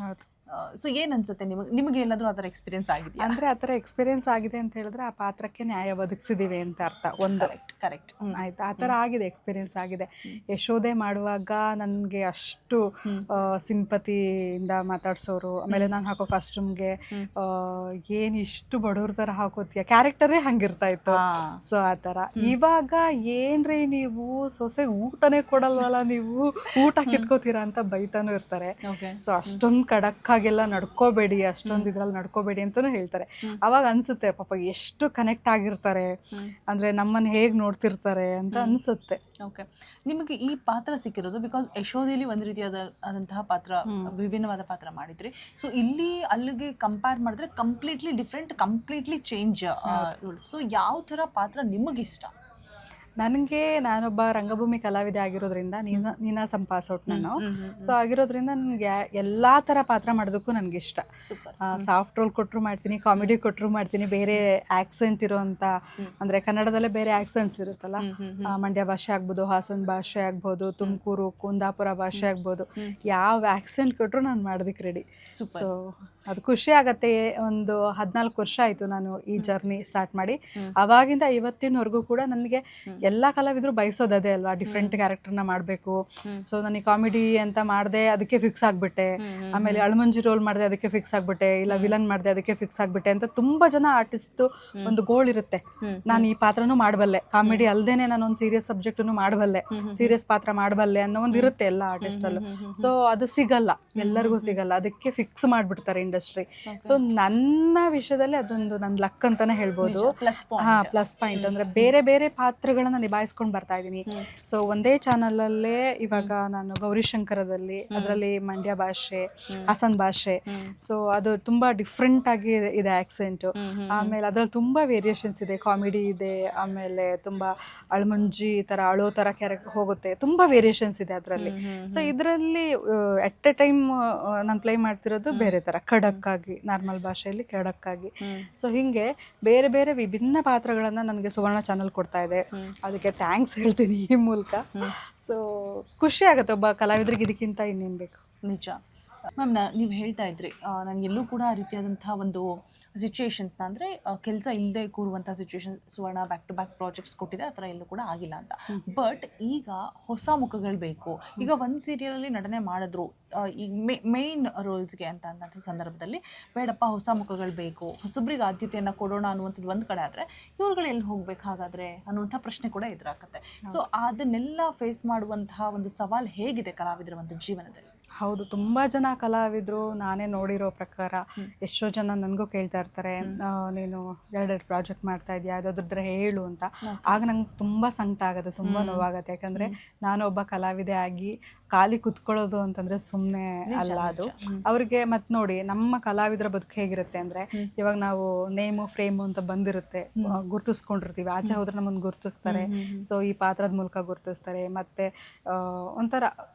ಸೊ ಏನು ಅನ್ಸುತ್ತೆ ನಿಮಗೆ ಎಲ್ಲಾದರೂ ಆ ಥರ ಎಕ್ಸ್ಪೀರಿಯನ್ಸ್ ಆಗಿದೆಯಾ? ಅಂದರೆ ಆ ಥರ ಎಕ್ಸ್ಪೀರಿಯೆನ್ಸ್ ಆಗಿದೆ ಅಂತ ಹೇಳಿದ್ರೆ ಆ ಪಾತ್ರಕ್ಕೆ ನ್ಯಾಯ ಒದಗಿಸಿದ್ದೀವಿ ಅಂತ ಅರ್ಥ. ಒಂದು ಕರೆಕ್ಟ್ ಆಯ್ತು, ಆ ಥರ ಆಗಿದೆ, ಎಕ್ಸ್ಪೀರಿಯೆನ್ಸ್ ಆಗಿದೆ. ಯಶೋದೆ ಮಾಡುವಾಗ ನನಗೆ ಅಷ್ಟು ಸಿಂಪತಿಯಿಂದ ಮಾತಾಡ್ಸೋರು. ಆಮೇಲೆ ನಾನು ಹಾಕೋ ಕಾಸ್ಟ್ಯೂಮ್ಗೆ ಏನು ಇಷ್ಟು ಬಡವ್ರ ಥರ ಹಾಕೋತೀಯ, ಕ್ಯಾರೆಕ್ಟರೇ ಹಂಗಿರ್ತಾ ಇತ್ತು. ಸೊ ಆ ಥರ. ಇವಾಗ ಏನ್ರಿ ನೀವು ಸೊಸೆ ಊಟನೇ ಕೊಡಲ್ವಲ್ಲ, ನೀವು ಊಟ ಕಿತ್ಕೋತೀರಾ ಅಂತ ಬೈತಾನೂ ಇರ್ತಾರೆ. ಸೊ ಅಷ್ಟೊಂದು ಖಡಕ್ಕಾಗೆಲ್ಲ ನಡ್ಕೋಬೇಡಿ, ಅಷ್ಟೊಂದು ಇದ್ರಲ್ಲಿ ನಡ್ಕೋಬೇಡಿ ಅಂತಲೂ ಹೇಳ್ತಾರೆ. ಅವಾಗ ಅನ್ಸುತ್ತೆ ಪಾಪ ಎಷ್ಟು ಕನೆಕ್ಟ್ ಆಗಿರ್ತಾರೆ, ಅಂದರೆ ನಮ್ಮನ್ನು ಹೇಗೆ ನೋಡ್ತಿರ್ತಾರೆ ಅಂತ ಅನಿಸುತ್ತೆ. ಓಕೆ. ನಿಮಗೆ ಈ ಪಾತ್ರ ಸಿಕ್ಕಿರೋದು ಬಿಕಾಸ್ ಯಶೋದೆಯಲ್ಲಿ ಒಂದು ರೀತಿಯಾದಂತಹ ಪಾತ್ರ, ವಿಭಿನ್ನವಾದ ಪಾತ್ರ ಮಾಡಿದ್ರಿ. ಸೊ ಇಲ್ಲಿ ಅಲ್ಲಿಗೆ ಕಂಪೇರ್ ಮಾಡಿದ್ರೆ completely different, completely change. So ಯಾವ ಥರ ಪಾತ್ರ ನಿಮಗಿಷ್ಟ? ನನಗೆ ನಾನೊಬ್ಬ ರಂಗಭೂಮಿ ಕಲಾವಿದೆ ಆಗಿರೋದ್ರಿಂದ, ನೀನಾಸಂ ಪಾಸ್ ಔಟ್ ನಾನು. ಸೊ ಆಗಿರೋದ್ರಿಂದ ನನಗೆ ಎಲ್ಲ ಥರ ಪಾತ್ರ ಮಾಡೋದಕ್ಕೂ ನನಗಿಷ್ಟ. ಸಾಫ್ಟ್ ರೋಲ್ ಕೊಟ್ಟರು ಮಾಡ್ತೀನಿ, ಕಾಮಿಡಿ ಕೊಟ್ಟರು ಮಾಡ್ತೀನಿ, ಬೇರೆ ಆ್ಯಕ್ಸೆಂಟ್ ಇರೋವಂಥ, ಅಂದರೆ ಕನ್ನಡದಲ್ಲೇ ಬೇರೆ ಆ್ಯಕ್ಸೆಂಟ್ಸ್ ಇರುತ್ತಲ್ಲ, ಮಂಡ್ಯ ಭಾಷೆ ಆಗ್ಬೋದು, ಹಾಸನ ಭಾಷೆ ಆಗ್ಬೋದು, ತುಮಕೂರು ಕುಂದಾಪುರ ಭಾಷೆ ಆಗ್ಬೋದು, ಯಾವ ಆ್ಯಕ್ಸೆಂಟ್ ಕೊಟ್ಟರು ನಾನು ಮಾಡೋದಕ್ಕೆ ರೆಡಿ. ಸೊ ಅದು ಖುಷಿ ಆಗತ್ತೆ. ಒಂದು 14 ವರ್ಷ ಆಯಿತು ನಾನು ಈ ಜರ್ನಿ ಸ್ಟಾರ್ಟ್ ಮಾಡಿ. ಅವಾಗಿಂದ ಇವತ್ತಿನವರೆಗೂ ಕೂಡ ನನಗೆ ಎಲ್ಲ ಕಲಾವಿದರು ಬಯಸೋದೇ ಅಲ್ವಾ, ಡಿಫ್ರೆಂಟ್ ಕ್ಯಾರೆಕ್ಟರ್ನ ಮಾಡಬೇಕು. ಸೊ ನನಗೆ ಕಾಮಿಡಿ ಅಂತ ಮಾಡಿದೆ, ಅದಕ್ಕೆ ಫಿಕ್ಸ್ ಆಗಿಬಿಟ್ಟೆ. ಆಮೇಲೆ ಅಳಮಂಜಿ ರೋಲ್ ಮಾಡಿದೆ, ಅದಕ್ಕೆ ಫಿಕ್ಸ್ ಆಗಿಬಿಟ್ಟೆ. ಇಲ್ಲ ವಿಲನ್ ಮಾಡಿದೆ, ಅದಕ್ಕೆ ಫಿಕ್ಸ್ ಆಗಿಬಿಟ್ಟೆ ಅಂತ ತುಂಬ ಜನ ಆರ್ಟಿಸ್ಟು ಒಂದು ಗೋಲ್ ಇರುತ್ತೆ. ನಾನು ಈ ಪಾತ್ರನೂ ಮಾಡಬಲ್ಲೆ, ಕಾಮಿಡಿ ಅಲ್ಲದೇನೆ ನಾನೊಂದು ಸೀರಿಯಸ್ ಸಬ್ಜೆಕ್ಟನ್ನು ಮಾಡಬಲ್ಲೆ, ಸೀರಿಯಸ್ ಪಾತ್ರ ಮಾಡಬಲ್ಲೆ ಅನ್ನೋ ಒಂದು ಇರುತ್ತೆ ಎಲ್ಲ ಆರ್ಟಿಸ್ಟಲ್ಲೂ. ಸೊ ಅದು ಸಿಗಲ್ಲ, ಎಲ್ಲರಿಗೂ ಸಿಗಲ್ಲ, ಅದಕ್ಕೆ ಫಿಕ್ಸ್ ಮಾಡಿಬಿಡ್ತಾರೆ ಇಂಡಸ್ಟ್ರಿ. ಸೊ ನನ್ನ ವಿಷಯದಲ್ಲಿ ಅದೊಂದು ನನ್ನ ಲಕ್ ಅಂತಾನೆ ಹೇಳ್ಬೋದು. ಪ್ಲಸ್ ಪಾಯಿಂಟ್ ಅಂದ್ರೆ ಬೇರೆ ಬೇರೆ ಪಾತ್ರಗಳನ್ನ ನಿಭಾಯಿಸ್ಕೊಂಡು ಬರ್ತಾ ಇದ್ದೀನಿ. ಸೊ ಒಂದೇ ಚಾನಲಲ್ಲೇ ಇವಾಗ ನಾನು ಗೌರಿಶಂಕರದಲ್ಲಿ, ಅದರಲ್ಲಿ ಮಂಡ್ಯ ಭಾಷೆ, ಹಾಸನ್ ಭಾಷೆ, ಸೊ ಅದು ತುಂಬಾ ಡಿಫ್ರೆಂಟ್ ಆಗಿ ಇದೆ ಆಕ್ಸೆಂಟು. ಆಮೇಲೆ ಅದ್ರಲ್ಲಿ ತುಂಬಾ ವೇರಿಯೇಷನ್ಸ್ ಇದೆ, ಕಾಮಿಡಿ ಇದೆ, ಆಮೇಲೆ ತುಂಬಾ ಅಳಮಂಜಿ ತರ ಅಳೋ ತರ ಹೋಗುತ್ತೆ, ತುಂಬಾ ವೇರಿಯೇಷನ್ಸ್ ಇದೆ ಅದರಲ್ಲಿ. ಸೊ ಇದರಲ್ಲಿ ಎಟ್ ಎ ಟೈಮ್ ನಾನು ಪ್ಲೇ ಮಾಡ್ತಿರೋದು ಬೇರೆ ತರ, ಖಡಕ್ ಆಗಿ, ನಾರ್ಮಲ್ ಭಾಷೆಯಲ್ಲಿ ಖಡಕ್ ಆಗಿ. ಸೊ ಹಿಂಗೆ ಬೇರೆ ಬೇರೆ ವಿಭಿನ್ನ ಪಾತ್ರಗಳನ್ನ ನನಗೆ ಸುವರ್ಣ ಚಾನಲ್ ಕೊಡ್ತಾ ಇದೆ. ಅದಕ್ಕೆ ಥ್ಯಾಂಕ್ಸ್ ಹೇಳ್ತೀನಿ ಈ ಮೂಲಕ. ಸೊ ಖುಷಿ ಆಗುತ್ತೆ, ಒಬ್ಬ ಕಲಾವಿದರಿಗೆ ಇದಕ್ಕಿಂತ ಇನ್ನೇನು ಬೇಕು. ನಿಜ ಮ್ಯಾಮ್. ನೀವು ಹೇಳ್ತಾ ಇದ್ರಿ ನನಗೆಲ್ಲೂ ಕೂಡ ಆ ರೀತಿಯಾದಂತಹ ಒಂದು ಸಿಚುವೇಶನ್ಸ್ನ, ಅಂದರೆ ಕೆಲಸ ಇಲ್ಲದೆ ಕೂರುವಂಥ situation Suvarna back to back projects ಕೊಟ್ಟಿದೆ, ಆ ಥರ ಎಲ್ಲೂ ಕೂಡ ಆಗಿಲ್ಲ ಅಂತ. ಬಟ್ ಈಗ ಹೊಸ ಮುಖಗಳು ಬೇಕು. ಈಗ ಒಂದು ಸೀರಿಯಲಲ್ಲಿ ನಟನೆ ಮಾಡಿದ್ರು, ಈಗ ಮೇನ್ ರೋಲ್ಸ್ಗೆ ಅಂತ ಸಂದರ್ಭದಲ್ಲಿ ಬೇಡಪ್ಪ ಹೊಸ ಮುಖಗಳು ಬೇಕು, ಹೊಸಬ್ರಿಗೆ ಆದ್ಯತೆಯನ್ನು ಕೊಡೋಣ ಅನ್ನುವಂಥದ್ದು ಒಂದು ಕಡೆ ಆದರೆ, ಇವ್ರುಗಳು ಎಲ್ಲಿ ಹೋಗ್ಬೇಕು ಹಾಗಾದರೆ ಅನ್ನುವಂಥ ಪ್ರಶ್ನೆ ಕೂಡ ಎದುರಾಗುತ್ತೆ. ಸೊ ಅದನ್ನೆಲ್ಲ ಫೇಸ್ ಮಾಡುವಂತಹ ಒಂದು ಸವಾಲು ಹೇಗಿದೆ ಕಲಾವಿದರ ಒಂದು ಜೀವನದಲ್ಲಿ? ಹೌದು, ತುಂಬ ಜನ ಕಲಾವಿದರು ನಾನೇ ನೋಡಿರೋ ಪ್ರಕಾರ ಎಷ್ಟೋ ಜನ ನನಗೂ ಕೇಳ್ತಾ ಇರ್ತಾರೆ, ನೀನು 2 ಪ್ರಾಜೆಕ್ಟ್ ಮಾಡ್ತಾ ಇದೆಯಾ, ಯಾವುದಾದ್ರಿದ್ರೆ ಹೇಳು ಅಂತ. ಆಗ ನಂಗೆ ತುಂಬ ಸಂಕಟ ಆಗುತ್ತೆ, ತುಂಬ ನೋವಾಗುತ್ತೆ. ಯಾಕಂದರೆ ನಾನು ಒಬ್ಬ ಕಲಾವಿದೆ ಆಗಿ ಖಾಲಿ ಕುತ್ಕೊಳ್ಳೋದು ಅಂತಂದರೆ ಸುಮ್ಮನೆ ಅಲ್ಲ ಅದು ಅವ್ರಿಗೆ. ಮತ್ತು ನೋಡಿ, ನಮ್ಮ ಕಲಾವಿದರ ಬದುಕು ಹೇಗಿರುತ್ತೆ ಅಂದರೆ, ಇವಾಗ ನಾವು ನೇಮು ಫ್ರೇಮು ಅಂತ ಬಂದಿರುತ್ತೆ, ಗುರ್ತಿಸ್ಕೊಂಡಿರ್ತೀವಿ, ಆಚೆ ಹೋದ್ರೆ ನಮ್ಮನ್ನು ಗುರ್ತಿಸ್ತಾರೆ. ಸೊ ಈ ಪಾತ್ರದ ಮೂಲಕ ಗುರ್ತಿಸ್ತಾರೆ. ಮತ್ತು ಒಂಥರ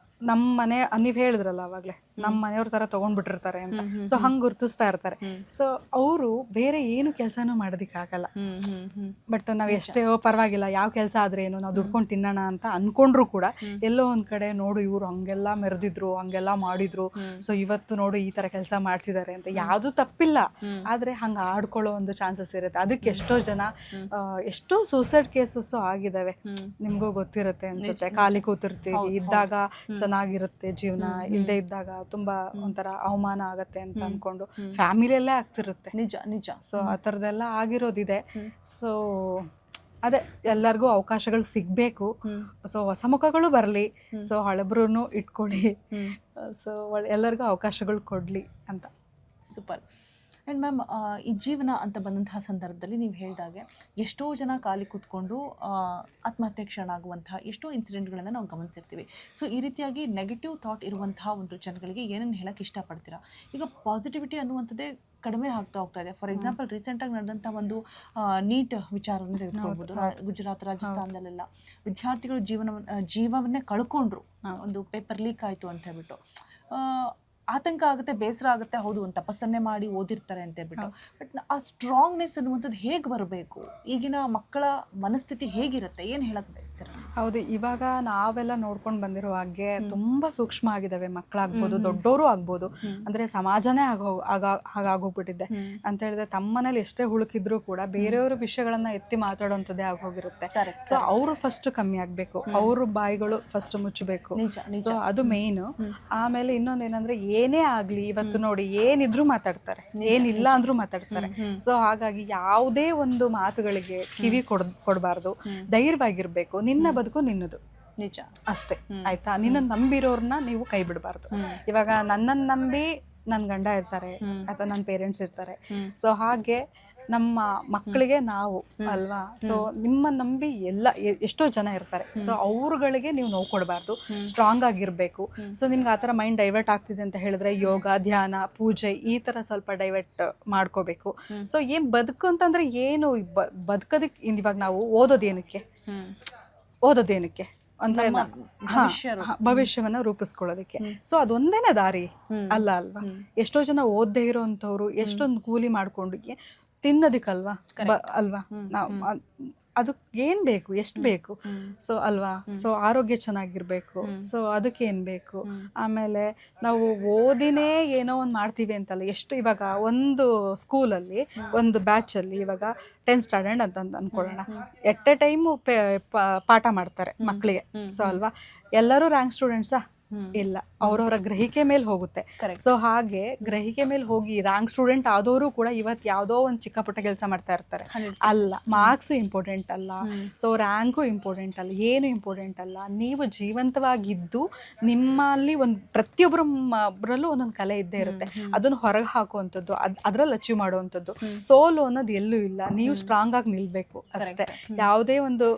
ನಮ್ಮ ಮನೆ, ನೀವು ಹೇಳಿದ್ರಲ್ಲ ಅವಾಗಲೇ, ನಮ್ಮ ಮನೆಯವ್ರ ಥರ ತೊಗೊಂಡ್ಬಿಟ್ಟಿರ್ತಾರೆ ಅಂತ. ಸೊ ಹಂಗೆ ಗುರ್ತಿಸ್ತಾ ಇರ್ತಾರೆ. ಸೊ ಅವರು ಬೇರೆ ಏನು ಕೆಲಸನೂ ಮಾಡೋದಕ್ಕಾಗಲ್ಲ. ಬಟ್ ನಾವು ಎಷ್ಟೇ ಪರವಾಗಿಲ್ಲ, ಯಾವ ಕೆಲಸ ಆದರೆ ಏನು, ನಾವು ದುಡ್ಕೊಂಡು ತಿನ್ನೋಣ ಅಂತ ಅಂದ್ಕೊಂಡ್ರು ಕೂಡ ಎಲ್ಲೋ ಒಂದು ಕಡೆ ನೋಡು ಇವರು ಹಂಗೆಲ್ಲ ಮೆರೆದಿದ್ರು, ಹಂಗೆಲ್ಲ ಮಾಡಿದ್ರು, ಸೊ ಇವತ್ತು ನೋಡು ಈ ಥರ ಕೆಲಸ ಮಾಡ್ತಿದ್ದಾರೆ ಅಂತ. ಯಾವುದು ತಪ್ಪಿಲ್ಲ, ಆದರೆ ಹಂಗೆ ಆಡ್ಕೊಳ್ಳೋ ಒಂದು ಚಾನ್ಸಸ್ ಇರುತ್ತೆ. ಅದಕ್ಕೆ ಎಷ್ಟೋ ಜನ, ಎಷ್ಟೋ ಸೂಸೈಡ್ ಕೇಸಸ್ಸು ಆಗಿದ್ದಾವೆ, ನಿಮಗೂ ಗೊತ್ತಿರುತ್ತೆ ಅನ್ಸುತ್ತೆ. ಖಾಲಿ ಕೂತಿರ್ತೀವಿ, ಇದ್ದಾಗ ಚೆನ್ನಾಗಿರುತ್ತೆ ಜೀವನ, ಇಲ್ಲದೆ ಇದ್ದಾಗ ತುಂಬಾ ಒಂಥರ ಅವಮಾನ ಆಗತ್ತೆ ಅಂತ ಅನ್ಕೊಂಡು ಫ್ಯಾಮಿಲಿಯಲ್ಲೇ ಆಗ್ತಿರುತ್ತೆ. ನಿಜ ನಿಜ. ಸೊ ಆ ಥರದ್ದೆಲ್ಲ ಆಗಿರೋದಿದೆ. ಸೊ ಅದೇ ಎಲ್ಲರಿಗೂ ಅವಕಾಶಗಳು ಸಿಗಬೇಕು. ಸೊ ಹೊಸ ಮುಖಗಳು ಬರಲಿ, ಸೊ ಹಳಬ್ರೂ ಇಟ್ಕೊಳ್ಳಿ, ಸೊ ಎಲ್ಲರಿಗೂ ಅವಕಾಶಗಳು ಕೊಡಲಿ ಅಂತ. ಸೂಪರ್. ಆ್ಯಂಡ್ ಮ್ಯಾಮ್ ಈ ಜೀವನ ಅಂತ ಬಂದಂತಹ ಸಂದರ್ಭದಲ್ಲಿ ನೀವು ಹೇಳಿದಾಗೆ ಎಷ್ಟೋ ಜನ ಖಾಲಿ ಕೂತ್ಕೊಂಡು ಆತ್ಮಹತ್ಯೆ ಶರಣಾಗುವಂತಹ ಎಷ್ಟೋ ಇನ್ಸಿಡೆಂಟ್ಗಳನ್ನು ನಾವು ಗಮನಿಸಿರ್ತೀವಿ. ಸೊ ಈ ರೀತಿಯಾಗಿ ನೆಗೆಟಿವ್ ಥಾಟ್ ಇರುವಂತಹ ಒಂದು ಜನಗಳಿಗೆ ಏನೇನು ಹೇಳಕ್ಕೆ ಇಷ್ಟಪಡ್ತೀರಾ? ಈಗ ಪಾಸಿಟಿವಿಟಿ ಅನ್ನುವಂಥದ್ದೇ ಕಡಿಮೆ ಆಗ್ತಾ ಹೋಗ್ತಾ ಇದೆ. ಫಾರ್ ಎಕ್ಸಾಂಪಲ್ ರೀಸೆಂಟಾಗಿ ನಡೆದಂಥ ಒಂದು ನೀಟ್ ವಿಚಾರವನ್ನು ತೆಗೆದುಕೊಳ್ಬೋದು. ಗುಜರಾತ್, ರಾಜಸ್ಥಾನದಲ್ಲೆಲ್ಲ ವಿದ್ಯಾರ್ಥಿಗಳು ಜೀವವನ್ನೇ ಕಳ್ಕೊಂಡ್ರು. ಒಂದು ಪೇಪರ್ ಲೀಕ್ ಆಯಿತು ಅಂತ ಹೇಳ್ಬಿಟ್ಟು ಆತಂಕ ಆಗುತ್ತೆ, ಬೇಸರ ಆಗುತ್ತೆ. ಹೌದು, ಒಂದು ತಪಸ್ಸನ್ನೇ ಮಾಡಿ ಓದಿರ್ತಾರೆ ಅಂತ ಹೇಳ್ಬಿಟ್ಟು. ಬಟ್ ಆ ಸ್ಟ್ರಾಂಗ್ನೆಸ್ ಅನ್ನುವಂಥದ್ದು ಹೇಗೆ ಬರಬೇಕು? ಈಗಿನ ಮಕ್ಕಳ ಮನಸ್ಥಿತಿ ಹೇಗಿರುತ್ತೆ? ಏನು ಹೇಳಕ್ಕೆ ಬಯಸ್ತೀರ? ಹೌದು, ಇವಾಗ ನಾವೆಲ್ಲ ನೋಡ್ಕೊಂಡು ಬಂದಿರೋ ಹಾಗೆ ತುಂಬ ಸೂಕ್ಷ್ಮ ಆಗಿದ್ದಾವೆ. ಮಕ್ಕಳಾಗ್ಬೋದು, ದೊಡ್ಡವರು ಆಗ್ಬೋದು. ಅಂದರೆ ಸಮಾಜನೇ ಹಾಗಾಗೋಗ್ಬಿಟ್ಟಿದೆ ಅಂತ ಹೇಳಿದ್ರೆ ತಮ್ಮನೇಲಿ ಎಷ್ಟೇ ಹುಳುಕಿದ್ರು ಕೂಡ ಬೇರೆಯವ್ರ ವಿಷಯಗಳನ್ನ ಎತ್ತಿ ಮಾತಾಡೋಂಥದ್ದೇ ಆಗೋಗಿರುತ್ತೆ. ಸೊ ಅವರು ಫಸ್ಟ್ ಕಮ್ಮಿ ಆಗಬೇಕು, ಅವ್ರ ಬಾಯಿಗಳು ಫಸ್ಟ್ ಮುಚ್ಚಬೇಕು. ಸೊ ಅದು ಮೇಯ್ನು. ಆಮೇಲೆ ಇನ್ನೊಂದೇನಂದ್ರೆ ಏನೇ ಆಗ್ಲಿ ಇವತ್ತು ನೋಡಿ ಏನಿದ್ರು ಮಾತಾಡ್ತಾರೆ, ಏನಿಲ್ಲ ಅಂದ್ರೂ ಮಾತಾಡ್ತಾರೆ. ಸೊ ಹಾಗಾಗಿ ಯಾವುದೇ ಒಂದು ಮಾತುಗಳಿಗೆ ಕಿವಿ ಕೊಡಬಾರ್ದು, ಧೈರ್ಯವಾಗಿರ್ಬೇಕು. ನಿನ್ನ ಬದುಕು ನಿನ್ನದು, ನಿಜ ಅಷ್ಟೇ ಆಯ್ತಾ. ನಿನ್ನ ನಂಬಿರೋರ್ನ ನೀವು ಕೈ ಬಿಡಬಾರ್ದು. ಇವಾಗ ನನ್ನನ್ನು ನಂಬಿ ನನ್ನ ಗಂಡ ಇರ್ತಾರೆ ಅಥವಾ ನನ್ನ ಪೇರೆಂಟ್ಸ್ ಇರ್ತಾರೆ. ಸೊ ಹಾಗೆ ನಮ್ಮ ಮಕ್ಕಳಿಗೆ ನಾವು ಅಲ್ವಾ. ಸೊ ನಿಮ್ಮ ನಂಬಿ ಎಷ್ಟೋ ಜನ ಇರ್ತಾರೆ. ಸೊ ಅವ್ರುಗಳಿಗೆ ನೀವು ನೋವು ಕೊಡಬಾರ್ದು, ಸ್ಟ್ರಾಂಗ್ ಆಗಿರ್ಬೇಕು. ಸೊ ನಿಮ್ಗೆ ಆ ಥರ ಮೈಂಡ್ ಡೈವರ್ಟ್ ಆಗ್ತಿದೆ ಅಂತ ಹೇಳಿದ್ರೆ ಯೋಗ, ಧ್ಯಾನ, ಪೂಜೆ ಈ ಥರ ಸ್ವಲ್ಪ ಡೈವರ್ಟ್ ಮಾಡ್ಕೋಬೇಕು. ಸೊ ಏನು ಬದುಕು ಅಂತಂದ್ರೆ ಏನು ಬದುಕೋದಕ್ಕೆ ಇವಾಗ ನಾವು ಓದೋದೇನಕ್ಕೆ ಅಂದ್ರೆ ಭವಿಷ್ಯವನ್ನ ರೂಪಿಸ್ಕೊಳ್ಳೋದಕ್ಕೆ. ಸೊ ಅದೊಂದೇನೆ ದಾರಿ ಅಲ್ವಾ. ಎಷ್ಟೋ ಜನ ಓದದೇ ಇರೋಂಥವ್ರು ಎಷ್ಟೊಂದು ಕೂಲಿ ಮಾಡ್ಕೊಂಡು ತಿನ್ನೋದಕ್ಕಲ್ವಾ ಅಲ್ವಾ. ನಾವು ಅದಕ್ಕೆ ಏನು ಬೇಕು, ಎಷ್ಟು ಬೇಕು. ಸೊ ಅಲ್ವಾ. ಸೊ ಆರೋಗ್ಯ ಚೆನ್ನಾಗಿರ್ಬೇಕು. ಸೊ ಅದಕ್ಕೆ ಏನು ಬೇಕು. ಆಮೇಲೆ ನಾವು ಓದಿನೇ ಏನೋ ಒಂದು ಮಾಡ್ತೀವಿ ಅಂತಲ್ಲ. ಎಷ್ಟು ಇವಾಗ ಒಂದು ಸ್ಕೂಲಲ್ಲಿ ಒಂದು ಬ್ಯಾಚಲ್ಲಿ ಇವಾಗ 10th ಸ್ಟ್ಯಾಂಡರ್ಡ್ ಅಂತ ಅಂದ್ಕೊಳ್ಳೋಣ, ಎಟ್ ಎ ಟೈಮು ಪಾಠ ಮಾಡ್ತಾರೆ ಮಕ್ಕಳಿಗೆ. ಸೊ ಅಲ್ವಾ, ಎಲ್ಲರೂ ರ್ಯಾಂಕ್ ಸ್ಟೂಡೆಂಟ್ಸಾ? ಇಲ್ಲ, ಅವ್ರವ್ರ ಗ್ರಹಿಕೆ ಮೇಲೆ ಹೋಗುತ್ತೆ. ಸೊ ಹಾಗೆ ಗ್ರಹಿಕೆ ಮೇಲೆ ಹೋಗಿ ರ್ಯಾಂಕ್ ಸ್ಟೂಡೆಂಟ್ ಆದವರು ಕೂಡ ಇವತ್ತು ಯಾವುದೋ ಒಂದು ಚಿಕ್ಕ ಪುಟ್ಟ ಕೆಲಸ ಮಾಡ್ತಾ ಇರ್ತಾರೆ. ಅಲ್ಲ, ಮಾರ್ಕ್ಸು ಇಂಪಾರ್ಟೆಂಟ್ ಅಲ್ಲ, ಸೊ ರ್ಯಾಂಕು ಇಂಪಾರ್ಟೆಂಟ್ ಅಲ್ಲ, ಏನು ಇಂಪಾರ್ಟೆಂಟ್ ಅಲ್ಲ. ನೀವು ಜೀವಂತವಾಗಿದ್ದು ನಿಮ್ಮಲ್ಲಿ ಒಂದು ಪ್ರತಿಯೊಬ್ಬರಲ್ಲೂ ಒಂದೊಂದು ಕಲೆ ಇದ್ದೇ ಇರುತ್ತೆ. ಅದನ್ನು ಹೊರಗೆ ಹಾಕುವಂಥದ್ದು, ಅದ್ರಲ್ಲಿ ಅಚೀವ್ ಮಾಡುವಂಥದ್ದು. ಸೋಲು ಅನ್ನೋದು ಎಲ್ಲೂ ಇಲ್ಲ. ನೀವು ಸ್ಟ್ರಾಂಗ್ ಆಗಿ ನಿಲ್ಬೇಕು ಅಷ್ಟೇ. ಯಾವುದೇ ಒಂದು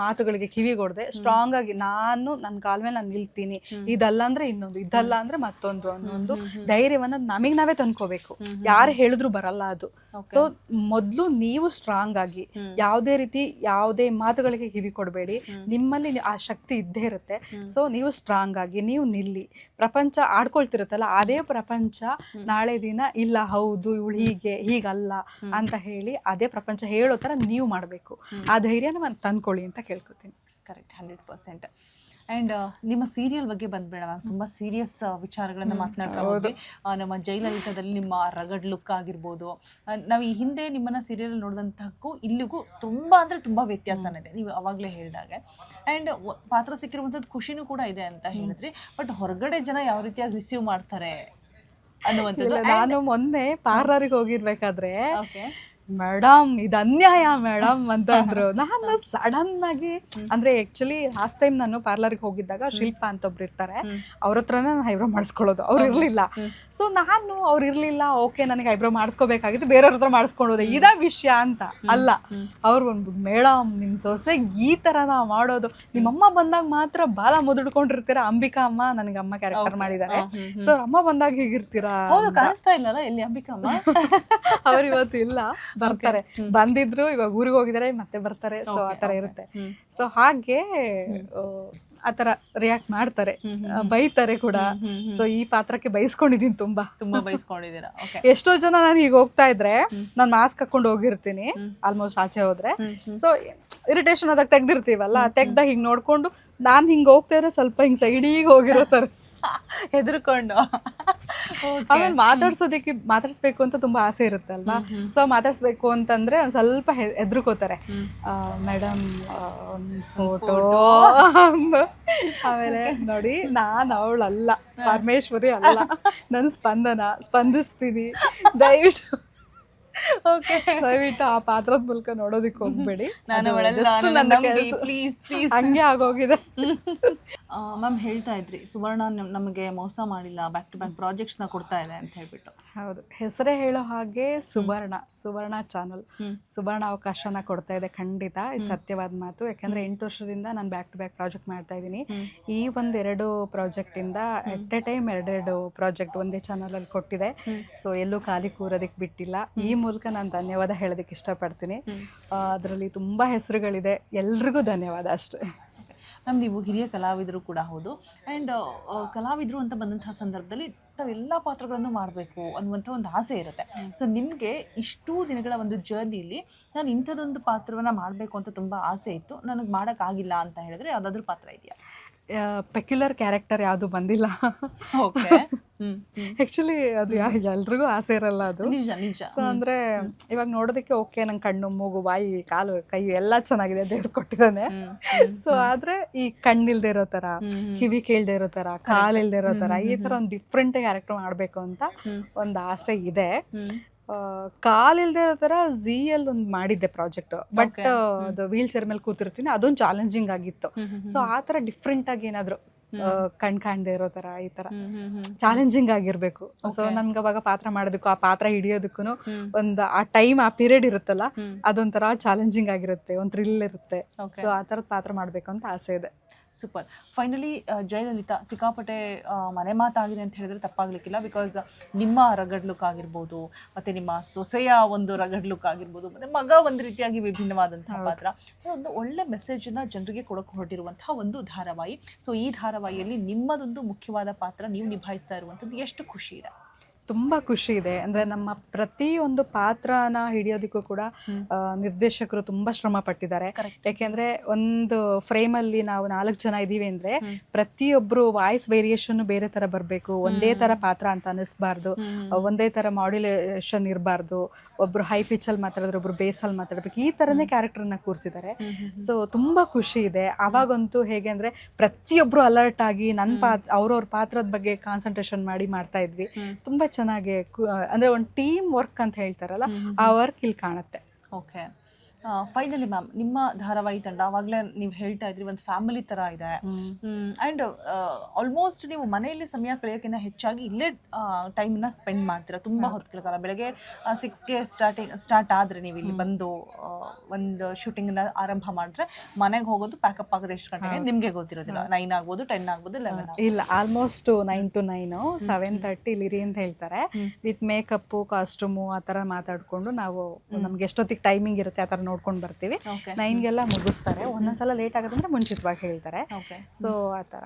ಮಾತುಗಳಿಗೆ ಕಿವಿಗೊಡದೆ ಸ್ಟ್ರಾಂಗ್ ಆಗಿ ನಾನು ನನ್ನ ಕಾಲ ಮೇಲೆ ನಾನು ನಿಲ್ತೀನಿ, ಇದಲ್ಲ ಅಂದ್ರೆ ಇನ್ನೊಂದು, ಇದಲ್ಲ ಅಂದ್ರೆ ಮತ್ತೊಂದು ಅನ್ನೊಂದು ಧೈರ್ಯವನ್ನ ನಮಗೆ ನಾವೇ ತಂದ್ಕೋಬೇಕು. ಯಾರು ಹೇಳಿದ್ರು ಬರಲ್ಲ ಅದು. ಸೊ ಮೊದಲು ನೀವು ಸ್ಟ್ರಾಂಗ್ ಆಗಿ ಯಾವುದೇ ಮಾತುಗಳಿಗೆ ಕಿವಿ ಕೊಡಬೇಡಿ. ನಿಮ್ಮಲ್ಲಿ ಆ ಶಕ್ತಿ ಇದ್ದೇ ಇರುತ್ತೆ. ಸೊ ನೀವು ಸ್ಟ್ರಾಂಗ್ ಆಗಿ ನೀವು ನಿಲ್ಲಿ. ಪ್ರಪಂಚ ಆಡ್ಕೊಳ್ತಿರುತ್ತಲ್ಲ, ಅದೇ ಪ್ರಪಂಚ ನಾಳೆ ದಿನ ಇಲ್ಲ ಹೌದು ಇವಳು ಹೀಗಲ್ಲ ಅಂತ ಹೇಳಿ ಅದೇ ಪ್ರಪಂಚ ಹೇಳೋ ಥರ ನೀವು ಮಾಡಬೇಕು. ಆ ಧೈರ್ಯನ ತಂದ್ಕೊಳ್ಳಿ ಅಂತ ಕೇಳ್ಕೊತೀನಿ. ಕರೆಕ್ಟ್, 100%. ಆ್ಯಂಡ್ ನಿಮ್ಮ ಸೀರಿಯಲ್ ಬಗ್ಗೆ ಬಂದ್ಬೇಡ ಮ್ಯಾಮ್, ತುಂಬ ಸೀರಿಯಸ್ ವಿಚಾರಗಳನ್ನು ಮಾತನಾಡ್ತಾ ಹೋದ್ವಿ. ನಮ್ಮ ಜಯಲಲಿತಾದಲ್ಲಿ ನಿಮ್ಮ ರಗಡ್ ಲುಕ್ ಆಗಿರ್ಬೋದು, ನಾವು ಈ ಹಿಂದೆ ನಿಮ್ಮನ್ನು ಸೀರಿಯಲ್ ನೋಡಿದಂತಕ್ಕೂ ಇಲ್ಲಿಗೂ ತುಂಬ ಅಂದರೆ ತುಂಬ ವ್ಯತ್ಯಾಸನೇ ಇದೆ, ನೀವು ಅವಾಗಲೇ ಹೇಳಿದಾಗೆ. ಆ್ಯಂಡ್ ಪಾತ್ರ ಸಿಕ್ಕಿರುವಂಥದ್ದು ಖುಷಿನೂ ಕೂಡ ಇದೆ ಅಂತ ಹೇಳಿದ್ರಿ. ಬಟ್ ಹೊರಗಡೆ ಜನ ಯಾವ ರೀತಿಯಾಗಿ ರಿಸೀವ್ ಮಾಡ್ತಾರೆ ಅನ್ನುವಂಥದ್ದು. ನಾನು ಮೊನ್ನೆ ಪಾರ್ಲರಿಗೆ ಹೋಗಿರ್ಬೇಕಾದ್ರೆ ಮೇಡಮ್ ಇದು ಅನ್ಯಾಯ ಮೇಡಮ್ ಅಂತಂದ್ರು. ನಾನು ಸಡನ್ ಆಗಿ ಅಂದ್ರೆ ಆಕ್ಚುಲಿ ಲಾಸ್ಟ್ ಟೈಮ್ ನಾನು ಪಾರ್ಲರ್ಗೆ ಹೋಗಿದ್ದಾಗ ಶಿಲ್ಪ ಅಂತ ಒಬ್ರು ಇರ್ತಾರೆ, ಅವ್ರ ಹತ್ರನೇ ನಾನು ಐಬ್ರೋ ಮಾಡಿಸ್ಕೊಳ್ಳೋದು. ಅವ್ರು ಇರ್ಲಿಲ್ಲ. ಸೊ ಅವ್ರು ಇರ್ಲಿಲ್ಲ, ಓಕೆ ನನಗೆ ಐಬ್ರೋ ಮಾಡಿಸ್ಕೋಬೇಕಾಗಿತ್ತು, ಬೇರೆಯವ್ರ ಹತ್ರ ಮಾಡಿಸ್ಕೊಳ್ಳೋದು ಇದ ವಿಷಯ ಅಂತ ಅಲ್ಲ. ಅವ್ರು ಬಂದ್ಬಿಟ್ಟು ಮೇಡಮ್ ನಿಮ್ ಸೊಸೆ ಈ ತರ ನಾವು ಮಾಡೋದು, ನಿಮ್ಮಮ್ಮ ಬಂದಾಗ ಮಾತ್ರ ಬಾಲ ಮುದುಡ್ಕೊಂಡಿರ್ತೀರಾ. ಅಂಬಿಕಾ ಅಮ್ಮ ನನಗೆ ಅಮ್ಮ ಕ್ಯಾರೆಕ್ಟರ್ ಮಾಡಿದ್ದಾರೆ. ಸೊ ಅಮ್ಮ ಬಂದಾಗ ಹೀಗಿರ್ತೀರಾ? ಹೌದು, ಕಾಣಿಸ್ತಾ ಇಲ್ಲಲ್ಲ ಎಲ್ಲಿ ಅಂಬಿಕಾ ಅಮ್ಮ? ಅವ್ರು ಇವತ್ತು ಇಲ್ಲ, ಬರ್ತಾರೆ. ಬಂದಿದ್ರು, ಇವಾಗ ಊರಿಗೆ ಹೋಗಿದ್ದಾರೆ, ಮತ್ತೆ ಬರ್ತಾರೆ. ಸೊ ಆತರ ಇರುತ್ತೆ. ಸೊ ಹಾಗೆ ಆತರ ರಿಯಾಕ್ಟ್ ಮಾಡ್ತಾರೆ, ಬೈತಾರೆ ಕೂಡ. ಸೊ ಈ ಪಾತ್ರಕ್ಕೆ ಬೈಸ್ಕೊಂಡಿದೀನಿ, ತುಂಬಾ ಬೈಸ್ಕೊಂಡಿದ್ದೀರಾ. ಎಷ್ಟೋ ಜನ ನಾನು ಈಗ ಹೋಗ್ತಾ ಇದ್ರೆ ನಾನು ಮಾಸ್ಕ್ ಹಾಕೊಂಡು ಹೋಗಿರ್ತೀನಿ ಆಲ್ಮೋಸ್ಟ್ ಆಚೆ ಹೋದ್ರೆ. ಸೊ ಇರಿಟೇಷನ್ ಅದಾಗ ತೆಗ್ದಿರ್ತೀವಲ್ಲ, ತೆಗ್ದಾಗ ಹಿಂಗ್ ನೋಡ್ಕೊಂಡು ನಾನ್ ಹಿಂಗ್ ಹೋಗ್ತಾ ಇದ್ರೆ ಸ್ವಲ್ಪ ಹಿಂಗ್ ಸೈಡಿಗೆ ಹೋಗಿರೋತಾರೆ ಹೆದರ್ಕೊಂಡು. ಆಮೇಲೆ ಮಾತಾಡ್ಸ್ಬೇಕು ಅಂತ ತುಂಬಾ ಆಸೆ ಇರುತ್ತೆ ಅಲ್ವಾ. ಸೊ ಮಾತಾಡ್ಸ್ಬೇಕು ಅಂತಂದ್ರೆ ಒಂದ್ ಸ್ವಲ್ಪ ಹೆದರ್ಕೋತಾರೆ. Madam photo. ಆಮೇಲೆ ನೋಡಿ, ನಾನ್ ಅವಳಲ್ಲ, ಪರಮೇಶ್ವರಿ ಅಲ್ಲ, ನಾನು ಸ್ಪಂದಿಸ್ತೀನಿ. ದಯವಿಟ್ಟು ಆ ಪಾತ್ರದ ಮೂಲಕ ನೋಡೋದಿಕ್ ಹೋಗ್ಬೇಡಿ. ಜಸ್ಟ್ ನನ್ನ ಕೆಲಸ ಹಂಗೆ ಆಗೋಗಿದೆ. ಮ್ಯಾಮ್ ಹೇಳ್ತಾ ಇದ್ರಿ ಸುವರ್ಣ ನಮಗೆ ಮೋಸ ಮಾಡಿಲ್ಲ, ಬ್ಯಾಕ್ ಟು ಬ್ಯಾಕ್ ಪ್ರಾಜೆಕ್ಟ್ಸ್ನ ಕೊಡ್ತಾ ಇದೆ ಅಂತ ಹೇಳ್ಬಿಟ್ಟು. ಹೌದು, ಹೆಸರೇ ಹೇಳೋ ಹಾಗೆ ಸುವರ್ಣ ಚಾನಲ್ ಸುವರ್ಣ ಅವಕಾಶನ ಕೊಡ್ತಾ ಇದೆ. ಖಂಡಿತ ಇದು ಸತ್ಯವಾದ ಮಾತು. ಯಾಕಂದರೆ 8 ವರ್ಷದಿಂದ ನಾನು ಬ್ಯಾಕ್ ಟು ಬ್ಯಾಕ್ ಪ್ರಾಜೆಕ್ಟ್ ಮಾಡ್ತಾ ಇದ್ದೀನಿ. ಈ 1-2 ಪ್ರಾಜೆಕ್ಟಿಂದ ಎಟ್ ಎ ಟೈಮ್ 2 ಪ್ರಾಜೆಕ್ಟ್ ಒಂದೇ ಚಾನಲಲ್ಲಿ ಕೊಟ್ಟಿದೆ. ಸೊ ಎಲ್ಲೂ ಖಾಲಿ ಕೂರೋದಕ್ಕೆ ಬಿಟ್ಟಿಲ್ಲ. ಈ ಮೂಲಕ ನಾನು ಧನ್ಯವಾದ ಹೇಳೋದಕ್ಕೆ ಇಷ್ಟಪಡ್ತೀನಿ. ಅದರಲ್ಲಿ ತುಂಬ ಹೆಸರುಗಳಿದೆ, ಎಲ್ರಿಗೂ ಧನ್ಯವಾದ ಅಷ್ಟೇ. ಮ್ಯಾಮ್ ನೀವು ಹಿರಿಯ ಕಲಾವಿದರು ಕೂಡ ಹೌದು. ಆ್ಯಂಡ್ ಕಲಾವಿದರು ಅಂತ ಬಂದಂತಹ ಸಂದರ್ಭದಲ್ಲಿ ತಾವೆಲ್ಲ ಪಾತ್ರಗಳನ್ನು ಮಾಡಬೇಕು ಅನ್ನುವಂಥ ಒಂದು ಆಸೆ ಇರುತ್ತೆ. ಸೊ ನಿಮಗೆ ಇಷ್ಟೂ ದಿನಗಳ ಒಂದು ಜರ್ನಿಲಿ ನಾನು ಇಂಥದ್ದೊಂದು ಪಾತ್ರವನ್ನು ಮಾಡಬೇಕು ಅಂತ ತುಂಬ ಆಸೆ ಇತ್ತು, ನನಗೆ ಮಾಡೋಕ್ಕಾಗಿಲ್ಲ ಅಂತ ಹೇಳಿದ್ರೆ ಯಾವುದಾದ್ರೂ ಪಾತ್ರ ಇದೆಯಾ? ಪೆಕ್ಯುಲರ್ ಕ್ಯಾರೆಕ್ಟರ್ ಯಾವುದು ಬಂದಿಲ್ಲ. ಓಕೆ. ಆ್ಯಕ್ಚುಲಿ ಅದು ಎಲ್ರಿಗೂ ಆಸೆ ಇರಲ್ಲ ಅದು. ನಿಜ ನಿಜ. ಸೊ ಅಂದರೆ ಇವಾಗ ನೋಡೋದಕ್ಕೆ ಓಕೆ, ನಂಗೆ ಕಣ್ಣು, ಮೂಗು, ಬಾಯಿ, ಕಾಲು, ಕೈ ಎಲ್ಲ ಚೆನ್ನಾಗಿದೆ, ದೇವ್ರು ಕೊಟ್ಟಿದ್ದಾನೆ. ಸೊ ಆದರೆ ಈ ಕಣ್ಣಿಲ್ದೇ ಇರೋ ಥರ, ಕಿವಿ ಕೇಳದೆ ಇರೋ ಥರ, ಕಾಲು ಇಲ್ದೇ ಇರೋ ಥರ, ಈ ಥರ ಒಂದು ಡಿಫ್ರೆಂಟ್ ಕ್ಯಾರೆಕ್ಟರ್ ಮಾಡಬೇಕು ಅಂತ ಒಂದು ಆಸೆ ಇದೆ. ಕಾಲಿಲ್ದೇ ಇರೋ ಥರ ಝೀಯಲ್ಲಿ ಒಂದು ಮಾಡಿದ್ದೆ ಪ್ರಾಜೆಕ್ಟ್. ಬಟ್ ಅದು ವೀಲ್ ಚೇರ್ ಮೇಲೆ ಕೂತಿರ್ತೀನಿ, ಅದೊಂದು ಚಾಲೆಂಜಿಂಗ್ ಆಗಿತ್ತು. ಸೊ ಆ ಥರ ಡಿಫ್ರೆಂಟ್ ಆಗಿ ಏನಾದರೂ ಕಾಣದೆ ಇರೋ ಥರ, ಈ ಥರ ಚಾಲೆಂಜಿಂಗ್ ಆಗಿರಬೇಕು. ಸೊ ನನ್ಗೆ ಅವಾಗ ಪಾತ್ರ ಮಾಡೋದಕ್ಕೂ ಆ ಪಾತ್ರ ಹಿಡಿಯೋದಕ್ಕೂ ಒಂದು ಆ ಟೈಮ್, ಆ ಪೀರಿಯಡ್ ಇರುತ್ತಲ್ಲ, ಅದೊಂಥರ ಚಾಲೆಂಜಿಂಗ್ ಆಗಿರುತ್ತೆ, ಒಂದು ಥ್ರಿಲ್ ಇರುತ್ತೆ. ಸೊ ಆ ಥರದ ಪಾತ್ರ ಮಾಡಬೇಕು ಅಂತ ಆಸೆ ಇದೆ. ಸೂಪರ್. ಫೈನಲಿ ಜಯಲಲಿತಾ ಸಿಕ್ಕಾಪಟ್ಟೆ ಮನೆ ಮಾತಾಗಿದೆ ಅಂತ ಹೇಳಿದ್ರೆ ತಪ್ಪಾಗಲಿಕ್ಕಿಲ್ಲ. ಬಿಕಾಸ್ ನಿಮ್ಮ ರಗಡ್ ಲುಕ್ ಆಗಿರ್ಬೋದು, ಮತ್ತು ನಿಮ್ಮ ಸೊಸೆಯ ಒಂದು ರಗಡ್ ಲುಕ್ ಆಗಿರ್ಬೋದು, ಮತ್ತು ಮಗ ಒಂದು ರೀತಿಯಾಗಿ ವಿಭಿನ್ನವಾದಂತಹ ಪಾತ್ರ, ಒಂದು ಒಳ್ಳೆ ಮೆಸೇಜನ್ನು ಜನರಿಗೆ ಕೊಡೋಕೆ ಹೊರಟಿರುವಂತಹ ಒಂದು ಧಾರಾವಾಹಿ. ಸೊ ಈ ಧಾರಾವಾಹಿಯಲ್ಲಿ ನಿಮ್ಮದೊಂದು ಮುಖ್ಯವಾದ ಪಾತ್ರ ನೀವು ನಿಭಾಯಿಸ್ತಾ ಇರುವಂಥದ್ದು ಎಷ್ಟು ಖುಷಿ ಇದೆ? ತುಂಬ ಖುಷಿ ಇದೆ. ಅಂದರೆ ನಮ್ಮ ಪ್ರತಿಯೊಂದು ಪಾತ್ರನ ಹಿಡಿಯೋದಕ್ಕೂ ಕೂಡ ನಿರ್ದೇಶಕರು ತುಂಬ ಶ್ರಮ ಪಟ್ಟಿದ್ದಾರೆ. ಯಾಕೆಂದರೆ ಒಂದು ಫ್ರೇಮಲ್ಲಿ ನಾವು 4 ಜನ ಇದ್ದೀವಿ ಅಂದರೆ ಪ್ರತಿಯೊಬ್ಬರು ವಾಯ್ಸ್ ವೇರಿಯೇಷನ್ ಬೇರೆ ಥರ ಬರಬೇಕು, ಒಂದೇ ಥರ ಪಾತ್ರ ಅಂತ ಅನ್ನಿಸ್ಬಾರ್ದು, ಒಂದೇ ಥರ ಮಾಡ್ಯುಲೇಷನ್ ಇರಬಾರ್ದು, ಒಬ್ಬರು ಹೈ ಪಿಚ್ಚಲ್ಲಿ ಮಾತಾಡಿದ್ರೆ ಒಬ್ಬರು ಬೇಸಲ್ಲಿ ಮಾತಾಡಬೇಕು, ಈ ಥರನೇ ಕ್ಯಾರೆಕ್ಟರ್ನ ಕೂರಿಸಿದ್ದಾರೆ. ಸೊ ತುಂಬ ಖುಷಿ ಇದೆ. ಆವಾಗಂತೂ ಹೇಗೆ ಅಂದರೆ ಪ್ರತಿಯೊಬ್ಬರು ಅಲರ್ಟ್ ಆಗಿ ಅವ್ರವ್ರ ಪಾತ್ರದ ಬಗ್ಗೆ ಕಾನ್ಸಂಟ್ರೇಷನ್ ಮಾಡಿ ಮಾಡ್ತಾ ಇದ್ವಿ. ತುಂಬ ಚೆನ್ನಾಗಿ ಅಂದರೆ ಒಂದು ಟೀಮ್ ವರ್ಕ್ ಅಂತ ಹೇಳ್ತಾರಲ್ಲ, ಆ ವರ್ಕ್ ಇಲ್ಲಿ ಕಾಣುತ್ತೆ. ಓಕೆ. ಫೈನಲಿ ಮ್ಯಾಮ್, ನಿಮ್ಮ ಧಾರಾವಾಹಿ ತಂಡ ಆವಾಗಲೇ ನೀವು ಹೇಳ್ತಾ ಇದ್ರಿ ಒಂದು ಫ್ಯಾಮಿಲಿ ಥರ ಇದೆ. ಆ್ಯಂಡ್ ಆಲ್ಮೋಸ್ಟ್ ನೀವು ಮನೆಯಲ್ಲಿ ಸಮಯ ಕಳೆಯೋಕ್ಕಿಂತ ಹೆಚ್ಚಾಗಿ ಇಲ್ಲೇ ಟೈಮನ್ನ ಸ್ಪೆಂಡ್ ಮಾಡ್ತೀರಾ, ತುಂಬ ಹೊತ್ತು ಕೇಳ್ತಾರೆ. ಬೆಳಗ್ಗೆ 6ಗೆ ಸ್ಟಾರ್ಟ್ ಆದರೆ ನೀವು ಇಲ್ಲಿ ಬಂದು ಒಂದು ಶೂಟಿಂಗನ್ನ ಆರಂಭ ಮಾಡಿದ್ರೆ ಮನೆಗೆ ಹೋಗೋದು ಪ್ಯಾಕಪ್ ಆಗೋದು ಎಷ್ಟು ಗಂಟೆಗೆ ನಿಮಗೆ ಗೊತ್ತಿರೋದಿಲ್ಲ. 9 ಆಗ್ಬೋದು, 10 ಆಗ್ಬೋದು, 11 ಇಲ್ಲ, ಆಲ್ಮೋಸ್ಟ್ 9 to 9, 7:30 ಇಲ್ಲಿರಿ ಅಂತ ಹೇಳ್ತಾರೆ. ವಿತ್ ಮೇಕಪ್ಪು, ಕಾಸ್ಟ್ಯೂಮು ಆ ಥರ ಮಾತಾಡಿಕೊಂಡು ನಾವು ನಮ್ಗೆ ಎಷ್ಟೊತ್ತಿಗೆ ಟೈಮಿಂಗ್ ಇರುತ್ತೆ ಆ ಥರ ನೋಡ್ಕೊಂಡು ಬರ್ತೀವಿ. 9ಗೆಲ್ಲ ಮುಗಿಸ್ತಾರೆ. ಒಂದೊಂದ್ಸಲ ಲೇಟ್ ಆಗೋದಂದ್ರೆ ಮುಂಚಿತವಾಗಿ ಹೇಳ್ತಾರೆ. ಸೊ ಆ ಥರ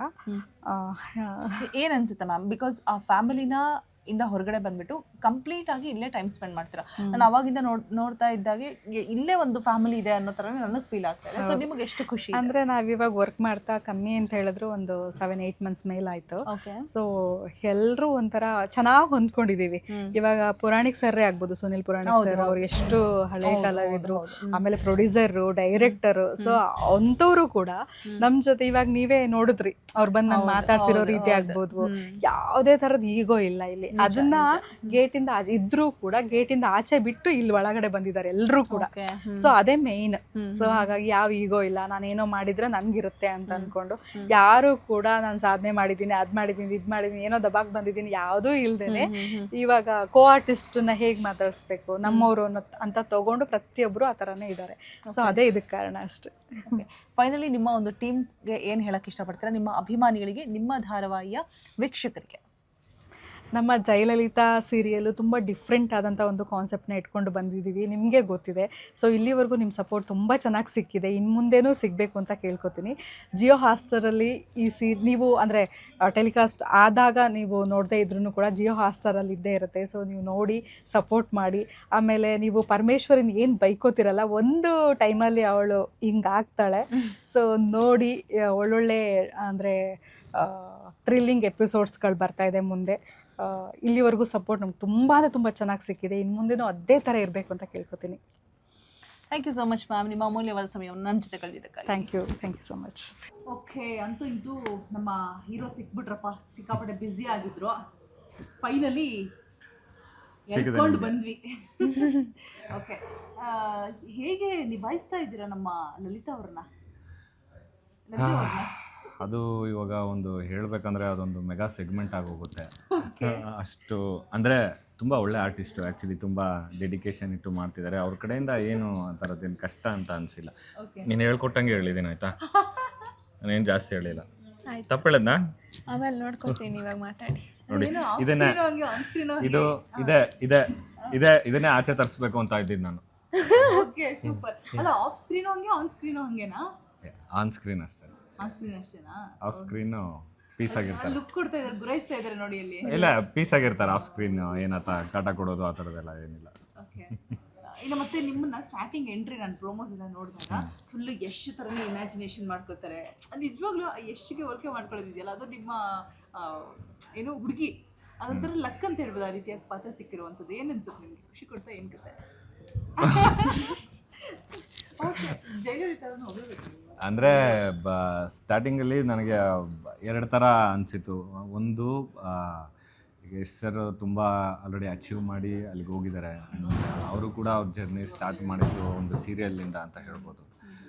ಏನು ಅನ್ಸುತ್ತೆ ಮ್ಯಾಮ್? ಬಿಕಾಸ್ ಆ ಫ್ಯಾಮಿಲಿನ ಇಂದ ಹೊರಗಡೆ ಬಂದ್ಬಿಟ್ಟು ಕಂಪ್ಲೀಟ್ ಆಗಿ ಇಲ್ಲೇ ಟೈಮ್ ಸ್ಪೆಂಡ್ ಮಾಡ್ತೀರಾ. ನಾನು ಅವಾಗಿಂದ ನೋಡ್ತಾ ಇದ್ದಾಗೆ ಇಲ್ಲೇ ಒಂದು ಫ್ಯಾಮಿಲಿ ಇದೆ ಅನ್ನೋ ಥರ ನನಗೆ ಫೀಲ್ ಆಗ್ತಾ ಇದೆ. ಸೊ ನಿಮಗೆ ಎಷ್ಟು ಖುಷಿ? ಅಂದರೆ ನಾವಿವಾಗ ವರ್ಕ್ ಮಾಡ್ತಾ ಕಮ್ಮಿ ಅಂತ ಹೇಳಿದ್ರು ಒಂದು 7-8 months ಮೇಲಾಯಿತು. ಸೊ ಎಲ್ಲರೂ ಒಂಥರ ಚೆನ್ನಾಗಿ ಹೊಂದ್ಕೊಂಡಿದ್ದೀವಿ. ಇವಾಗ ಪುರಾಣಿಕ್ ಸರ್ರೇ ಆಗ್ಬೋದು, ಸುನಿಲ್ ಪುರಾಣಿಕ್ ಸರ್, ಅವ್ರು ಎಷ್ಟು ಹಳೆ ಕಲಾವಿದ್ರು, ಆಮೇಲೆ ಪ್ರೊಡ್ಯೂಸರು, ಡೈರೆಕ್ಟರು. ಸೊ ಅಂಥವ್ರು ಕೂಡ ನಮ್ಮ ಜೊತೆ ಇವಾಗ ನೀವೇ ನೋಡಿದ್ರಿ, ಅವ್ರು ಬಂದು ನಾನು ಮಾತಾಡ್ಸಿರೋ ರೀತಿ ಆಗ್ಬೋದು, ಯಾವುದೇ ಥರದ ಈಗೋ ಇಲ್ಲ ಇಲ್ಲಿ. ಅದನ್ನ ಗೇಟಿಂದ ಇದ್ರೂ ಕೂಡ ಗೇಟಿಂದ ಆಚೆ ಬಿಟ್ಟು ಇಲ್ಲಿ ಒಳಗಡೆ ಬಂದಿದ್ದಾರೆ ಎಲ್ಲರೂ ಕೂಡ. ಸೊ ಅದೇ ಮೇನ್. ಸೊ ಹಾಗಾಗಿ ಯಾವ ಈಗೋ ಇಲ್ಲ, ನಾನೇನೋ ಮಾಡಿದ್ರೆ ನನ್ಗಿರುತ್ತೆ ಅಂತ ಅನ್ಕೊಂಡು ಯಾರು ಕೂಡ ನಾನು ಸಾಧನೆ ಮಾಡಿದ್ದೀನಿ, ಅದ್ ಮಾಡಿದ್ದೀನಿ, ಇದ್ ಮಾಡಿದ್ದೀನಿ, ಏನೋ ದಬಾಕ್ ಬಂದಿದ್ದೀನಿ ಯಾವುದೂ ಇಲ್ದೇನೆ ಇವಾಗ ಕೋ ಆರ್ಟಿಸ್ಟ್ನ ಹೇಗೆ ಮಾತಾಡಿಸ್ಬೇಕು, ನಮ್ಮವರು ಅಂತ ತಗೊಂಡು ಪ್ರತಿಯೊಬ್ಬರು ಆ ಥರನೇ ಇದ್ದಾರೆ. ಸೊ ಅದೇ ಇದಕ್ಕೆ ಕಾರಣ ಅಷ್ಟೇ. ಫೈನಲಿ ನಿಮ್ಮ ಒಂದು ಟೀಮ್ಗೆ ಏನು ಹೇಳಕ್ಕೆ ಇಷ್ಟಪಡ್ತೀರಾ, ನಿಮ್ಮ ಅಭಿಮಾನಿಗಳಿಗೆ, ನಿಮ್ಮ ಧಾರಾವಾಹಿಯ ವೀಕ್ಷಕರಿಗೆ? ನಮ್ಮ ಜಯಲಲಿತಾ ಸೀರಿಯಲು ತುಂಬ ಡಿಫ್ರೆಂಟ್ ಆದಂಥ ಒಂದು ಕಾನ್ಸೆಪ್ಟ್ನ ಇಟ್ಕೊಂಡು ಬಂದಿದ್ದೀವಿ, ನಿಮಗೆ ಗೊತ್ತಿದೆ. ಸೊ ಇಲ್ಲಿವರೆಗೂ ನಿಮ್ಮ ಸಪೋರ್ಟ್ ತುಂಬ ಚೆನ್ನಾಗಿ ಸಿಕ್ಕಿದೆ, ಇನ್ನು ಮುಂದೇನೂ ಸಿಗಬೇಕು ಅಂತ ಕೇಳ್ಕೊತೀನಿ. ಜಿಯೋ ಹಾಟ್ಸ್ಟಾರಲ್ಲಿ ನೀವು ಅಂದರೆ ಟೆಲಿಕಾಸ್ಟ್ ಆದಾಗ ನೀವು ನೋಡದೇ ಇದ್ರೂ ಕೂಡ ಜಿಯೋ ಹಾಟ್ಸ್ಟಾರಲ್ಲಿ ಇದ್ದೇ ಇರುತ್ತೆ. ಸೊ ನೀವು ನೋಡಿ ಸಪೋರ್ಟ್ ಮಾಡಿ. ಆಮೇಲೆ ನೀವು ಪರಮೇಶ್ವರಿನ ಏನು ಬೈಕೋತಿರಲ್ಲ, ಒಂದು ಟೈಮಲ್ಲಿ ಅವಳು ಹಿಂಗಾಗ್ತಾಳೆ. ಸೊ ನೋಡಿ, ಒಳ್ಳೊಳ್ಳೆ ಅಂದರೆ ಥ್ರಿಲ್ಲಿಂಗ್ ಎಪಿಸೋಡ್ಸ್ಗಳು ಬರ್ತಾಯಿದೆ ಮುಂದೆ. ಇಲ್ಲಿವರೆಗೂ ಸಪೋರ್ಟ್ ನಮ್ಗೆ ತುಂಬ ಚೆನ್ನಾಗಿ ಸಿಕ್ಕಿದೆ, ಇನ್ನು ಮುಂದೆನೂ ಅದೇ ಥರ ಇರಬೇಕು ಅಂತ ಕೇಳ್ಕೊತೀನಿ. Thank you so much ma'am, ನಿಮ್ಮ ಅಮೂಲ್ಯವಾದ ಸಮಯವನ್ನು ನನ್ನ ಜೊತೆ ಕಳೆದಿದ್ದಕ್ಕಾಗಿ. Thank you so much. Okay, ಅಂತೂ ಇಂತೂ ನಮ್ಮ ಹೀರೋ ಸಿಕ್ಬಿಟ್ರಪ್ಪ, ಸಿಕ್ಕಾಪಟ್ಟೆ ಬ್ಯುಸಿ ಆಗಿದ್ರು. ಫೈನಲಿ ಎಳ್ಕೊಂಡು ಬಂದ್ವಿ. ಓಕೆ, ಹೇಗೆ ನಿಭಾಯಿಸ್ತಾ ಇದ್ದೀರಾ ನಮ್ಮ ಲಲಿತಾ ಅವ್ರನ್ನ? ಅದು ಇವಾಗ ಒಂದು ಹೇಳಬೇಕಂದ್ರೆ ಅದೊಂದು ಮೆಗಾ ಸೆಗ್ಮೆಂಟ್ ಆಗೋಗುತ್ತೆ. ಅಷ್ಟು ಅಂದರೆ ತುಂಬ ಒಳ್ಳೆ ಆರ್ಟಿಸ್ಟು, ಆ್ಯಕ್ಚುಲಿ ತುಂಬ ಡೆಡಿಕೇಶನ್ ಇಟ್ಟು ಮಾಡ್ತಿದ್ದಾರೆ. ಅವ್ರ ಕಡೆಯಿಂದ ಏನು ಆ ಥರದ್ದೇನು ಕಷ್ಟ ಅಂತ ಅನಿಸಿಲ್ಲ. ನೀನು ಹೇಳ್ಕೊಟ್ಟಂಗೆ ಹೇಳಿದ್ದೀನಿ ಆಯಿತಾ, ನಾನೇನು ಜಾಸ್ತಿ ಹೇಳಿಲ್ಲ. ತಪ್ಪು ಹೇಳಿದ್ನಾ? ಆಮೇಲೆ ನೋಡ್ಕೊತೀನಿ, ಇವಾಗ ಮಾತಾಡಿ. ನೋಡಿ ಇದನ್ನೇ ಇದನ್ನೇ ಆಚೆ ತರಿಸ್ಬೇಕು ಅಂತ ಇದ್ದೀನಿ ನಾನು. Okay super. ಅಲ್ಲ ಆಫ್ ಸ್ಕ್ರೀನ್ ಹಂಗೆ ಆನ್ ಸ್ಕ್ರೀನ್ ಹಂಗೆನಾ? ಆನ್ ಸ್ಕ್ರೀನ್ ಅಷ್ಟೇ. ಆನ್ ಸ್ಕ್ರೀನ್ ಅಷ್ಟೇನಾ? ಆಫ್ ಸ್ಕ್ರೀನು ಪೀಸ್ ಆಗಿರ್ತಾರೆ. ಲುಕ್ ಕೊಡ್ತಾ ಇದ್ದಾರೆ, ಗುರಾಯಿಸ್ತಾ ಇದ್ದಾರೆ ನೋಡಿ ಅಲ್ಲಿ. ಇಲ್ಲ, ಪೀಸ್ ಆಗಿರ್ತಾರೆ ಆಫ್ ಸ್ಕ್ರೀನ್. ಏನತ್ತ ಕಾಟ ಕೊಡೋದು ಆ ಥರದ್ದೆಲ್ಲ ಏನಿಲ್ಲ. ಓಕೆ. ಇನ್ನು ಮತ್ತೆ ನಿಮ್ಮನ್ನ ಸ್ಟಾರ್ಟಿಂಗ್ ಎಂಟ್ರಿ ನಾನು ಪ್ರೋಮೋಸ್ ಎಲ್ಲ ನೋಡಿದಾಗ ಫುಲ್ ಯಶ್ ಥರನೇ ಇಮ್ಯಾಜಿನೇಷನ್ ಮಾಡ್ಕೋತಾರೆ. ನಿಜವಾಗ್ಲೂ ಯಶ್ಗೆ ಹೋಲಿಕೆ ಮಾಡ್ಕೊಳ್ಳೋದಿದೆಯಲ್ಲ, ಅದು ನಿಮ್ಮ ಏನು ಹುಡುಗಿ ಅದೊಂಥರ ಲಕ್ ಅಂತ ಹೇಳ್ಬೋದು. ಆ ರೀತಿಯಾಗಿ ಪಾತ್ರ ಸಿಕ್ಕಿರುವಂಥದ್ದು ಏನು ಅನ್ಸುತ್ತೆ ನಿಮಗೆ? ಖುಷಿ ಕೊಡ್ತಾ ಏನು ಕತೆ? ಜೈಲಲಿತಾ ಅವ್ರನ್ನ ಹೋಗಬೇಕು ಅಂದರೆ ಸ್ಟಾರ್ಟಿಂಗಲ್ಲಿ ನನಗೆ 2 ಥರ ಅನಿಸಿತು. ಒಂದು ಈಗ ಯಶ್ ಸರ್ ತುಂಬ ಆಲ್ರೆಡಿ ಅಚೀವ್ ಮಾಡಿ ಅಲ್ಲಿಗೆ ಹೋಗಿದ್ದಾರೆ. ಅವರು ಕೂಡ ಅವ್ರ ಜರ್ನಿ ಸ್ಟಾರ್ಟ್ ಮಾಡಿದ್ದು ಒಂದು ಸೀರಿಯಲ್ಲಿಂದ ಅಂತ ಹೇಳ್ಬೋದು.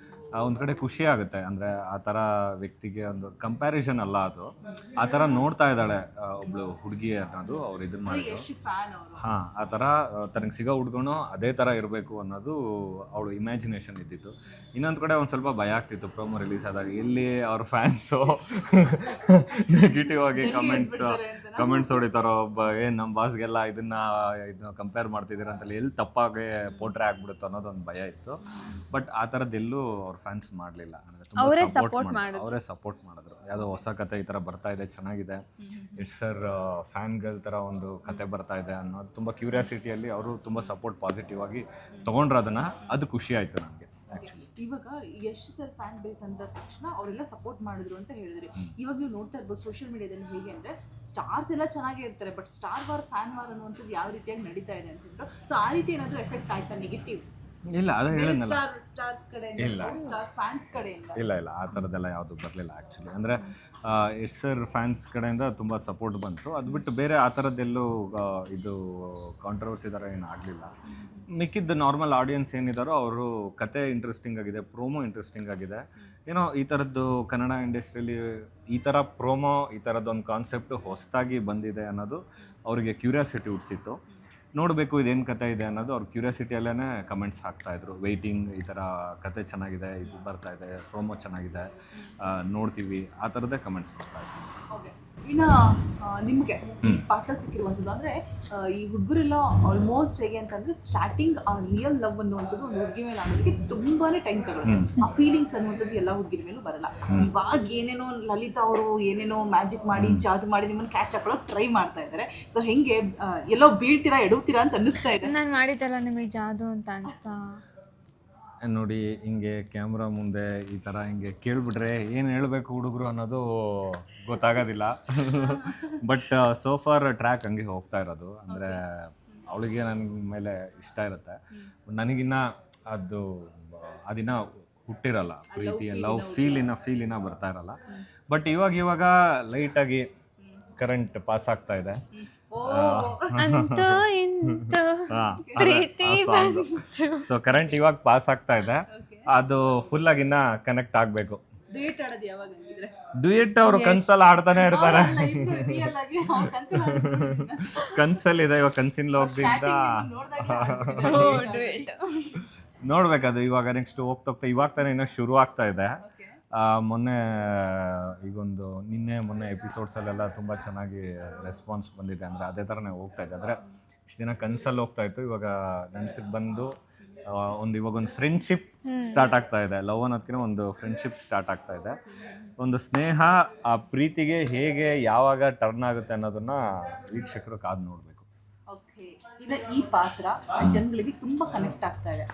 ಒಂದು ಕಡೆ ಖುಷಿ ಆಗುತ್ತೆ. ಅಂದರೆ ಆ ಥರ ವ್ಯಕ್ತಿಗೆ ಒಂದು ಕಂಪ್ಯಾರಿಸನ್ ಅಲ್ಲ, ಅದು ಆ ಥರ ನೋಡ್ತಾ ಇದ್ದಾಳೆ ಒಬ್ಳು ಹುಡುಗಿ ಅನ್ನೋದು ಅವ್ರು ಇದನ್ನು ಮಾಡಿದ್ರು. ಹಾಂ, ಆ ಥರ ತನಗೆ ಸಿಗೋ ಹುಡ್ಗನು ಅದೇ ಥರ ಇರಬೇಕು ಅನ್ನೋದು ಅವಳು ಇಮ್ಯಾಜಿನೇಷನ್ ಇದ್ದಿತ್ತು. ಇನ್ನೊಂದು ಕಡೆ ಒಂದು ಸ್ವಲ್ಪ ಭಯ ಆಗ್ತಿತ್ತು ಪ್ರೋಮೋ ರಿಲೀಸ್ ಆದಾಗ, ಎಲ್ಲಿ ಅವ್ರ ಫ್ಯಾನ್ಸು ನೆಗೆಟಿವ್ ಆಗಿ ಕಮೆಂಟ್ಸ್ ಹೊಡಿತಾರೋ, ಏನು ನಮ್ಮ ಬಾಸ್ಗೆಲ್ಲ ಇದನ್ನ ಕಂಪೇರ್ ಮಾಡ್ತಿದ್ದೀರ ಅಂತಲ್ಲಿ ಎಲ್ಲಿ ತಪ್ಪಾಗಿ ಪೋಟ್ರೆ ಆಗ್ಬಿಡುತ್ತೋ ಅನ್ನೋದೊಂದು ಭಯ ಇತ್ತು. ಬಟ್ ಆ ಥರದ್ದೆಲ್ಲೂ ಅವ್ರ ಫ್ಯಾನ್ಸ್ ಮಾಡಲಿಲ್ಲ. ಅಂದರೆ ತುಂಬ ಅವರೇ ಸಪೋರ್ಟ್ ಮಾಡಿದ್ರು. ಯಾವುದೋ ಹೊಸ ಕತೆ ಈ ಥರ ಬರ್ತಾ ಇದೆ, ಚೆನ್ನಾಗಿದೆ, ಯಶ್ ಸರ್ ಫ್ಯಾನ್ಗಳ ಥರ ಒಂದು ಕತೆ ಬರ್ತಾ ಇದೆ ಅನ್ನೋದು ತುಂಬ ಕ್ಯೂರಿಯಾಸಿಟಿಯಲ್ಲಿ ಅವರು ತುಂಬ ಸಪೋರ್ಟ್ ಪಾಸಿಟಿವ್ ಆಗಿ ತೊಗೊಂಡ್ರು ಅದನ್ನು. ಅದು ಖುಷಿ ಆಯಿತು ನನಗೆ ಆ್ಯಕ್ಚುಲಿ. ಇವಾಗ ಯಶ್ ಸರ್ ಫ್ಯಾನ್ ಬೇಸ್ ಅಂದ ತಕ್ಷಣ ಅವರೆಲ್ಲ ಸಪೋರ್ಟ್ ಮಾಡಿದ್ರು ಅಂತ ಹೇಳಿದ್ರಿ. ಇವಾಗ ನೀವು ನೋಡ್ತಾ ಇರ್ಬೋದು ಸೋಷಿಯಲ್ ಮೀಡಿಯಾದಲ್ಲಿ ಹೇಗೆ ಅಂದರೆ ಸ್ಟಾರ್ಸ್ ಎಲ್ಲ ಚೆನ್ನಾಗೇ ಇರ್ತಾರೆ, but star war fan war ಅನ್ನುವಂಥದ್ದು ಯಾವ ರೀತಿಯಾಗಿ ನಡೀತಾ ಇದೆ ಅಂತಂದ್ರು. ಸೊ ಆ ರೀತಿ ಏನಾದರೂ ಎಫೆಕ್ಟ್ ಆಯ್ತಾ ನೆಗೆಟಿವ್? ಇಲ್ಲ, ಅದು ಹೇಳಿದ್ನಲ್ಲ, ಸ್ಟಾರ್ಸ್ ಕಡೆಯಿಂದ, ಇಲ್ಲ ಫ್ಯಾನ್ಸ್ ಕಡೆಯಿಂದ ಇಲ್ಲ ಆ ಥರದ್ದೆಲ್ಲ ಯಾವುದು ಬರಲಿಲ್ಲ ಆ್ಯಕ್ಚುಲಿ. ಅಂದರೆ ಯಶ್ ಸರ್ ಫ್ಯಾನ್ಸ್ ಕಡೆಯಿಂದ ತುಂಬ ಸಪೋರ್ಟ್ ಬಂತು. ಅದು ಬಿಟ್ಟು ಬೇರೆ ಆ ಥರದ್ದೆಲ್ಲೂ ಇದು ಕಾಂಟ್ರವರ್ಸಿ ಥರ ಏನು ಆಗಲಿಲ್ಲ. ಮಿಕ್ಕಿದ್ದು ನಾರ್ಮಲ್ ಆಡಿಯನ್ಸ್ ಏನಿದ್ದಾರೋ ಅವರು ಕತೆ ಇಂಟ್ರೆಸ್ಟಿಂಗ್ ಆಗಿದೆ, ಪ್ರೋಮೋ ಇಂಟ್ರೆಸ್ಟಿಂಗ್ ಆಗಿದೆ. ಏನೋ ಈ ಥರದ್ದು ಕನ್ನಡ ಇಂಡಸ್ಟ್ರಿಯಲ್ಲಿ ಈ ಥರ ಪ್ರೋಮೋ, ಈ ಥರದ್ದೊಂದು ಕಾನ್ಸೆಪ್ಟು ಹೊಸದಾಗಿ ಬಂದಿದೆ ಅನ್ನೋದು ಅವರಿಗೆ ಕ್ಯೂರಿಯಾಸಿಟಿ ಹುಟ್ಟಿಸಿತ್ತು. ನೋಡಬೇಕು ಇದೇನು ಕತೆ ಇದೆ ಅನ್ನೋದು ಅವ್ರ ಕ್ಯೂರಿಯಾಸಿಟಿಯಲ್ಲೇ ಕಮೆಂಟ್ಸ್ ಹಾಕ್ತಾಯಿದ್ರು. ವೆಯ್ಟಿಂಗ್, ಈ ಥರ ಕತೆ ಚೆನ್ನಾಗಿದೆ, ಇದು ಬರ್ತಾಯಿದೆ, ಪ್ರೋಮೋ ಚೆನ್ನಾಗಿದೆ, ನೋಡ್ತೀವಿ, ಆ ಥರದ್ದೇ ಕಮೆಂಟ್ಸ್ ಕೊಡ್ತಾಯಿದ್ರು. ಇನ್ನು ನಿಮಗೆ ಈ ಪಾತ್ರ ಸಿಕ್ಕಿರುವಂಥದ್ದು ಅಂದರೆ ಈ ಹುಡುಗರೆಲ್ಲ ಆಲ್ಮೋಸ್ಟ್ ಹೇಗೆ ಅಂತಂದರೆ ಸ್ಟಾರ್ಟಿಂಗ್ ಆ ರಿಯಲ್ ಲವ್ ಅನ್ನುವಂಥದ್ದು ಒಂದು ಹುಡುಗಿ ಮೇಲೆ ಆಗೋದಕ್ಕೆ ತುಂಬಾ ಟೈಮ್ ತಗೊಳುತ್ತೆ. ಆ ಫೀಲಿಂಗ್ಸ್ ಅನ್ನುವಂಥದ್ದು ಎಲ್ಲ ಹುಡುಗಿರ ಮೇಲೂ ಬರಲ್ಲ. ಇವಾಗ ಏನೇನೋ ಲಲಿತಾ ಅವರು ಏನೇನೋ ಮ್ಯಾಜಿಕ್ ಮಾಡಿ ಜಾದು ಮಾಡಿ ನಿಮ್ಮನ್ನು ಕ್ಯಾಚ್ ಹಾಕೊಳ್ಳೋಕೆ ಟ್ರೈ ಮಾಡ್ತಾ ಇದ್ದಾರೆ. ಸೊ ಹೆಂಗೆ ಎಲ್ಲೋ ಬೀಳ್ತೀರಾ ಎಡುತ್ತೀರಾ ಅಂತ ಅನ್ನಿಸ್ತಾ ಇದೆ. ನಾನು ಮಾಡಿದ್ದೆಲ್ಲ ನಿಮಗೆ ಜಾದು ಅಂತ ಅನಿಸ್ತಾ? ನೋಡಿ, ಹಿಂಗೆ ಕ್ಯಾಮ್ರಾ ಮುಂದೆ ಈ ಥರ ಹಿಂಗೆ ಕೇಳಿಬಿಟ್ರೆ ಏನು ಹೇಳಬೇಕು ಹುಡುಗರು ಅನ್ನೋದು ಗೊತ್ತಾಗೋದಿಲ್ಲ. ಬಟ್ ಸೋಫಾರ್ ಟ್ರ್ಯಾಕ್ ಹಂಗೆ ಹೋಗ್ತಾ ಇರೋದು. ಅಂದರೆ ಅವಳಿಗೆ ನನ್ನ ಮೇಲೆ ಇಷ್ಟ ಇರುತ್ತೆ, ನನಗಿನ್ನ ಅದಿನ್ನ ಹುಟ್ಟಿರಲ್ಲ, ಪ್ರೀತಿ ಲವ್ ಫೀಲಿನ ಬರ್ತಾ ಇರಲ್ಲ. ಬಟ್ ಇವಾಗ ಲೈಟಾಗಿ ಕರೆಂಟ್ ಪಾಸ್ ಆಗ್ತಾ ಇದೆ. ಸೊ ಕರೆಂಟ್ ಇವಾಗ ಪಾಸ್ ಆಗ್ತಾ ಇದೆ, ಅದು ಫುಲ್ ಆಗಿನ್ನ ಕನೆಕ್ಟ್ ಆಗಬೇಕು. ಡ್ಯೂಯೆಟ್ ಅವರು ಕನ್ಸಲ್ಲಿ ಹಾಡ್ತಾನೆ ಇರ್ತಾರೆ. ಕನ್ಸಲ್ಲಿದೆ, ಇವಾಗ ಕನ್ಸಿನ ಲೋಕದಿಂದ ನೋಡ್ಬೇಕದು. ಇವಾಗ ನೆಕ್ಸ್ಟ್ ಹೋಗ್ತಾ ಇವಾಗ ತಾನೇ ಇನ್ನೂ ಶುರು ಆಗ್ತಾ ಇದೆ. ಮೊನ್ನೆ ಮೊನ್ನೆ ಎಪಿಸೋಡ್ಸಲ್ಲೆಲ್ಲ ತುಂಬ ಚೆನ್ನಾಗಿ ರೆಸ್ಪಾನ್ಸ್ ಬಂದಿದೆ. ಅಂದರೆ ಅದೇ ಥರನೇ ಹೋಗ್ತಾ ಇದೆ. ಅಂದರೆ ಇಷ್ಟು ದಿನ ಕನ್ಸಲ್ಲಿ ಹೋಗ್ತಾ ಇತ್ತು, ಇವಾಗ ನೆನ್ಸಿಗೆ ಬಂದು ಇವಾಗ ಒಂದು ಫ್ರೆಂಡ್ಶಿಪ್ ಸ್ಟಾರ್ಟ್ ಆಗ್ತಾ ಇದೆ. ಲವ್ ಅನ್ನೋದಕ್ಕಿಂತ ಒಂದು ಫ್ರೆಂಡ್ಶಿಪ್ ಸ್ಟಾರ್ಟ್ ಆಗ್ತಾ ಇದೆ. ಒಂದು ಸ್ನೇಹ, ಆ ಪ್ರೀತಿಗೆ ಹೇಗೆ ಯಾವಾಗ ಟರ್ನ್ ಆಗುತ್ತೆ ಅನ್ನೋದನ್ನ ವೀಕ್ಷಕರು ಕಾದು ನೋಡಬೇಕು. ಓಕೆ, ಇಲ್ಲ ಈ ಪಾತ್ರ ಜನಗಳಿಗೆ ತುಂಬಾ ಕನೆಕ್ಟ್ ಆಗ್ತಾ ಇದೆ.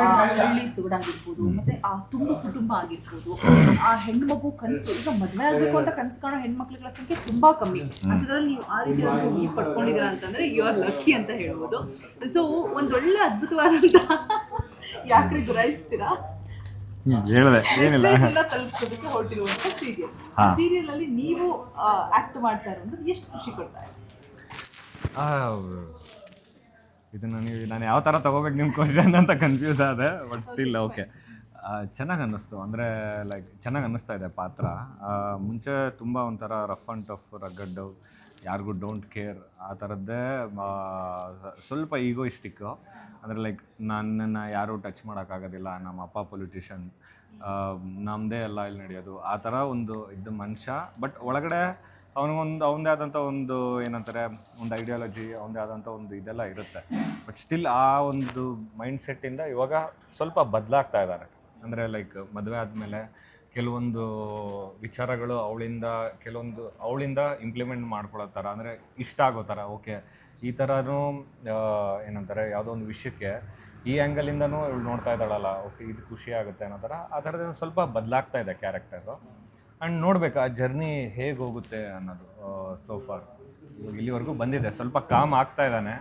ಆ ಹಳ್ಳಿ ಸೊಗಡಾಗಿರ್ಬೋದು, ಮತ್ತೆ ಆ ತುಂಬ ಕುಟುಂಬ ಆಗಿರ್ಬೋದು, ಆ ಹೆಣ್ಮಗು ಕನಸು, ಈಗ ಮದುವೆ ಆಗಬೇಕು ಅಂತ ಕನಸು ಕಾಣೋ ಹೆಣ್ಮಕ್ಳುಗಳ ಸಂಖ್ಯೆ ತುಂಬಾ ಕಮ್ಮಿ. ಅದರಲ್ಲಿ ನೀವು ಆ ರೀತಿ ಒಂದು ಪಡ್ಕೊಂಡಿದ್ದೀರಾ ಅಂತಂದ್ರೆ ಯು ಆರ್ ಲಕ್ಕಿ ಅಂತ ಹೇಳ್ಬೋದು. ಸೊ ಒಂದೊಳ್ಳೆ ಅದ್ಭುತವಾದಂತ ಯಾಕ್ರಿ ಗುರಾಯಿಸ್ತೀರಾ ಹೇಳಿದೆ ಏನಿಲ್ಲ ತಲುಪಿಸೋದಕ್ಕೆ ಹೊರಟಿರುವಂತ ಸೀರಿಯಲ್ ಅಲ್ಲಿ ನೀವು ಆಕ್ಟ್ ಮಾಡ್ತಾ ಇರುವಂಥದ್ದು ಎಷ್ಟು ಖುಷಿ ಕೊಡ್ತಾ ಇದೆ? ಇದನ್ನು ನಾನು ಯಾವ ಥರ ತೊಗೋಬೇಕು ನಿಮ್ಮ ಕ್ವಶನ್ ಅಂತ ಕನ್ಫ್ಯೂಸ್ ಆದೆ. But still okay. ಚೆನ್ನಾಗಿ ಅನ್ನಿಸ್ತು. ಅಂದರೆ ಲೈಕ್ ಚೆನ್ನಾಗಿ ಅನ್ನಿಸ್ತಾ ಇದೆ ಪಾತ್ರ. ಮುಂಚೆ ತುಂಬ ಒಂಥರ ರಫ್ ಆ್ಯಂಡ್ ಟಫ್ ರಗ್ಗಡ್ಡು, ಯಾರಿಗೂ ಡೋಂಟ್ ಕೇರ್ ಆ ಥರದ್ದೇ, ಸ್ವಲ್ಪ ಈಗೋಯಿಸ್ಟಿಕ್ಕು. ಅಂದರೆ ಲೈಕ್ ನನ್ನನ್ನು ಯಾರೂ ಟಚ್ ಮಾಡೋಕ್ಕಾಗೋದಿಲ್ಲ, ನಮ್ಮ ಅಪ್ಪ ಪೊಲಿಟಿಷನ್, ನಮ್ಮದೇ ಎಲ್ಲ ಇಲ್ಲಿ ನಡೆಯೋದು, ಆ ಥರ ಒಂದು ಇದ್ದ ಮನುಷ್ಯ. ಬಟ್ ಒಳಗಡೆ ಅವನದೇ ಆದಂಥ ಒಂದು ಏನಂತಾರೆ, ಒಂದು ಐಡಿಯಾಲಜಿ, ಅವನದೇ ಆದಂಥ ಒಂದು ಇದೆಲ್ಲ ಇರುತ್ತೆ. ಬಟ್ ಸ್ಟಿಲ್ ಆ ಒಂದು ಮೈಂಡ್ ಸೆಟ್ಟಿಂದ ಇವಾಗ ಸ್ವಲ್ಪ ಬದಲಾಗ್ತಾ ಇದ್ದಾರೆ. ಅಂದರೆ ಲೈಕ್ ಮದುವೆ ಆದಮೇಲೆ ಕೆಲವೊಂದು ವಿಚಾರಗಳು ಅವಳಿಂದ ಇಂಪ್ಲಿಮೆಂಟ್ ಮಾಡ್ಕೊಳ್ಳೋ ಥರ, ಅಂದರೆ ಇಷ್ಟ ಆಗೋ ಥರ, ಓಕೆ ಈ ಥರನೂ ಏನಂತಾರೆ ಯಾವುದೋ ಒಂದು ವಿಷಯಕ್ಕೆ ಈ ಆ್ಯಂಗಲಿಂದನೂ ಇವಳು ನೋಡ್ತಾ ಇದ್ದಾಳಲ್ಲ, ಓಕೆ ಇದು ಖುಷಿ ಆಗುತ್ತೆ ಅನ್ನೋ ಥರ. ಆ ಥರದ್ದು ಸ್ವಲ್ಪ ಬದಲಾಗ್ತಾ ಇದೆ ಕ್ಯಾರೆಕ್ಟರು. ಆ್ಯಂಡ್ ನೋಡ್ಬೇಕು ಆ ಜರ್ನಿ ಹೇಗೆ ಹೋಗುತ್ತೆ ಅನ್ನೋದು. ಸೋಫಾರ್ ಇಲ್ಲಿವರೆಗೂ ಬಂದಿದೆ, ಸ್ವಲ್ಪ ಕಾಮ್ ಆಗ್ತಾ ಇದ್ದಾನೆ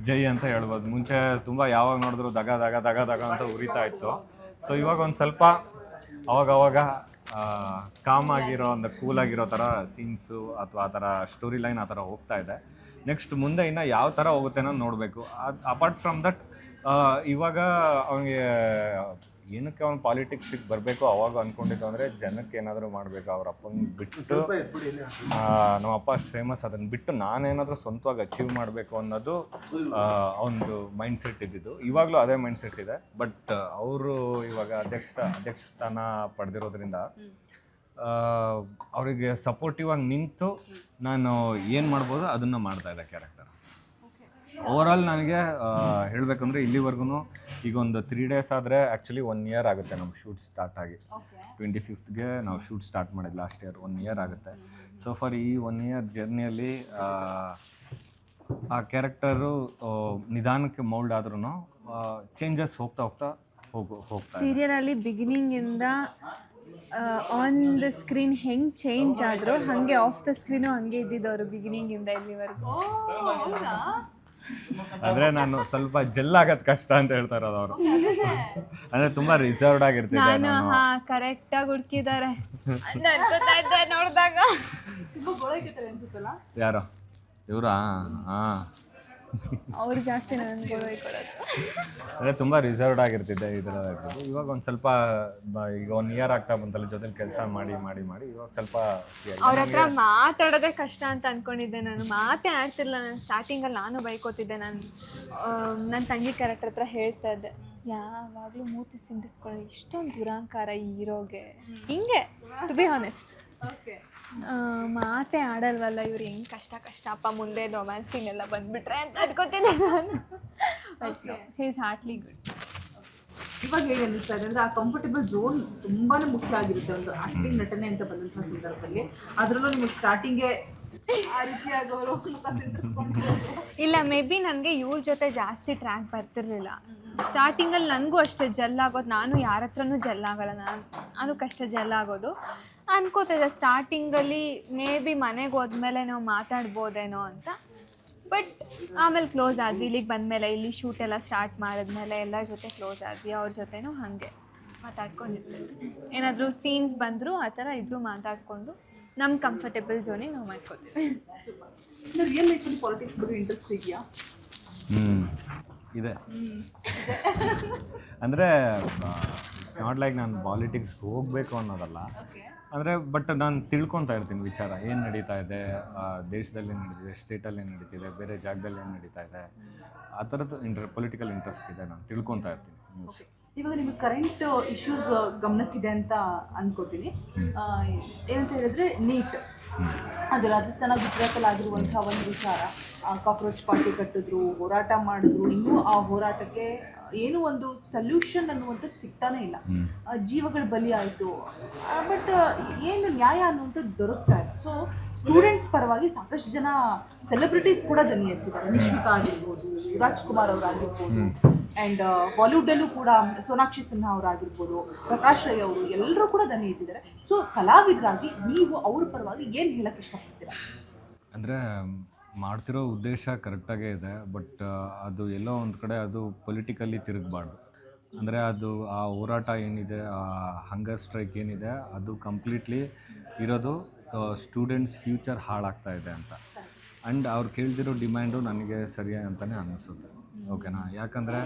ಜೈ ಅಂತ ಹೇಳ್ಬೋದು. ಮುಂಚೆ ತುಂಬ ಯಾವಾಗ ನೋಡಿದ್ರು ದಗ ದಗ ದಗ ದಗ ಅಂತ ಉರಿತಾ ಇತ್ತು. ಸೊ ಇವಾಗ ಒಂದು ಸ್ವಲ್ಪ ಅವಾಗವಾಗ ಕಾಮ್ ಆಗಿರೋ, ಒಂದು ಕೂಲಾಗಿರೋ ಥರ ಸೀನ್ಸು ಅಥವಾ ಆ ಥರ ಸ್ಟೋರಿ ಲೈನ್ ಆ ಥರ ಹೋಗ್ತಾ ಇದೆ. ನೆಕ್ಸ್ಟ್ ಮುಂದೆ ಇನ್ನು ಯಾವ ಥರ ಹೋಗುತ್ತೆ ಅನ್ನೋದು ನೋಡಬೇಕು. ಅಪಾರ್ಟ್ ಫ್ರಮ್ ದಟ್ ಇವಾಗ ಅವನಿಗೆ ಏನಕ್ಕೆ ಅವ್ನು ಪಾಲಿಟಿಕ್ಸಿಗೆ ಬರಬೇಕು ಅವಾಗ ಅಂದ್ಕೊಂಡಿದ್ದು ಅಂದರೆ ಜನಕ್ಕೆ ಏನಾದರೂ ಮಾಡಬೇಕು. ಅವ್ರ ಅಪ್ಪನ ಬಿಟ್ಟು, ನಮ್ಮ ಅಪ್ಪ ಅಷ್ಟು ಫೇಮಸ್, ಅದನ್ನು ಬಿಟ್ಟು ನಾನೇನಾದರೂ ಸ್ವಂತವಾಗಿ ಅಚೀವ್ ಮಾಡಬೇಕು ಅನ್ನೋದು ಅವನದು ಮೈಂಡ್ ಸೆಟ್ ಇದ್ದಿದ್ದು. ಇವಾಗಲೂ ಅದೇ ಮೈಂಡ್ ಸೆಟ್ ಇದೆ. ಬಟ್ ಅವರು ಇವಾಗ ಅಧ್ಯಕ್ಷ ಸ್ಥಾನ ಪಡೆದಿರೋದ್ರಿಂದ ಅವರಿಗೆ ಸಪೋರ್ಟಿವ್ ಆಗಿ ನಿಂತು ನಾನು ಏನು ಮಾಡ್ಬೋದು ಅದನ್ನು ಮಾಡ್ತಾ ಇದ್ದೆ ಕ್ಯಾರೆಕ್ಟರ್. ಓವರಾಲ್ ನನಗೆ ಹೇಳಬೇಕಂದ್ರೆ ಇಲ್ಲಿವರೆಗೂ ಈಗ ಒಂದು 3 days ಆದರೆ ಆ್ಯಕ್ಚುಲಿ 1 year ಆಗುತ್ತೆ ನಮ್ಮ ಶೂಟ್ ಸ್ಟಾರ್ಟ್ ಆಗಿ. 25th ನಾವು ಶೂಟ್ ಸ್ಟಾರ್ಟ್ ಮಾಡಿದ್ದು ಲಾಸ್ಟ್ ಇಯರ್. 1 year ಆಗುತ್ತೆ. ಸೊ ಫಾರ್ ಈ 1 year ಜರ್ನಿಯಲ್ಲಿ ಆ ಕ್ಯಾರೆಕ್ಟರು ನಿಧಾನಕ್ಕೆ ಮೌಲ್ಡ್ ಆದ್ರೂ ಚೇಂಜಸ್ ಹೋಗ್ತಾ ಸೀರಿಯಲಲ್ಲಿ ಬಿಗಿನಿಂಗಿಂದ ಆನ್ ದ ಸ್ಕ್ರೀನ್ ಹೆಂಗೆ ಚೇಂಜ್ ಆದರೂ ಹಾಗೆ ಆಫ್ ದ ಸ್ಕ್ರೀನು ಹಂಗೆ ಇದ್ದಿದ್ದವರು ಬಿಗಿನಿಂಗಿಂದ ಇಲ್ಲಿವರೆಗೂ. ಅಂದರೆ ನಾನು ಸ್ವಲ್ಪ ಜೆಲ್ ಆಗೋದು ಕಷ್ಟ ಅಂತ ಹೇಳ್ತಾ ಇರೋದು ಅವರು. ಅಂದರೆ ತುಂಬ ರಿಸರ್ವ್ಡ್ ಆಗಿರ್ತಿದ್ದೆ ನಾನು. ಕರೆಕ್ಟಾಗಿ ಹುಡುಕಿದ್ದಾರೆ ಅನ್ಕೋತಾ ಇದ್ದೆ ನೋಡಿದಾಗ. ಯಾರು ಇವರಾ? ಹಾಂ, ಅವ್ರು ಜಾಸ್ತಿ ನನಗೆ ಕೊಡೋದು. ಅಂದರೆ ತುಂಬ ರಿಸರ್ವ್ಡ್ ಆಗಿರ್ತಿದ್ದೆ ಈ ಥರ ಇರ್ತಿದ್ದು. ಇವಾಗ ಒಂದು ಸ್ವಲ್ಪ ಈಗ 1 year ಆಗ್ತಾ ಬಂತಲ್ಲ, ಜೊತೆಲಿ ಕೆಲಸ ಮಾಡಿ ಇವಾಗ ಸ್ವಲ್ಪ ಅವ್ರ ಹತ್ರ ಮಾತಾಡೋದೇ ಕಷ್ಟ ಅಂತ ಅಂದ್ಕೊಂಡಿದ್ದೆ. ನಾನು ಮಾತೇ ಆಡ್ತಿರ್ಲಿಲ್ಲ. ನಾನು ಸ್ಟಾರ್ಟಿಂಗಲ್ಲಿ ನಾನು ಬೈಕೋತಿದ್ದೆ. ನನ್ನ ತಂಗಿ ಕ್ಯಾರೆಕ್ಟರ್ ಹತ್ರ ಹೇಳ್ತಾ ಇದ್ದೆ, ಯಾವಾಗಲೂ ಮೂತಿ ಸಿಂಧಿಸ್ಕೊಳ್ಳೋ ಇಷ್ಟೊಂದು ದುರಾಂಕಾರ ಈ ಹೀರೋಗೆ, ಹಿಂಗೆ ಟು ಬಿ ಹಾನೆಸ್ಟ್. ಮಾತೇ ಆಡಲ್ವಲ್ಲ ಇವ್ರು, ಹೆಂಗೆ ಕಷ್ಟ ಅಪ್ಪ, ಮುಂದೆ ರೊಮ್ಯಾನ್ಸ್ ಸೀನ್ ಎಲ್ಲ ಬಂದ್ಬಿಟ್ರೆ ಅಂತ ಅನ್ಕೋತಿದ್ದೆ ನಾನು. He is heartly good. ಇವಾಗ ಹೇಗೆ ಅನ್ನಿಸ್ತಾ ಇದೆ ಅಂದರೆ ಆ ಕಂಫರ್ಟಬಲ್ ಝೋನ್ ತುಂಬಾ ಮುಖ್ಯ ಆಗಿರುತ್ತೆ ಒಂದು ಆ್ಯಕ್ಟಿಂಗ್ ನಟನೆ ಅಂತ ಬಂದಂಥ ಸಂದರ್ಭದಲ್ಲಿ. ಅದರಲ್ಲೂ ನಿಮಗೆ ಸ್ಟಾರ್ಟಿಂಗೇ ಆ ರೀತಿಯಾಗವರು ಇಲ್ಲ, ಮೇ ಬಿ ನನಗೆ ಇವ್ರ ಜೊತೆ ಜಾಸ್ತಿ ಟ್ರ್ಯಾಕ್ ಬರ್ತಿರ್ಲಿಲ್ಲ. ಸ್ಟಾರ್ಟಿಂಗಲ್ಲಿ ನನಗೂ ಅಷ್ಟೇ ಜೆಲ್ ಆಗೋದು. ನಾನು ಯಾರ ಹತ್ರನೂ ಜೆಲ್ ಆಗಲ್ಲ. ನಾನು ಕಷ್ಟ ಜೆಲ್ ಆಗೋದು ಅನ್ಕೋತಿದ್ದೆ ಸ್ಟಾರ್ಟಿಂಗಲ್ಲಿ. ಮೇ ಬಿ ಮನೆಗೆ ಹೋದ್ಮೇಲೆ ನಾವು ಮಾತಾಡ್ಬೋದೇನೋ ಅಂತ. ಬಟ್ ಆಮೇಲೆ ಕ್ಲೋಸ್ ಆದ್ವಿ. ಇಲ್ಲಿಗೆ ಬಂದಮೇಲೆ, ಇಲ್ಲಿ ಶೂಟ್ ಎಲ್ಲ ಸ್ಟಾರ್ಟ್ ಮಾಡಿದ್ಮೇಲೆ ಎಲ್ಲರ ಜೊತೆ ಕ್ಲೋಸ್ ಆದ್ವಿ. ಅವ್ರ ಜೊತೆನೂ ಹಾಗೆ ಮಾತಾಡ್ಕೊಂಡಿರ್ತೀವಿ. ಏನಾದರೂ ಸೀನ್ಸ್ ಬಂದರೂ ಆ ಥರ ಇಬ್ಬರು ಮಾತಾಡಿಕೊಂಡು ನಮ್ಮ ಕಂಫರ್ಟೇಬಲ್ ಝೋನಿಗೆ ನಾವು ಮಾಡ್ಕೋತೀವಿ. ರಿಯಲ್ ಲೈಫಲ್ಲಿ ಪಾಲಿಟಿಕ್ಸ್ ಬಗ್ಗೆ ಇಂಟ್ರೆಸ್ಟ್ ಇದೆಯಾ? ಇದೆ. ಅಂದರೆ ನಾಟ್ ಲೈಕ್ ನಾನು ಪಾಲಿಟಿಕ್ಸ್ಗೆ ಹೋಗಬೇಕು ಅನ್ನೋದಲ್ಲ. ಅಂದರೆ ಬಟ್ ನಾನು ತಿಳ್ಕೊತಾ ಇರ್ತೀನಿ ವಿಚಾರ, ಏನು ನಡೀತಾ ಇದೆ ದೇಶದಲ್ಲಿ, ಏನು ನಡೀತಿದೆ, ಸ್ಟೇಟಲ್ಲಿ ಏನು ನಡೀತಿದೆ, ಬೇರೆ ಜಾಗದಲ್ಲಿ ಏನು ನಡೀತಾ ಇದೆ, ಆ ಥರದ್ದು ಪೊಲಿಟಿಕಲ್ ಇಂಟ್ರೆಸ್ಟ್ ಇದೆ. ನಾನು ತಿಳ್ಕೊತಾ ಇರ್ತೀನಿ ನ್ಯೂಸ್. ಇವಾಗ ನಿಮಗೆ ಕರೆಂಟ್ ಇಶ್ಯೂಸ್ ಗಮನಕ್ಕಿದೆ ಅಂತ ಅನ್ಕೋತೀನಿ. ಏನಂತ ಹೇಳಿದ್ರೆ ನೀಟ್, ಅದು ರಾಜಸ್ಥಾನ ಗುಜರಾತಲ್ಲಿ ಆಗಿರುವಂಥ ಒಂದು ವಿಚಾರ. ಕಾಕ್ರೋಚ್ ಪಾರ್ಟಿ ಕಟ್ಟಿದ್ರು, ಹೋರಾಟ ಮಾಡಿದ್ರು, ಇನ್ನೂ ಆ ಹೋರಾಟಕ್ಕೆ ಏನೂ ಒಂದು ಸೊಲ್ಯೂಷನ್ ಅನ್ನುವಂಥದ್ದು ಸಿಗ್ತಾನೇ ಇಲ್ಲ. ಜೀವಗಳು ಬಲಿ ಆಯಿತು. ಬಟ್ ಏನು ನ್ಯಾಯ ಅನ್ನುವಂಥದ್ದು ದೊರಕ್ತಾ ಇಲ್ಲ. ಸೊ ಸ್ಟೂಡೆಂಟ್ಸ್ ಪರವಾಗಿ ಸಾಕಷ್ಟು ಜನ ಸೆಲೆಬ್ರಿಟೀಸ್ ಕೂಡ ದನಿ ಎತ್ತಿದ್ದಾರೆ. ನಿಶ್ಮಿಕಾ ಆಗಿರ್ಬೋದು, ರಾಜ್ಕುಮಾರ್ ಅವರಾಗಿರ್ಬೋದು, ಆ್ಯಂಡ್ ಬಾಲಿವುಡಲ್ಲೂ ಕೂಡ ಸೋನಾಕ್ಷಿ ಸಿನ್ಹಾ ಅವರಾಗಿರ್ಬೋದು, ಪ್ರಕಾಶ್ ರೈ ಅವರು, ಎಲ್ಲರೂ ಕೂಡ ದನಿ ಎತ್ತಿದ್ದಾರೆ. ಸೊ ಕಲಾವಿದರಾಗಿ ನೀವು ಅವ್ರ ಪರವಾಗಿ ಏನು ಹೇಳಕ್ಕೆ ಇಷ್ಟಪಡ್ತೀರಾ? ಅಂದರೆ ಮಾಡ್ತಿರೋ ಉದ್ದೇಶ ಕರೆಕ್ಟಾಗೇ ಇದೆ. ಬಟ್ ಅದು ಎಲ್ಲೋ ಒಂದು ಕಡೆ ಅದು ಪೊಲಿಟಿಕಲಿ ತಿರುಗಬಾರ್ದು. ಅಂದರೆ ಅದು ಆ ಹೋರಾಟ ಏನಿದೆ, ಆ ಹಂಗರ್ ಸ್ಟ್ರೈಕ್ ಏನಿದೆ, ಅದು ಕಂಪ್ಲೀಟ್ಲಿ ಇರೋದು ಸ್ಟೂಡೆಂಟ್ಸ್ ಫ್ಯೂಚರ್ ಹಾಳಾಗ್ತಾ ಇದೆ ಅಂತ. ಆ್ಯಂಡ್ ಅವ್ರು ಕೇಳ್ತಿರೋ ಡಿಮ್ಯಾಂಡು ನನಗೆ ಸರಿಯಾಗಿ ಅಂತಲೇ ಅನ್ನಿಸುತ್ತೆ. ಓಕೆನಾ? ಯಾಕಂದರೆ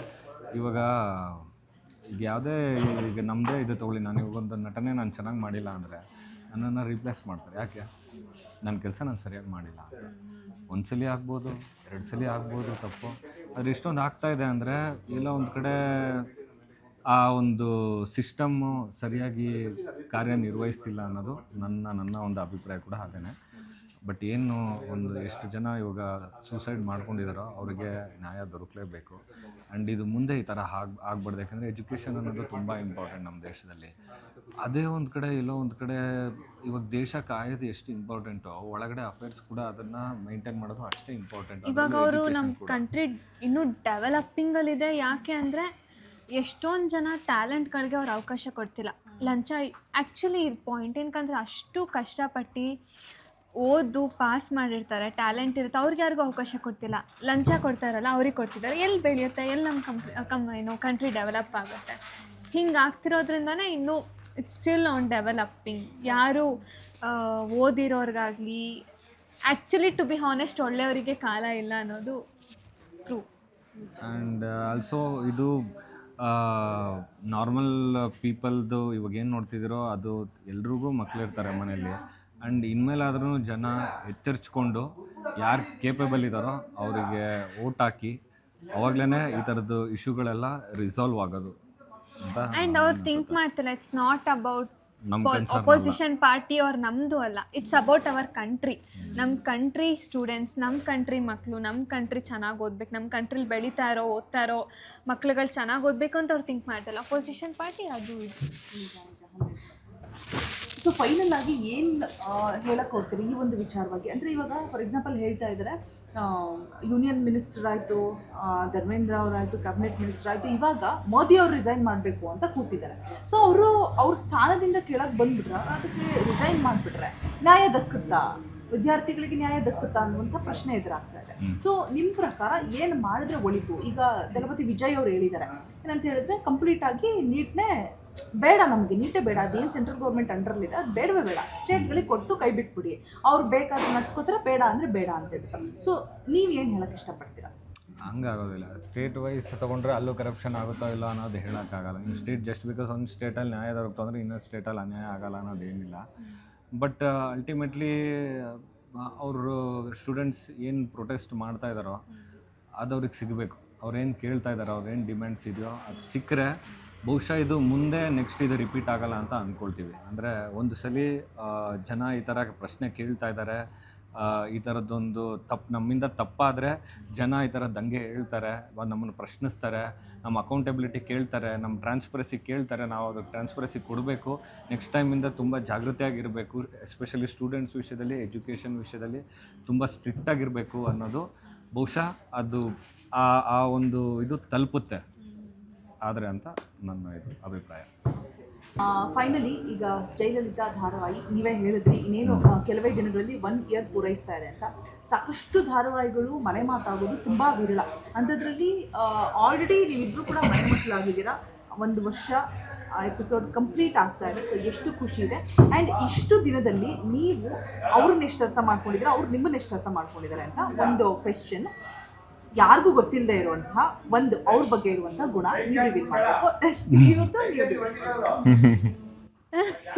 ಇವಾಗ ಈಗ ಯಾವುದೇ ಈಗ ನಮ್ಮದೇ ಇದು ತೊಗೊಳ್ಳಿ, ನಾನು ಇವಾಗೊಂದು ನಟನೆ ನಾನು ಚೆನ್ನಾಗಿ ಮಾಡಿಲ್ಲ ಅಂದರೆ ನನ್ನನ್ನು ರೀಪ್ಲೇಸ್ ಮಾಡ್ತಾರೆ. ಯಾಕೆ? ನನ್ನ ಕೆಲಸ ನಾನು ಸರಿಯಾಗಿ ಮಾಡಿಲ್ಲ ಅಂತ. ಒಂದು ಸಲ ಆಗ್ಬೋದು, 2 ಸಲ ಆಗ್ಬೋದು ತಪ್ಪು, ಆದರೆ ಇಷ್ಟೊಂದು ಆಗ್ತಾಯಿದೆ ಅಂದರೆ ಎಲ್ಲ ಒಂದು ಕಡೆ ಆ ಒಂದು ಸಿಸ್ಟಮ್ಮು ಸರಿಯಾಗಿ ಕಾರ್ಯನಿರ್ವಹಿಸ್ತಿಲ್ಲ ಅನ್ನೋದು ನನ್ನ ಒಂದು ಅಭಿಪ್ರಾಯ ಕೂಡ ಹಾಗೇ. ಬಟ್ ಏನು ಒಂದು ಎಷ್ಟು ಜನ ಇವಾಗ ಸೂಸೈಡ್ ಮಾಡ್ಕೊಂಡಿದ್ದಾರೋ ಅವರಿಗೆ ನ್ಯಾಯ ದೊರಕಲೇಬೇಕು. ಆ್ಯಂಡ್ ಇದು ಮುಂದೆ ಈ ಥರ ಆಗ್ಬಾರ್ದು. ಯಾಕಂದರೆ ಎಜುಕೇಷನ್ ಅನ್ನೋದು ತುಂಬ ಇಂಪಾರ್ಟೆಂಟ್ ನಮ್ಮ ದೇಶದಲ್ಲಿ. ಅದೇ ಒಂದು ಕಡೆ ಎಲ್ಲೋ ಒಂದು ಕಡೆ ಇವಾಗ ದೇಶ ಕಾಯೋದು ಎಷ್ಟು ಇಂಪಾರ್ಟೆಂಟೋ, ಒಳಗಡೆ ಅಫೇರ್ಸ್ ಕೂಡ ಅದನ್ನು ಮೈಂಟೈನ್ ಮಾಡೋದು ಅಷ್ಟೇ ಇಂಪಾರ್ಟೆಂಟ್. ಇವಾಗ ಅವರು ನಮ್ಮ ಕಂಟ್ರಿ ಇನ್ನೂ ಡೆವಲಪಿಂಗಲ್ಲಿದೆ. ಯಾಕೆ ಅಂದರೆ ಎಷ್ಟೊಂದು ಜನ ಟ್ಯಾಲೆಂಟ್ಗಳಿಗೆ ಅವ್ರು ಅವಕಾಶ ಕೊಡ್ತಿಲ್ಲ. ಲಂಚ ಆ್ಯಕ್ಚುಲಿ ಪಾಯಿಂಟ್ ಏನಕ್ಕಂದ್ರೆ ಅಷ್ಟು ಕಷ್ಟಪಟ್ಟು ಓದು ಪಾಸ್ ಮಾಡಿರ್ತಾರೆ, ಟ್ಯಾಲೆಂಟ್ ಇರುತ್ತೆ, ಅವ್ರಿಗೆ ಯಾರಿಗೂ ಅವಕಾಶ ಕೊಡ್ತಿಲ್ಲ. ಲಂಚ ಕೊಡ್ತಾರಲ್ಲ ಅವ್ರಿಗೆ ಕೊಡ್ತಿದ್ದಾರೆ. ಎಲ್ಲಿ ಬೆಳೆಯುತ್ತೆ, ಎಲ್ಲಿ ನಮ್ಮ ಕಂಟ್ರಿ ಡೆವಲಪ್ ಆಗುತ್ತೆ? ಹಿಂಗೆ ಆಗ್ತಿರೋದ್ರಿಂದನೇ ಇನ್ನೂ ಇಟ್ಸ್ ಸ್ಟಿಲ್ ಆನ್ ಡೆವಲಪಿಂಗ್. ಯಾರು ಓದಿರೋರಿಗಾಗಲಿ ಆ್ಯಕ್ಚುಲಿ ಟು ಬಿ ಹಾನೆಸ್ಟ್ ಒಳ್ಳೆಯವರಿಗೆ ಕಾಲ ಇಲ್ಲ ಅನ್ನೋದು ಟ್ರೂ. ಆ್ಯಂಡ್ ಆಲ್ಸೋ ಇದು ನಾರ್ಮಲ್ ಪೀಪಲ್ದು ಇವಾಗ ಏನು ನೋಡ್ತಿದ್ದೀರೋ ಅದು ಎಲ್ರಿಗೂ ಮಕ್ಕಳಿರ್ತಾರೆ ಮನೆಯಲ್ಲಿ. ಆ್ಯಂಡ್ ಇನ್ಮೇಲಾದ್ರೂ ಜನ ಎಚ್ಚರಿಸ್ಕೊಂಡು ಯಾರು ಕೇಪಬಲ್ ಇದ್ದಾರೋ ಅವರಿಗೆ ವೋಟ್ ಹಾಕಿ ಅವಾಗಲೇ ಈ ಥರದ್ದು ಇಶ್ಯೂಗಳೆಲ್ಲ ರಿಸಾಲ್ವ್ ಆಗೋದು ಅಂತ. ಆ್ಯಂಡ್ ಅವ್ರು ಥಿಂಕ್ ಮಾಡ್ತಿಲ್ಲ, it's not about opposition party ಅವ್ರು ನಮ್ಮದು ಅಲ್ಲ, ಇಟ್ಸ್ ಅಬೌಟ್ ಅವರ್ ಕಂಟ್ರಿ. ನಮ್ಮ ಕಂಟ್ರಿ ಸ್ಟೂಡೆಂಟ್ಸ್, ನಮ್ಮ ಕಂಟ್ರಿ ಮಕ್ಕಳು, ನಮ್ಮ ಕಂಟ್ರಿ ಚೆನ್ನಾಗಿ ಓದ್ಬೇಕು, ನಮ್ಮ ಕಂಟ್ರಿಲಿ ಬೆಳೀತಾ ಇರೋ ಓದ್ತಾ ಇರೋ ಮಕ್ಳುಗಳು ಚೆನ್ನಾಗಿ ಓದಬೇಕು ಅಂತ ಅವ್ರು ಥಿಂಕ್ ಮಾಡ್ತಿಲ್ಲ. ಅಪೋಸಿಷನ್ ಪಾರ್ಟಿ ಅದು ಇದು. ಸೊ ಫೈನಲ್ ಆಗಿ ಏನು ಹೇಳಕ್ಕೆ ಹೋಗ್ತೀರಿ ಈ ಒಂದು ವಿಚಾರವಾಗಿ? ಅಂದರೆ ಇವಾಗ ಫಾರ್ ಎಕ್ಸಾಂಪಲ್ ಹೇಳ್ತಾ ಇದ್ದಾರೆ, ಯೂನಿಯನ್ ಮಿನಿಸ್ಟರ್ ಆಯಿತು, ಧರ್ಮೇಂದ್ರ ಅವರಾಯಿತು, ಕ್ಯಾಬಿನೆಟ್ ಮಿನಿಸ್ಟರ್ ಆಯಿತು, ಇವಾಗ ಮೋದಿ ಅವರು ರಿಸೈನ್ ಮಾಡಬೇಕು ಅಂತ ಕೂತಿದ್ದಾರೆ. ಸೊ ಅವ್ರ ಸ್ಥಾನದಿಂದ ಕೆಳಗೆ ಬಂದುಬಿಟ್ರೆ, ಅದಕ್ಕೆ ರಿಸೈನ್ ಮಾಡಿಬಿಟ್ರೆ ನ್ಯಾಯ ದಕ್ಕುತ್ತಾ, ವಿದ್ಯಾರ್ಥಿಗಳಿಗೆ ನ್ಯಾಯ ದಕ್ಕುತ್ತಾ ಅನ್ನುವಂಥ ಪ್ರಶ್ನೆ ಎದುರಾಗ್ತಾ ಇದೆ. ಸೊ ನಿಮ್ಮ ಪ್ರಕಾರ ಏನು ಮಾಡಿದ್ರೆ ಒಳಿತು? ಈಗ ದಳಪತಿ ವಿಜಯ್ ಅವರು ಹೇಳಿದ್ದಾರೆ ಏನಂತ ಹೇಳಿದ್ರೆ, ಕಂಪ್ಲೀಟಾಗಿ ನೀಟ್ನೇ ಬೇಡ, ನಮಗೆ ನೀಟೇ ಬೇಡ, ಅದೇನು ಸೆಂಟ್ರಲ್ ಗೌರ್ಮೆಂಟ್ ಅಂಡರ್ಲಿದೆ ಅದು ಬೇಡವೇ ಬೇಡ, ಸ್ಟೇಟ್ಗಳಿಗೆ ಕೊಟ್ಟು ಕೈ ಬಿಟ್ಬಿಡಿ, ಅವ್ರು ಬೇಕಾದ್ರೆ ನಡ್ಸ್ಕೋತಾರೆ, ಬೇಡ ಅಂದರೆ ಬೇಡ ಅಂತ ಹೇಳ್ತಾರೆ. ಸೊ ನೀವೇನು ಹೇಳೋಕ್ಕೆ ಇಷ್ಟಪಡ್ತೀರಾ? ಹಂಗಾಗೋದಿಲ್ಲ. ಸ್ಟೇಟ್ ವೈಸ್ ತೊಗೊಂಡ್ರೆ ಅಲ್ಲೂ ಕರಪ್ಷನ್ ಆಗುತ್ತೋ ಇಲ್ಲ ಅನ್ನೋದು ಹೇಳೋಕ್ಕಾಗಲ್ಲ. ಇನ್ನು ಸ್ಟೇಟ್ ಜಸ್ಟ್ ಬಿಕಾಸ್ ಒಂದು ಸ್ಟೇಟಲ್ಲಿ ನ್ಯಾಯ ದೊರಕ್ತು ಅಂದರೆ ಇನ್ನೊಂದು ಸ್ಟೇಟಲ್ಲಿ ಅನ್ಯಾಯ ಆಗಲ್ಲ ಅನ್ನೋದೇನಿಲ್ಲ. ಬಟ್ ಅಲ್ಟಿಮೇಟ್ಲಿ ಅವರು ಸ್ಟೂಡೆಂಟ್ಸ್ ಏನು ಪ್ರೊಟೆಸ್ಟ್ ಮಾಡ್ತಾ ಇದ್ದಾರೋ ಅದು ಅವ್ರಿಗೆ ಸಿಗಬೇಕು. ಅವ್ರೇನು ಕೇಳ್ತಾ ಇದ್ದಾರೋ, ಅವ್ರೇನು ಡಿಮ್ಯಾಂಡ್ಸ್ ಇದೆಯೋ ಅದು ಸಿಕ್ಕರೆ ಬಹುಶಃ ಇದು ಮುಂದೆ ನೆಕ್ಸ್ಟ್ ಇದು ರಿಪೀಟ್ ಆಗಲ್ಲ ಅಂತ ಅಂದ್ಕೊಳ್ತೀವಿ. ಅಂದರೆ ಒಂದು ಸಲ ಜನ ಈ ಥರ ಪ್ರಶ್ನೆ ಕೇಳ್ತಾ ಇದ್ದಾರೆ, ಈ ಥರದ್ದೊಂದು ನಮ್ಮಿಂದ ತಪ್ಪಾದರೆ ಜನ ಈ ಥರ ದಂಗೆ ಹೇಳ್ತಾರೆ, ನಮ್ಮನ್ನು ಪ್ರಶ್ನಿಸ್ತಾರೆ, ನಮ್ಮ ಅಕೌಂಟಬಿಲಿಟಿ ಕೇಳ್ತಾರೆ, ನಮ್ಮ ಟ್ರಾನ್ಸ್ಪರೆನ್ಸಿ ಕೇಳ್ತಾರೆ. ನಾವು ಅದಕ್ಕೆ ಟ್ರಾನ್ಸ್ಪರೆನ್ಸಿ ಕೊಡಬೇಕು. ನೆಕ್ಸ್ಟ್ ಟೈಮಿಂದ ತುಂಬ ಜಾಗೃತಿಯಾಗಿರಬೇಕು. ಎಸ್ಪೆಷಲಿ ಸ್ಟೂಡೆಂಟ್ಸ್ ವಿಷಯದಲ್ಲಿ, ಎಜುಕೇಷನ್ ವಿಷಯದಲ್ಲಿ ತುಂಬ ಸ್ಟ್ರಿಕ್ಟಾಗಿರಬೇಕು ಅನ್ನೋದು ಬಹುಶಃ ಅದು ಆ ಒಂದು ಇದು ತಲುಪುತ್ತೆ ಆದರೆ ಅಂತ ನನ್ನ ಇದು ಅಭಿಪ್ರಾಯ. ಫೈನಲಿ ಈಗ ಜಯಲಲಿತಾ ಧಾರಾವಾಹಿ ನೀವೇ ಹೇಳಿದ್ರಿ, ಇನ್ನೇನು ಕೆಲವೇ ದಿನಗಳಲ್ಲಿ 1 ಇಯರ್ ಪೂರೈಸ್ತಾ ಇದೆ ಅಂತ. ಸಾಕಷ್ಟು ಧಾರಾವಾಹಿಗಳು ಮನೆ ಮಾತಾಗೋದು ತುಂಬ ವಿರಳ. ಅಂಥದ್ರಲ್ಲಿ ಆಲ್ರೆಡಿ ನೀವಿಬ್ಬರು ಕೂಡ ಮನೆ ಮಕ್ಕಳಾಗಿದ್ದೀರಾ, 1 ವರ್ಷ ಎಪಿಸೋಡ್ ಕಂಪ್ಲೀಟ್ ಆಗ್ತಾ ಇದೆ. ಸೊ ಎಷ್ಟು ಖುಷಿ ಇದೆ. ಆ್ಯಂಡ್ ಇಷ್ಟು ದಿನದಲ್ಲಿ ನೀವು ಅವ್ರನ್ನ ಎಷ್ಟು ಅರ್ಥ ಮಾಡ್ಕೊಂಡಿದ್ದೀರಾ, ಅವ್ರು ನಿಮ್ಮನ್ನ ಎಷ್ಟು ಅರ್ಥ ಮಾಡ್ಕೊಂಡಿದ್ದಾರೆ ಅಂತ ಒಂದು ಕ್ವೆಶ್ಚನ್. ಯಾರಿಗೂ ಗೊತ್ತಿಲ್ಲದೆ ಇರುವಂತಹ ಒಂದು ಅವ್ರ ಬಗ್ಗೆ ಇರುವಂತಹ ಗುಣ ನೀವು ರಿವೀಲ್ ಮಾಡಬೇಕು.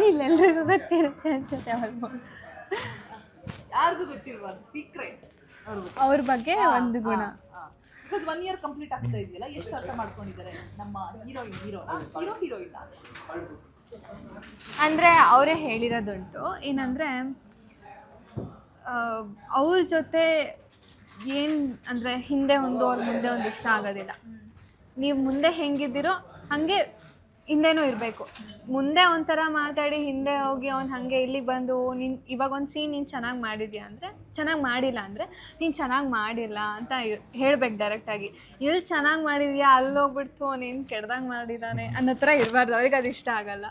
ಇಲ್ಲೆಲ್ಲರಿಗೂ ಗೊತ್ತಿರುತ್ತೆ ಅನ್ಸುತ್ತೆ. ಯಾರಿಗೂ ಗೊತ್ತಿರಬಾರ್ದು, ಸೀಕ್ರೆಟ್ ಅವ್ರ ಬಗ್ಗೆ ಒಂದು ಗುಣ. ಬಿಕಾಸ್ 1 ಇಯರ್ ಕಂಪ್ಲೀಟ್ ಆಗ್ತಾ ಇದೆಯಲ್ಲ, ಎಷ್ಟು ಅರ್ಥ ಮಾಡ್ಕೊಂಡಿದ್ದಾರೆ ನಮ್ಮ ಹೀರೋಯಿನ್ ಅಂದರೆ ಅವರೇ ಹೇಳಿರೋದುಂಟು. ಏನಂದರೆ ಅವ್ರ ಜೊತೆ ಏನು ಅಂದರೆ ಹಿಂದೆ ಒಂದು ಅವ್ರ ಮುಂದೆ ಒಂದು ಇಷ್ಟ ಆಗೋದಿಲ್ಲ. ನೀವು ಮುಂದೆ ಹೆಂಗಿದ್ದೀರೋ ಹಾಗೆ ಹಿಂದೆನೂ ಇರಬೇಕು. ಮುಂದೆ ಒಂಥರ ಮಾತಾಡಿ ಹಿಂದೆ ಹೋಗಿ ಅವ್ನು ಹಾಗೆ ಇಲ್ಲಿಗೆ ಬಂದು ನೀನು ಇವಾಗ ಒಂದು ಸೀನ್ ನೀನು ಚೆನ್ನಾಗಿ ಮಾಡಿದ್ಯಾ ಅಂದರೆ, ಚೆನ್ನಾಗಿ ಮಾಡಿಲ್ಲ ಅಂದರೆ ನೀನು ಚೆನ್ನಾಗಿ ಮಾಡಿಲ್ಲ ಅಂತ ಹೇಳ್ಬೇಕು ಡೈರೆಕ್ಟಾಗಿ. ಇಲ್ಲಿ ಚೆನ್ನಾಗಿ ಮಾಡಿದ್ಯಾ, ಅಲ್ಲಿ ಹೋಗ್ಬಿಡ್ತು ನೀನು ಕೆಡ್ದಂಗೆ ಮಾಡಿದ್ದಾನೆ ಅನ್ನೋ ಥರ ಇರಬಾರ್ದು. ಅವ್ರಿಗೆ ಅದು ಇಷ್ಟ ಆಗಲ್ಲ.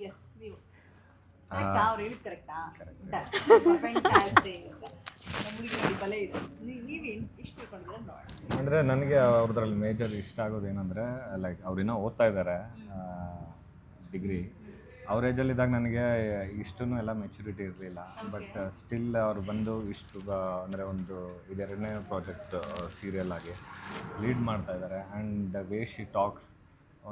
ಎಸ್, ನೀವು ಅಂದರೆ ನನಗೆ ಅವ್ರದ್ರಲ್ಲಿ ಮೇಜರ್ ಇಷ್ಟ ಆಗೋದೇನೆಂದರೆ, ಲೈಕ್ ಅವ್ರಿನ್ನೂ ಓದ್ತಾ ಇದ್ದಾರೆ ಡಿಗ್ರಿ. ಅವ್ರ ಏಜಲ್ಲಿದ್ದಾಗ ನನಗೆ ಇಷ್ಟೂ ಎಲ್ಲ ಮೆಚುರಿಟಿ ಇರಲಿಲ್ಲ. ಬಟ್ ಸ್ಟಿಲ್ ಅವ್ರು ಬಂದು ಇಷ್ಟು ಅಂದರೆ ಒಂದು 2ನೇ ಪ್ರಾಜೆಕ್ಟ್ ಸೀರಿಯಲ್ ಆಗಿ ಲೀಡ್ ಮಾಡ್ತಾ ಇದ್ದಾರೆ. And the way she talks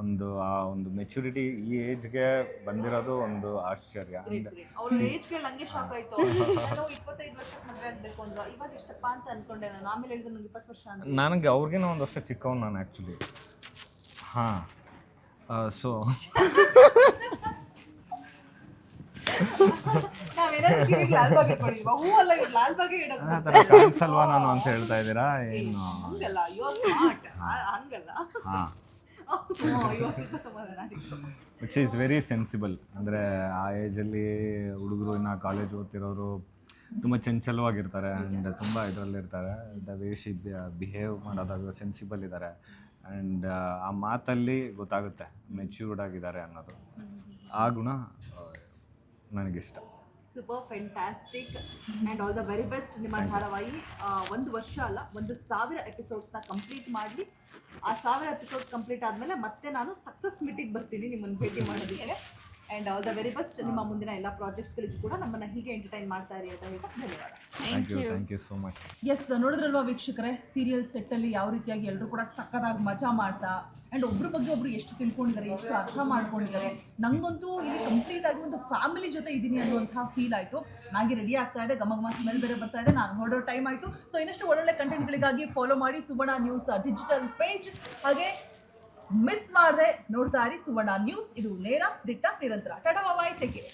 ಒಂದು ಆ ಒಂದು ಮೆಚುರಿಟಿ ಈ ಏಜ್ಗೆ ಬಂದಿರೋದು ಒಂದು ಆಶ್ಚರ್ಯ. ಆ್ಯಂಡ್ ಅವ್ರ ಏಜ್ ಕೇಳಿ ನಂಗೆ ಶಾಕ್ ಆಯ್ತು. ನಾನು 25 ವರ್ಷಕ್ಕೆ ಮದುವೆ ಆಗಬೇಕು ಅಂದ್ರೆ ಇವಾಗ ಎಷ್ಟಪ್ಪ ಅಂತ ಅನ್ಕೊಂಡೆ ನಾನು. ಆಮೇಲೆ ಹೇಳಿದ್ರು ನನಗೆ 20 ವರ್ಷ ಅಂತ. ನನಗೆ ಅವ್ರಿಗಿನ ಒಂದು ವರ್ಷ ಚಿಕ್ಕವನು ನಾನು ಆ್ಯಕ್ಚುಲಿ. ಹಾಂ, ಸೊ ನಾವೇನಾದ್ರೂ ಕಿವಿಗೆ ಲಾಲ್ ಬಾಗ್ ಇಟ್ಕೊಂಡಿದ್ವಾ? ಹೂ ಅಲ್ಲ, ಇವ್ರು ಲಾಲ್ ಬಾಗೇ ಇಡೋದು. ಆ ಥರ ಕಾಣಿಸಲ್ವಾ ನಾನು ಅಂತ ಹೇಳ್ತಾ ಇದ್ದೀರಾ ಏನು? ಹಂಗಲ್ಲ, ಯು ಆರ್ ಸ್ಮಾರ್ಟ್. ಹಂಗಲ್ಲ. ಹಾಂ, ಇವಾಗ ಸ್ವಲ್ಪ ಸಮಾಧಾನ ಆಯ್ತು. Which is very sensible. ಅಂದರೆ ಆ ಏಜಲ್ಲಿ ಹುಡುಗರು ಇನ್ನು ಕಾಲೇಜ್ ಓದ್ತಿರೋರು ತುಂಬ ಚಂಚಲವಾಗಿರ್ತಾರೆ ಆ್ಯಂಡ್ ತುಂಬ ಇದರಲ್ಲಿರ್ತಾರೆ. ದ ವೇ ಶಿ ಬಿಹೇವ್ ಮಾಡೋದಾಗ ಸೆನ್ಸಿಬಲ್ ಇದ್ದಾರೆ ಆ್ಯಂಡ್ ಆ ಮಾತಲ್ಲಿ ಗೊತ್ತಾಗುತ್ತೆ ಮೆಚ್ಯೂರ್ಡ್ ಆಗಿದ್ದಾರೆ ಅನ್ನೋದು. ಆ ಗುಣ ನನಗಿಷ್ಟ. Super, fantastic and all the very best. ನಿಮ್ಮ ಧಾರಾವಾಹಿ 1 ವರ್ಷ ಅಲ್ಲ 1,000 ಎಪಿಸೋಡ್ಸ್ನ ಕಂಪ್ಲೀಟ್ ಮಾಡಲಿ. ಆ 1000 ಎಪಿಸೋಡ್ಸ್ ಕಂಪ್ಲೀಟ್ ಆದಮೇಲೆ ಮತ್ತೆ ನಾನು ಸಕ್ಸಸ್ ಮೀಟಿಗೆ ಬರ್ತೀನಿ ನಿಮ್ಮನ್ನು ಭೇಟಿ ಮಾಡೋದಕ್ಕೆ. And all the very best. ನಿಮ್ಮ ಮುಂದಿನ ಎಲ್ಲ ಪ್ರಾಜೆಕ್ಟ್ಸ್ಗಳಿಗೂ ಕೂಡ ನಮ್ಮನ್ನು ಹೀಗೆ ಎಂಟರ್ಟೈನ್ ಮಾಡ್ತಾ ಇರಿ ಅಂತ ಹೇಳ್ತಾ ಧನ್ಯವಾದ. Thank you so much. Yes, ನೋಡಿದ್ರಲ್ವಾ ವೀಕ್ಷಕರೇ, ಸೀರಿಯಲ್ ಸೆಟ್ಟಲ್ಲಿ ಯಾವ ರೀತಿಯಾಗಿ ಎಲ್ಲರೂ ಕೂಡ ಸಕ್ಕದಾಗಿ ಮಜಾ ಮಾಡ್ತಾ ಆ್ಯಂಡ್ ಒಬ್ಬರ ಬಗ್ಗೆ ಒಬ್ರು ಎಷ್ಟು ತಿಳ್ಕೊಂಡಿದ್ದಾರೆ, ಎಷ್ಟು ಅರ್ಥ ಮಾಡ್ಕೊಂಡಿದ್ದಾರೆ. ನನಗಂತೂ ಇಲ್ಲಿ ಕಂಪ್ಲೀಟ್ ಆಗಿ ಒಂದು ಫ್ಯಾಮಿಲಿ ಜೊತೆ ಇದ್ದೀನಿ ಅನ್ನುವಂಥ ಫೀಲ್ ಆಯಿತು. ನನಗೆ ರೆಡಿ ಆಗ್ತಾ ಇದೆ, ಘಮ ಸ್ಮೆಲ್ ಬೇರೆ ಬರ್ತಾ ಇದೆ, ನಾನು ಹೊರಡೋ ಟೈಮ್ ಆಯಿತು. ಸೊ ಇನ್ನಷ್ಟು ಒಳ್ಳೊಳ್ಳೆ ಕಂಟೆಂಟ್ಗಳಿಗಾಗಿ ಫಾಲೋ ಮಾಡಿ ಸುವರ್ಣ ನ್ಯೂಸ್ ಡಿಜಿಟಲ್ ಪೇಜ್. ಹಾಗೆ ಮಿಸ್ ಮಾಡದೆ ನೋಡ್ತಾ ಇರಿ ಸುವರ್ಣ ನ್ಯೂಸ್. ಇದು ನೇರ, ದಿಟ್ಟ, ನಿರಂತರ. ಟಾಟಾ, ಬಾಯ್, ಟೇಕ್ ಕೇರ್.